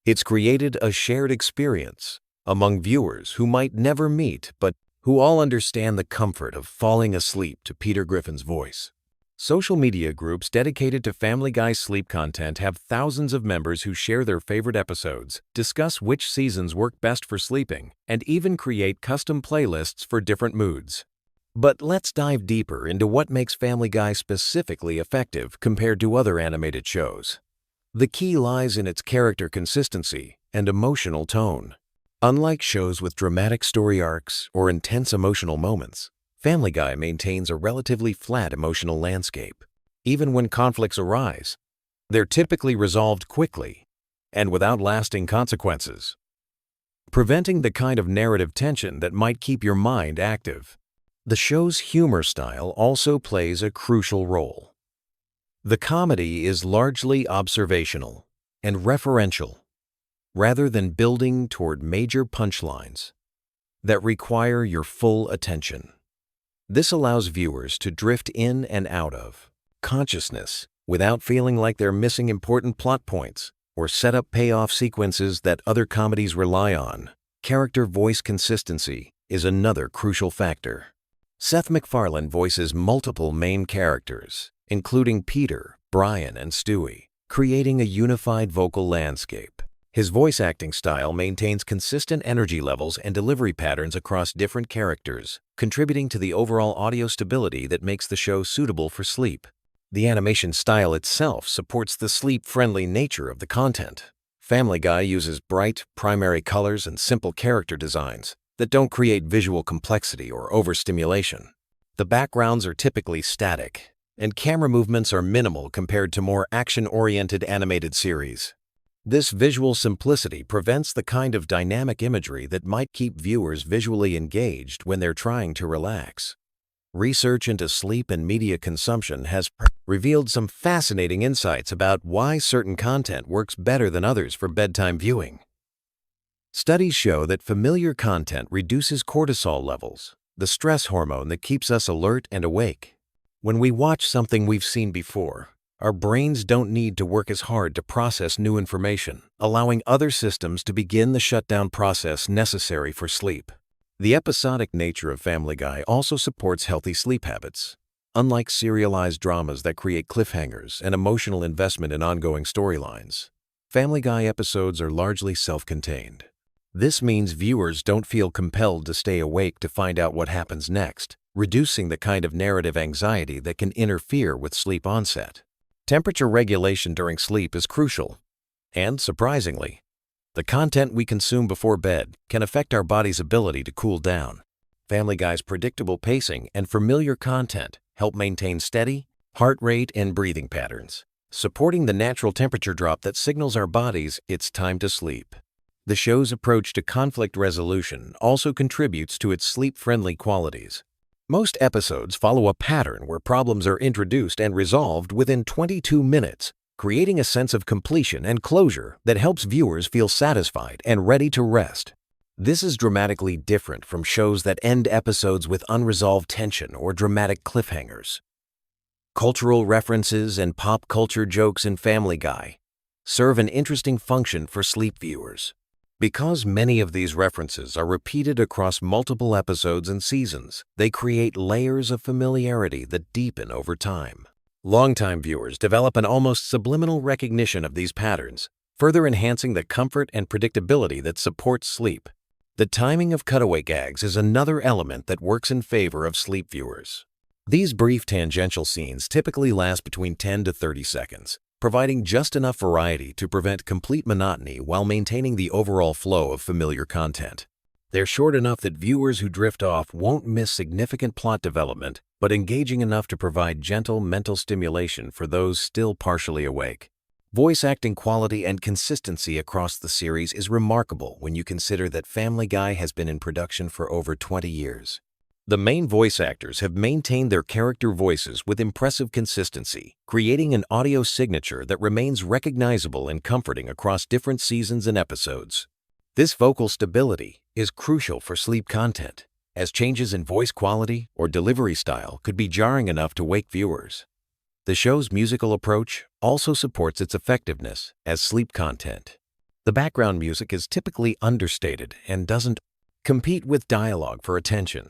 It's created a shared experience among viewers who might never meet but who all understand the comfort of falling asleep to Peter Griffin's voice. Social media groups dedicated to Family Guy sleep content have thousands of members who share their favorite episodes, discuss which seasons work best for sleeping, and even create custom playlists for different moods. But let's dive deeper into what makes Family Guy specifically effective compared to other animated shows. The key lies in its character consistency and emotional tone. Unlike shows with dramatic story arcs or intense emotional moments, Family Guy maintains a relatively flat emotional landscape. Even when conflicts arise, they're typically resolved quickly and without lasting consequences, preventing the kind of narrative tension that might keep your mind active. The show's humor style also plays a crucial role. The comedy is largely observational and referential, rather than building toward major punchlines that require your full attention. This allows viewers to drift in and out of consciousness without feeling like they're missing important plot points or set up payoff sequences that other comedies rely on. Character voice consistency is another crucial factor. Seth MacFarlane voices multiple main characters, including Peter, Brian, and Stewie, creating a unified vocal landscape. His voice acting style maintains consistent energy levels and delivery patterns across different characters, contributing to the overall audio stability that makes the show suitable for sleep. The animation style itself supports the sleep-friendly nature of the content. Family Guy uses bright, primary colors and simple character designs that don't create visual complexity or overstimulation. The backgrounds are typically static, and camera movements are minimal compared to more action-oriented animated series. This visual simplicity prevents the kind of dynamic imagery that might keep viewers visually engaged when they're trying to relax. Research into sleep and media consumption has revealed some fascinating insights about why certain content works better than others for bedtime viewing. Studies show that familiar content reduces cortisol levels, the stress hormone that keeps us alert and awake. When we watch something we've seen before, our brains don't need to work as hard to process new information, allowing other systems to begin the shutdown process necessary for sleep. The episodic nature of Family Guy also supports healthy sleep habits. Unlike serialized dramas that create cliffhangers and emotional investment in ongoing storylines, Family Guy episodes are largely self-contained. This means viewers don't feel compelled to stay awake to find out what happens next, reducing the kind of narrative anxiety that can interfere with sleep onset. Temperature regulation during sleep is crucial, and surprisingly, the content we consume before bed can affect our body's ability to cool down. Family Guy's predictable pacing and familiar content help maintain steady heart rate and breathing patterns, supporting the natural temperature drop that signals our bodies it's time to sleep. The show's approach to conflict resolution also contributes to its sleep-friendly qualities. Most episodes follow a pattern where problems are introduced and resolved within 22 minutes, creating a sense of completion and closure that helps viewers feel satisfied and ready to rest. This is dramatically different from shows that end episodes with unresolved tension or dramatic cliffhangers. Cultural references and pop culture jokes in Family Guy serve an interesting function for sleep viewers. Because many of these references are repeated across multiple episodes and seasons, they create layers of familiarity that deepen over time. Longtime viewers develop an almost subliminal recognition of these patterns, further enhancing the comfort and predictability that supports sleep. The timing of cutaway gags is another element that works in favor of sleep viewers. These brief tangential scenes typically last between 10 to 30 seconds, providing just enough variety to prevent complete monotony while maintaining the overall flow of familiar content. They're short enough that viewers who drift off won't miss significant plot development, but engaging enough to provide gentle mental stimulation for those still partially awake. Voice acting quality and consistency across the series is remarkable when you consider that Family Guy has been in production for over 20 years. The main voice actors have maintained their character voices with impressive consistency, creating an audio signature that remains recognizable and comforting across different seasons and episodes. This vocal stability is crucial for sleep content, as changes in voice quality or delivery style could be jarring enough to wake viewers. The show's musical approach also supports its effectiveness as sleep content. The background music is typically understated and doesn't compete with dialogue for attention.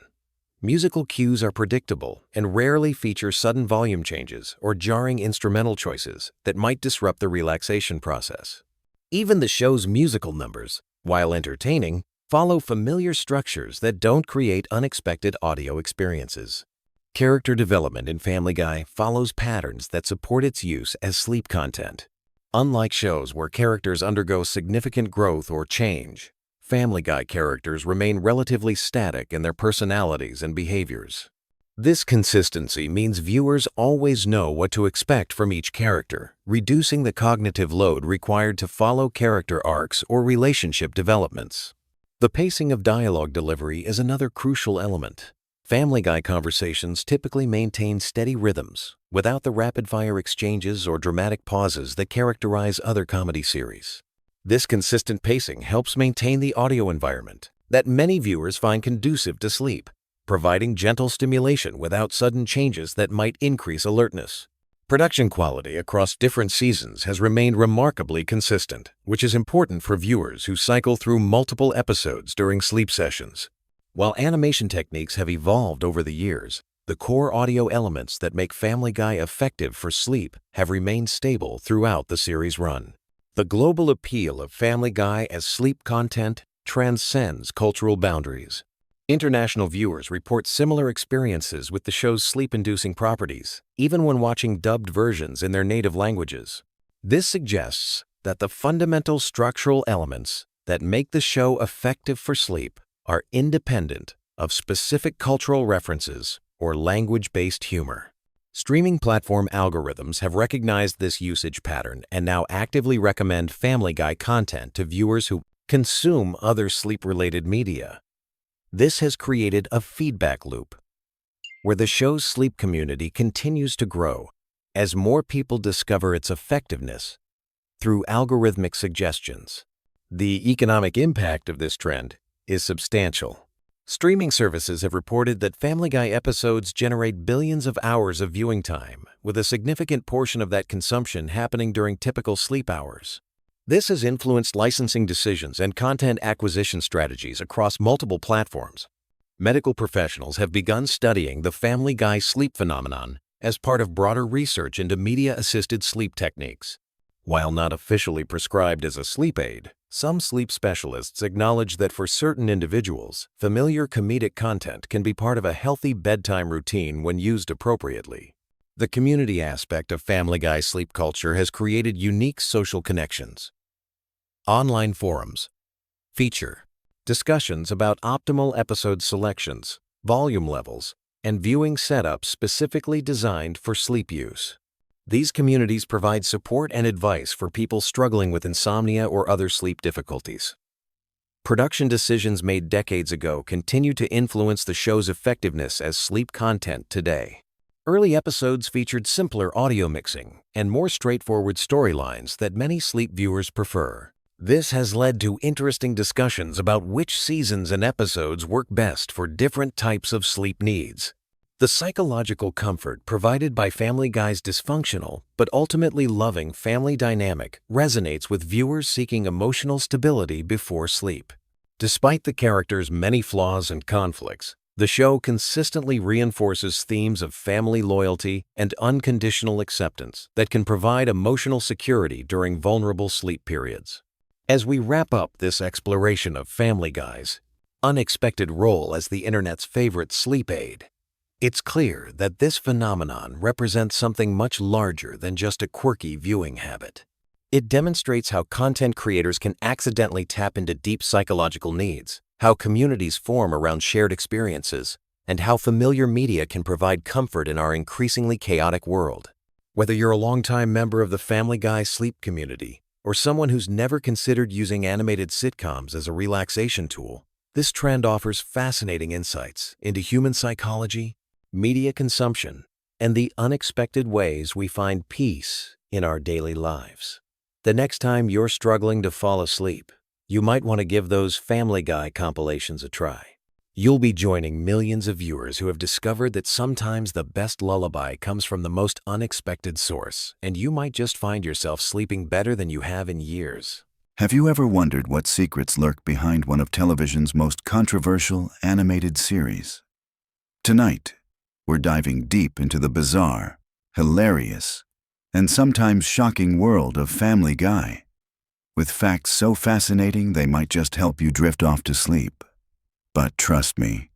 Musical cues are predictable and rarely feature sudden volume changes or jarring instrumental choices that might disrupt the relaxation process. Even the show's musical numbers, while entertaining, follow familiar structures that don't create unexpected audio experiences. Character development in Family Guy follows patterns that support its use as sleep content. Unlike shows where characters undergo significant growth or change, Family Guy characters remain relatively static in their personalities and behaviors. This consistency means viewers always know what to expect from each character, reducing the cognitive load required to follow character arcs or relationship developments. The pacing of dialogue delivery is another crucial element. Family Guy conversations typically maintain steady rhythms, without the rapid-fire exchanges or dramatic pauses that characterize other comedy series. This consistent pacing helps maintain the audio environment that many viewers find conducive to sleep, providing gentle stimulation without sudden changes that might increase alertness. Production quality across different seasons has remained remarkably consistent, which is important for viewers who cycle through multiple episodes during sleep sessions. While animation techniques have evolved over the years, the core audio elements that make Family Guy effective for sleep have remained stable throughout the series' run. The global appeal of Family Guy as sleep content transcends cultural boundaries. International viewers report similar experiences with the show's sleep-inducing properties, even when watching dubbed versions in their native languages. This suggests that the fundamental structural elements that make the show effective for sleep are independent of specific cultural references or language-based humor. Streaming platform algorithms have recognized this usage pattern and now actively recommend Family Guy content to viewers who consume other sleep-related media. This has created a feedback loop where the show's sleep community continues to grow as more people discover its effectiveness through algorithmic suggestions. The economic impact of this trend is substantial. Streaming services have reported that Family Guy episodes generate billions of hours of viewing time, with a significant portion of that consumption happening during typical sleep hours. This has influenced licensing decisions and content acquisition strategies across multiple platforms. Medical professionals have begun studying the Family Guy sleep phenomenon as part of broader research into media-assisted sleep techniques. While not officially prescribed as a sleep aid, some sleep specialists acknowledge that for certain individuals, familiar comedic content can be part of a healthy bedtime routine when used appropriately. The community aspect of Family Guy sleep culture has created unique social connections. Online forums feature discussions about optimal episode selections, volume levels, and viewing setups specifically designed for sleep use. These communities provide support and advice for people struggling with insomnia or other sleep difficulties. Production decisions made decades ago continue to influence the show's effectiveness as sleep content today. Early episodes featured simpler audio mixing and more straightforward storylines that many sleep viewers prefer. This has led to interesting discussions about which seasons and episodes work best for different types of sleep needs. The psychological comfort provided by Family Guy's dysfunctional but ultimately loving family dynamic resonates with viewers seeking emotional stability before sleep. Despite the characters' many flaws and conflicts, the show consistently reinforces themes of family loyalty and unconditional acceptance that can provide emotional security during vulnerable sleep periods. As we wrap up this exploration of Family Guy's unexpected role as the internet's favorite sleep aid, It's clear that this phenomenon represents something much larger than just a quirky viewing habit. It demonstrates how content creators can accidentally tap into deep psychological needs, how communities form around shared experiences, and how familiar media can provide comfort in our increasingly chaotic world. Whether you're a longtime member of the Family Guy sleep community or someone who's never considered using animated sitcoms as a relaxation tool, this trend offers fascinating insights into human psychology, media consumption, and the unexpected ways we find peace in our daily lives. The next time you're struggling to fall asleep, you might want to give those Family Guy compilations a try. You'll be joining millions of viewers who have discovered that sometimes the best lullaby comes from the most unexpected source, and you might just find yourself sleeping better than you have in years. Have you ever wondered what secrets lurk behind one of television's most controversial animated series? Tonight, we're diving deep into the bizarre, hilarious, and sometimes shocking world of Family Guy, with facts so fascinating they might just help you drift off to sleep. But trust me,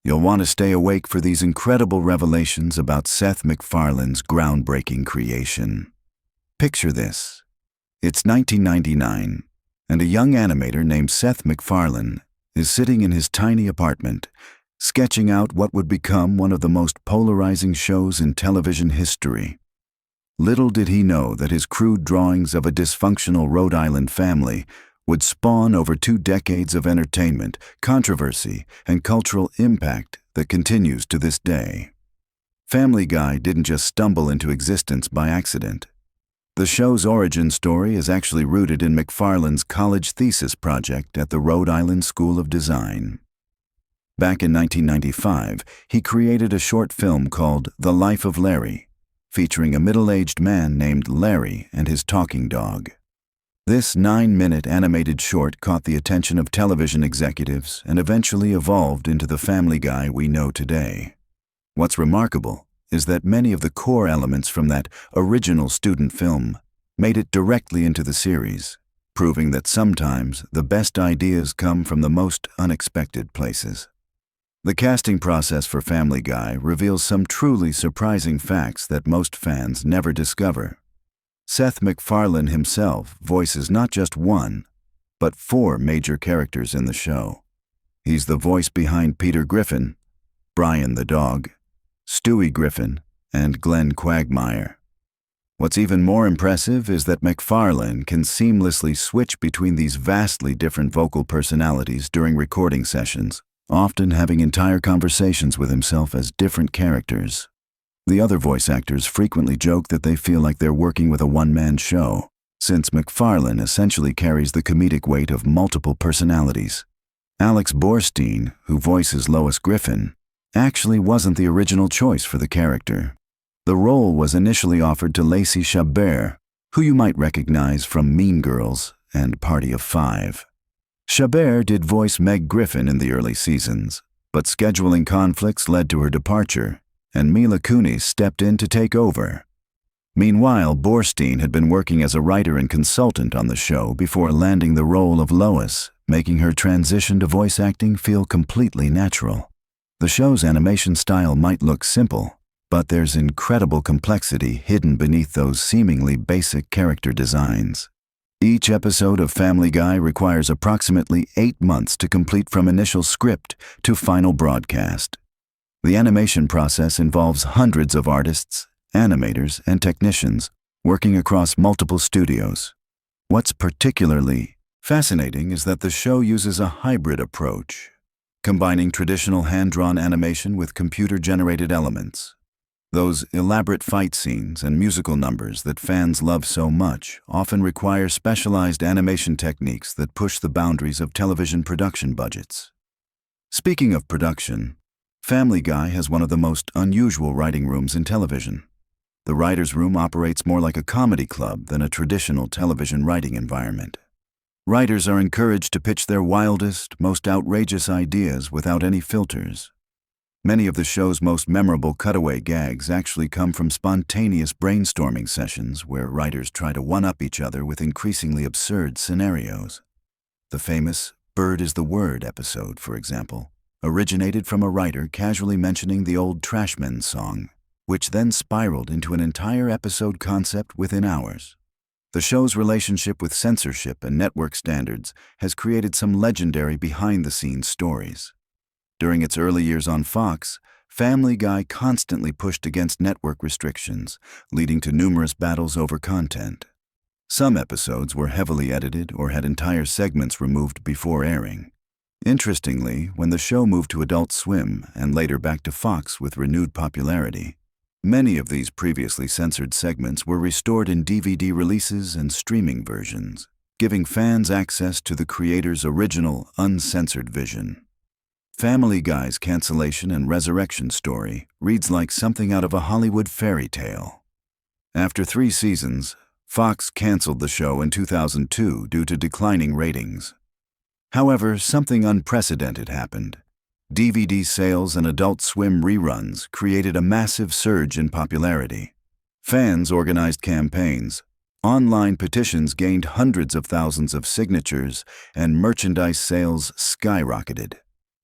you'll want to stay awake for these incredible revelations about Seth MacFarlane's groundbreaking creation. Picture this. It's 1999, and a young animator named Seth MacFarlane is sitting in his tiny apartment, sketching out what would become one of the most polarizing shows in television history. Little did he know that his crude drawings of a dysfunctional Rhode Island family would spawn over 2 decades of entertainment, controversy, and cultural impact that continues to this day. Family Guy didn't just stumble into existence by accident. The show's origin story is actually rooted in MacFarlane's college thesis project at the Rhode Island School of Design. Back in 1995, he created a short film called The Life of Larry, featuring a middle-aged man named Larry and his talking dog. This 9-minute animated short caught the attention of television executives and eventually evolved into the Family Guy we know today. What's remarkable is that many of the core elements from that original student film made it directly into the series, proving that sometimes the best ideas come from the most unexpected places. The casting process for Family Guy reveals some truly surprising facts that most fans never discover. Seth MacFarlane himself voices not just 1, but 4 major characters in the show. He's the voice behind Peter Griffin, Brian the dog, Stewie Griffin, and Glenn Quagmire. What's even more impressive is that MacFarlane can seamlessly switch between these vastly different vocal personalities during recording sessions, often having entire conversations with himself as different characters. The other voice actors frequently joke that they feel like they're working with a one-man show, since MacFarlane essentially carries the comedic weight of multiple personalities. Alex Borstein, who voices Lois Griffin, actually wasn't the original choice for the character. The role was initially offered to Lacey Chabert, who you might recognize from Mean Girls and Party of Five. Chabert did voice Meg Griffin in the early seasons, but scheduling conflicts led to her departure, and Mila Kunis stepped in to take over. Meanwhile, Borstein had been working as a writer and consultant on the show before landing the role of Lois, making her transition to voice acting feel completely natural. The show's animation style might look simple, but there's incredible complexity hidden beneath those seemingly basic character designs. Each episode of Family Guy requires approximately 8 months to complete from initial script to final broadcast. The animation process involves hundreds of artists, animators, and technicians working across multiple studios. What's particularly fascinating is that the show uses a hybrid approach, combining traditional hand-drawn animation with computer-generated elements. Those elaborate fight scenes and musical numbers that fans love so much often require specialized animation techniques that push the boundaries of television production budgets. Speaking of production, Family Guy has one of the most unusual writing rooms in television. The writer's room operates more like a comedy club than a traditional television writing environment. Writers are encouraged to pitch their wildest, most outrageous ideas without any filters. Many of the show's most memorable cutaway gags actually come from spontaneous brainstorming sessions where writers try to one-up each other with increasingly absurd scenarios. The famous "Bird is the Word" episode, for example, originated from a writer casually mentioning the old Trashmen song, which then spiraled into an entire episode concept within hours. The show's relationship with censorship and network standards has created some legendary behind-the-scenes stories. During its early years on Fox, Family Guy constantly pushed against network restrictions, leading to numerous battles over content. Some episodes were heavily edited or had entire segments removed before airing. Interestingly, when the show moved to Adult Swim and later back to Fox with renewed popularity, many of these previously censored segments were restored in DVD releases and streaming versions, giving fans access to the creator's original, uncensored vision. Family Guy's cancellation and resurrection story reads like something out of a Hollywood fairy tale. After 3 seasons, Fox canceled the show in 2002 due to declining ratings. However, something unprecedented happened. DVD sales and Adult Swim reruns created a massive surge in popularity. Fans organized campaigns, online petitions gained hundreds of thousands of signatures, and merchandise sales skyrocketed.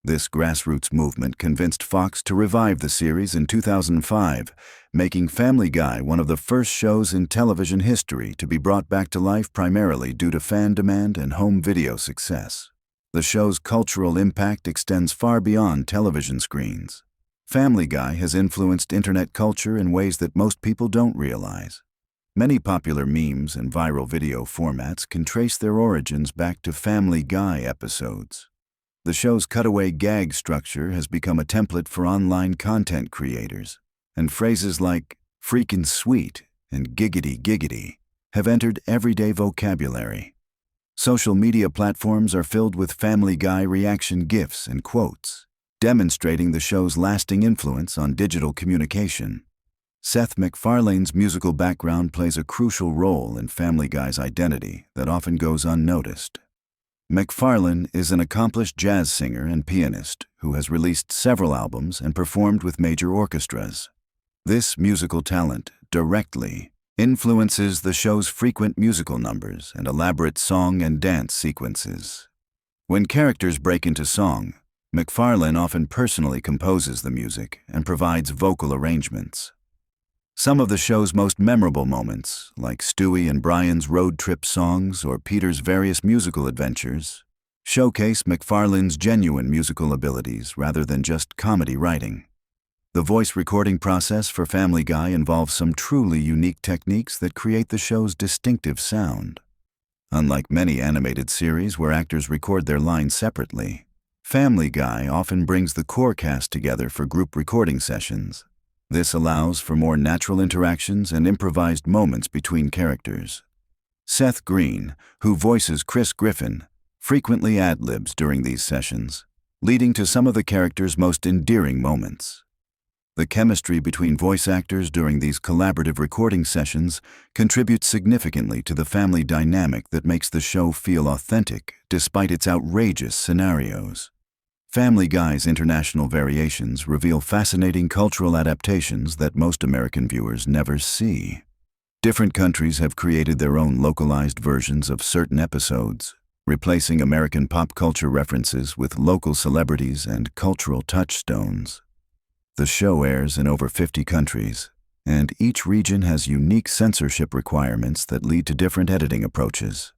This grassroots movement convinced Fox to revive the series in 2005, making Family Guy one of the first shows in television history to be brought back to life primarily due to fan demand and home video success. The show's cultural impact extends far beyond television screens. Family Guy has influenced internet culture in ways that most people don't realize. Many popular memes and viral video formats can trace their origins back to Family Guy episodes. The show's cutaway gag structure has become a template for online content creators, and phrases like "freakin' sweet" and "giggity giggity" have entered everyday vocabulary. Social media platforms are filled with Family Guy reaction GIFs and quotes, demonstrating the show's lasting influence on digital communication. Seth MacFarlane's musical background plays a crucial role in Family Guy's identity that often goes unnoticed. MacFarlane is an accomplished jazz singer and pianist who has released several albums and performed with major orchestras. This musical talent directly influences the show's frequent musical numbers and elaborate song and dance sequences. When characters break into song, MacFarlane often personally composes the music and provides vocal arrangements. Some of the show's most memorable moments, like Stewie and Brian's road trip songs or Peter's various musical adventures, showcase MacFarlane's genuine musical abilities rather than just comedy writing. The voice recording process for Family Guy involves some truly unique techniques that create the show's distinctive sound. Unlike many animated series where actors record their lines separately, Family Guy often brings the core cast together for group recording sessions. This allows for more natural interactions and improvised moments between characters. Seth Green, who voices Chris Griffin, frequently ad-libs during these sessions, leading to some of the characters' most endearing moments. The chemistry between voice actors during these collaborative recording sessions contributes significantly to the family dynamic that makes the show feel authentic despite its outrageous scenarios. Family Guy's international variations reveal fascinating cultural adaptations that most American viewers never see. Different countries have created their own localized versions of certain episodes, replacing American pop culture references with local celebrities and cultural touchstones. The show airs in over 50 countries, and each region has unique censorship requirements that lead to different editing approaches.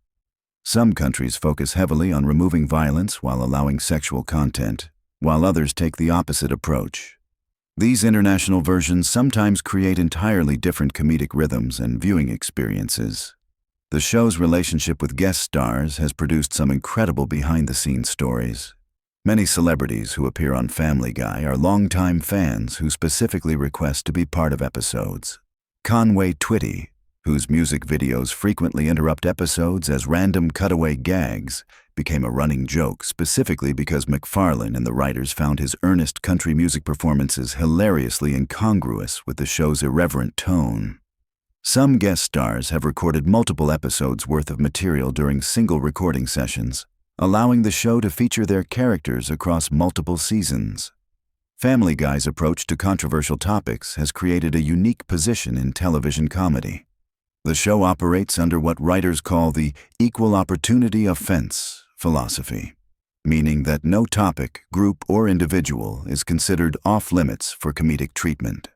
Some countries focus heavily on removing violence while allowing sexual content, while others take the opposite approach. These international versions sometimes create entirely different comedic rhythms and viewing experiences. The show's relationship with guest stars has produced some incredible behind-the-scenes stories. Many celebrities who appear on Family Guy are longtime fans who specifically request to be part of episodes. Conway Twitty, whose music videos frequently interrupt episodes as random cutaway gags, became a running joke specifically because MacFarlane and the writers found his earnest country music performances hilariously incongruous with the show's irreverent tone. Some guest stars have recorded multiple episodes worth of material during single recording sessions, allowing the show to feature their characters across multiple seasons. Family Guy's approach to controversial topics has created a unique position in television comedy. The show operates under what writers call the equal opportunity offense philosophy, meaning that no topic, group, or individual is considered off-limits for comedic treatment.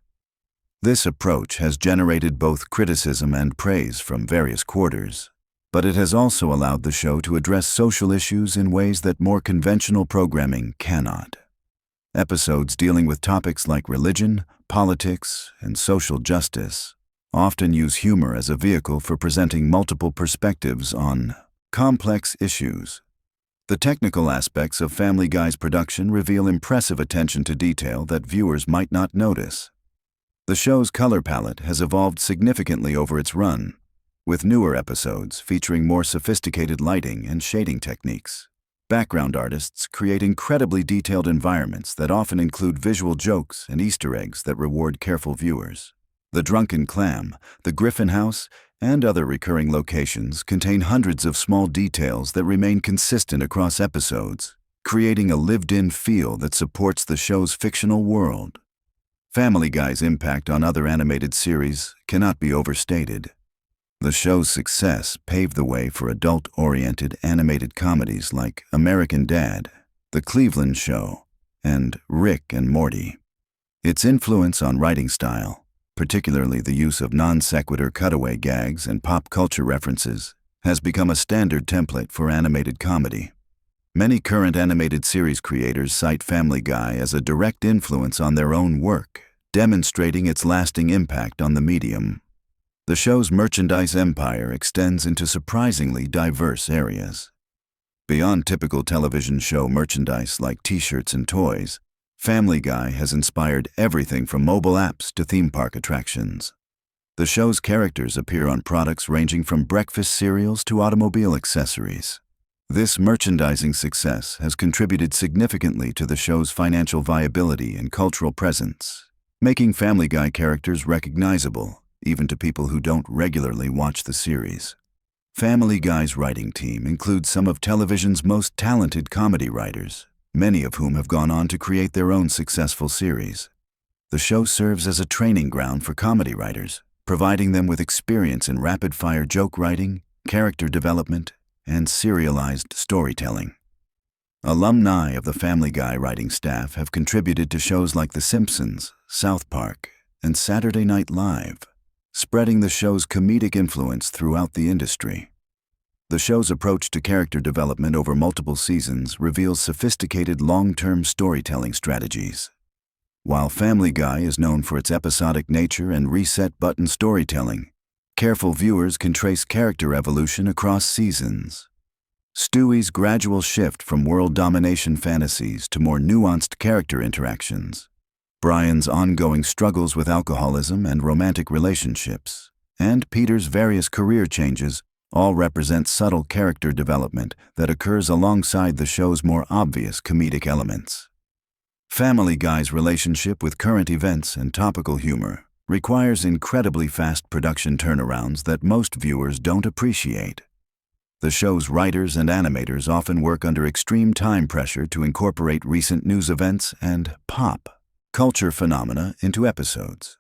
This approach has generated both criticism and praise from various quarters, but it has also allowed the show to address social issues in ways that more conventional programming cannot. Episodes dealing with topics like religion, politics, and social justice often use humor as a vehicle for presenting multiple perspectives on complex issues. The technical aspects of Family Guy's production reveal impressive attention to detail that viewers might not notice. The show's color palette has evolved significantly over its run, with newer episodes featuring more sophisticated lighting and shading techniques. Background artists create incredibly detailed environments that often include visual jokes and Easter eggs that reward careful viewers. The Drunken Clam, the Griffin House, and other recurring locations contain hundreds of small details that remain consistent across episodes, creating a lived-in feel that supports the show's fictional world. Family Guy's impact on other animated series cannot be overstated. The show's success paved the way for adult-oriented animated comedies like American Dad, The Cleveland Show, and Rick and Morty. Its influence on writing style, particularly the use of non-sequitur cutaway gags and pop culture references, has become a standard template for animated comedy. Many current animated series creators cite Family Guy as a direct influence on their own work, demonstrating its lasting impact on the medium. The show's merchandise empire extends into surprisingly diverse areas. Beyond typical television show merchandise like t-shirts and toys, Family Guy has inspired everything from mobile apps to theme park attractions. The show's characters appear on products ranging from breakfast cereals to automobile accessories. This merchandising success has contributed significantly to the show's financial viability and cultural presence, making Family Guy characters recognizable, even to people who don't regularly watch the series. Family Guy's writing team includes some of television's most talented comedy writers, many of whom have gone on to create their own successful series. The show serves as a training ground for comedy writers, providing them with experience in rapid-fire joke writing, character development, and serialized storytelling. Alumni of the Family Guy writing staff have contributed to shows like The Simpsons, South Park, and Saturday Night Live, spreading the show's comedic influence throughout the industry. The show's approach to character development over multiple seasons reveals sophisticated long-term storytelling strategies. While Family Guy is known for its episodic nature and reset-button storytelling, careful viewers can trace character evolution across seasons. Stewie's gradual shift from world domination fantasies to more nuanced character interactions, Brian's ongoing struggles with alcoholism and romantic relationships, and Peter's various career changes all represent subtle character development that occurs alongside the show's more obvious comedic elements. Family Guy's relationship with current events and topical humor requires incredibly fast production turnarounds that most viewers don't appreciate. The show's writers and animators often work under extreme time pressure to incorporate recent news events and pop culture phenomena into episodes.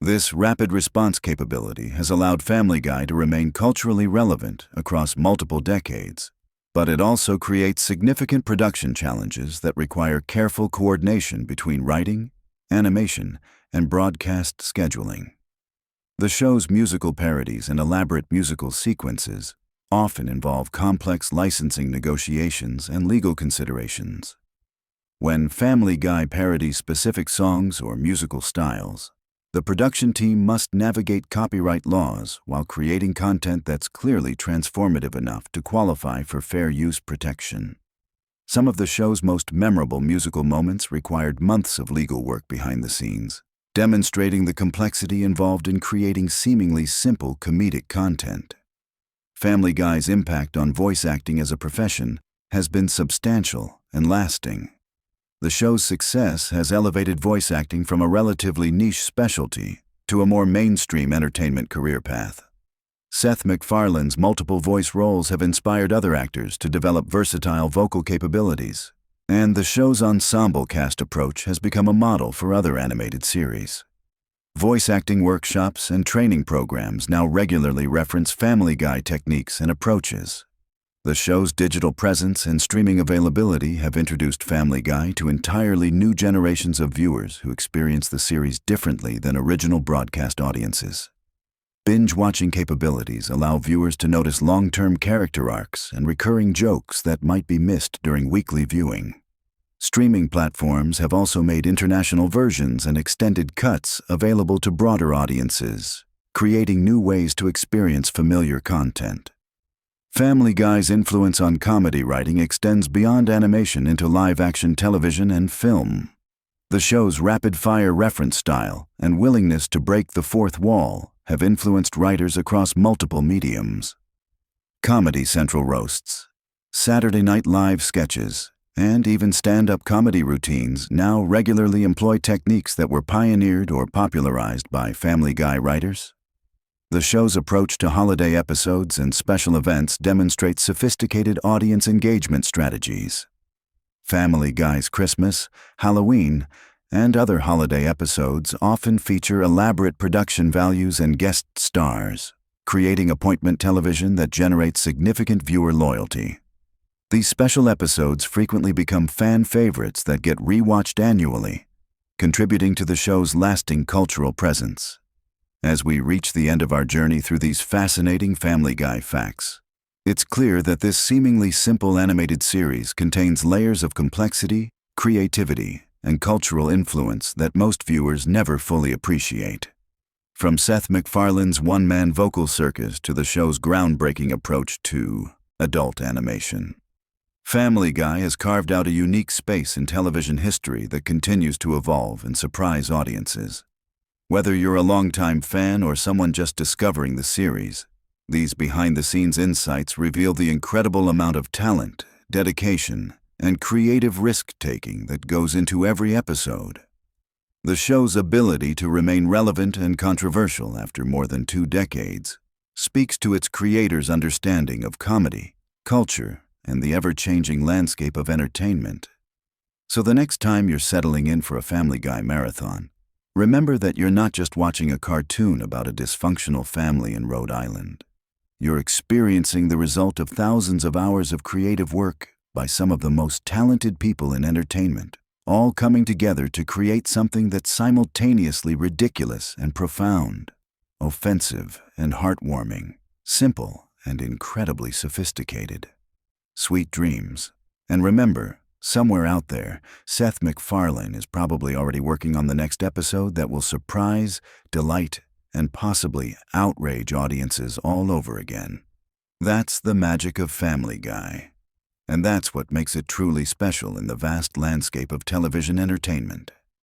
This rapid response capability has allowed Family Guy to remain culturally relevant across multiple decades, but it also creates significant production challenges that require careful coordination between writing, animation, and broadcast scheduling. The show's musical parodies and elaborate musical sequences often involve complex licensing negotiations and legal considerations. When Family Guy parodies specific songs or musical styles, the production team must navigate copyright laws while creating content that's clearly transformative enough to qualify for fair use protection. Some of the show's most memorable musical moments required months of legal work behind the scenes, demonstrating the complexity involved in creating seemingly simple comedic content. Family Guy's impact on voice acting as a profession has been substantial and lasting. The show's success has elevated voice acting from a relatively niche specialty to a more mainstream entertainment career path. Seth MacFarlane's multiple voice roles have inspired other actors to develop versatile vocal capabilities, and the show's ensemble cast approach has become a model for other animated series. Voice acting workshops and training programs now regularly reference Family Guy techniques and approaches. The show's digital presence and streaming availability have introduced Family Guy to entirely new generations of viewers who experience the series differently than original broadcast audiences. Binge-watching capabilities allow viewers to notice long-term character arcs and recurring jokes that might be missed during weekly viewing. Streaming platforms have also made international versions and extended cuts available to broader audiences, creating new ways to experience familiar content. Family Guy's influence on comedy writing extends beyond animation into live-action television and film. The show's rapid-fire reference style and willingness to break the fourth wall have influenced writers across multiple mediums. Comedy Central roasts, Saturday Night Live sketches, and even stand-up comedy routines now regularly employ techniques that were pioneered or popularized by Family Guy writers. The show's approach to holiday episodes and special events demonstrates sophisticated audience engagement strategies. Family Guy's Christmas, Halloween, and other holiday episodes often feature elaborate production values and guest stars, creating appointment television that generates significant viewer loyalty. These special episodes frequently become fan favorites that get rewatched annually, contributing to the show's lasting cultural presence. As we reach the end of our journey through these fascinating Family Guy facts, it's clear that this seemingly simple animated series contains layers of complexity, creativity, and cultural influence that most viewers never fully appreciate. From Seth MacFarlane's one-man vocal circus to the show's groundbreaking approach to adult animation, Family Guy has carved out a unique space in television history that continues to evolve and surprise audiences. Whether you're a longtime fan or someone just discovering the series, these behind-the-scenes insights reveal the incredible amount of talent, dedication, and creative risk-taking that goes into every episode. The show's ability to remain relevant and controversial after more than 2 decades speaks to its creators' understanding of comedy, culture, and the ever-changing landscape of entertainment. So the next time you're settling in for a Family Guy marathon, remember that you're not just watching a cartoon about a dysfunctional family in Rhode Island. You're experiencing the result of thousands of hours of creative work by some of the most talented people in entertainment, all coming together to create something that's simultaneously ridiculous and profound, offensive and heartwarming, simple and incredibly sophisticated. Sweet dreams. And remember, somewhere out there, Seth MacFarlane is probably already working on the next episode that will surprise, delight, and possibly outrage audiences all over again. That's the magic of Family Guy. And that's what makes it truly special in the vast landscape of television entertainment.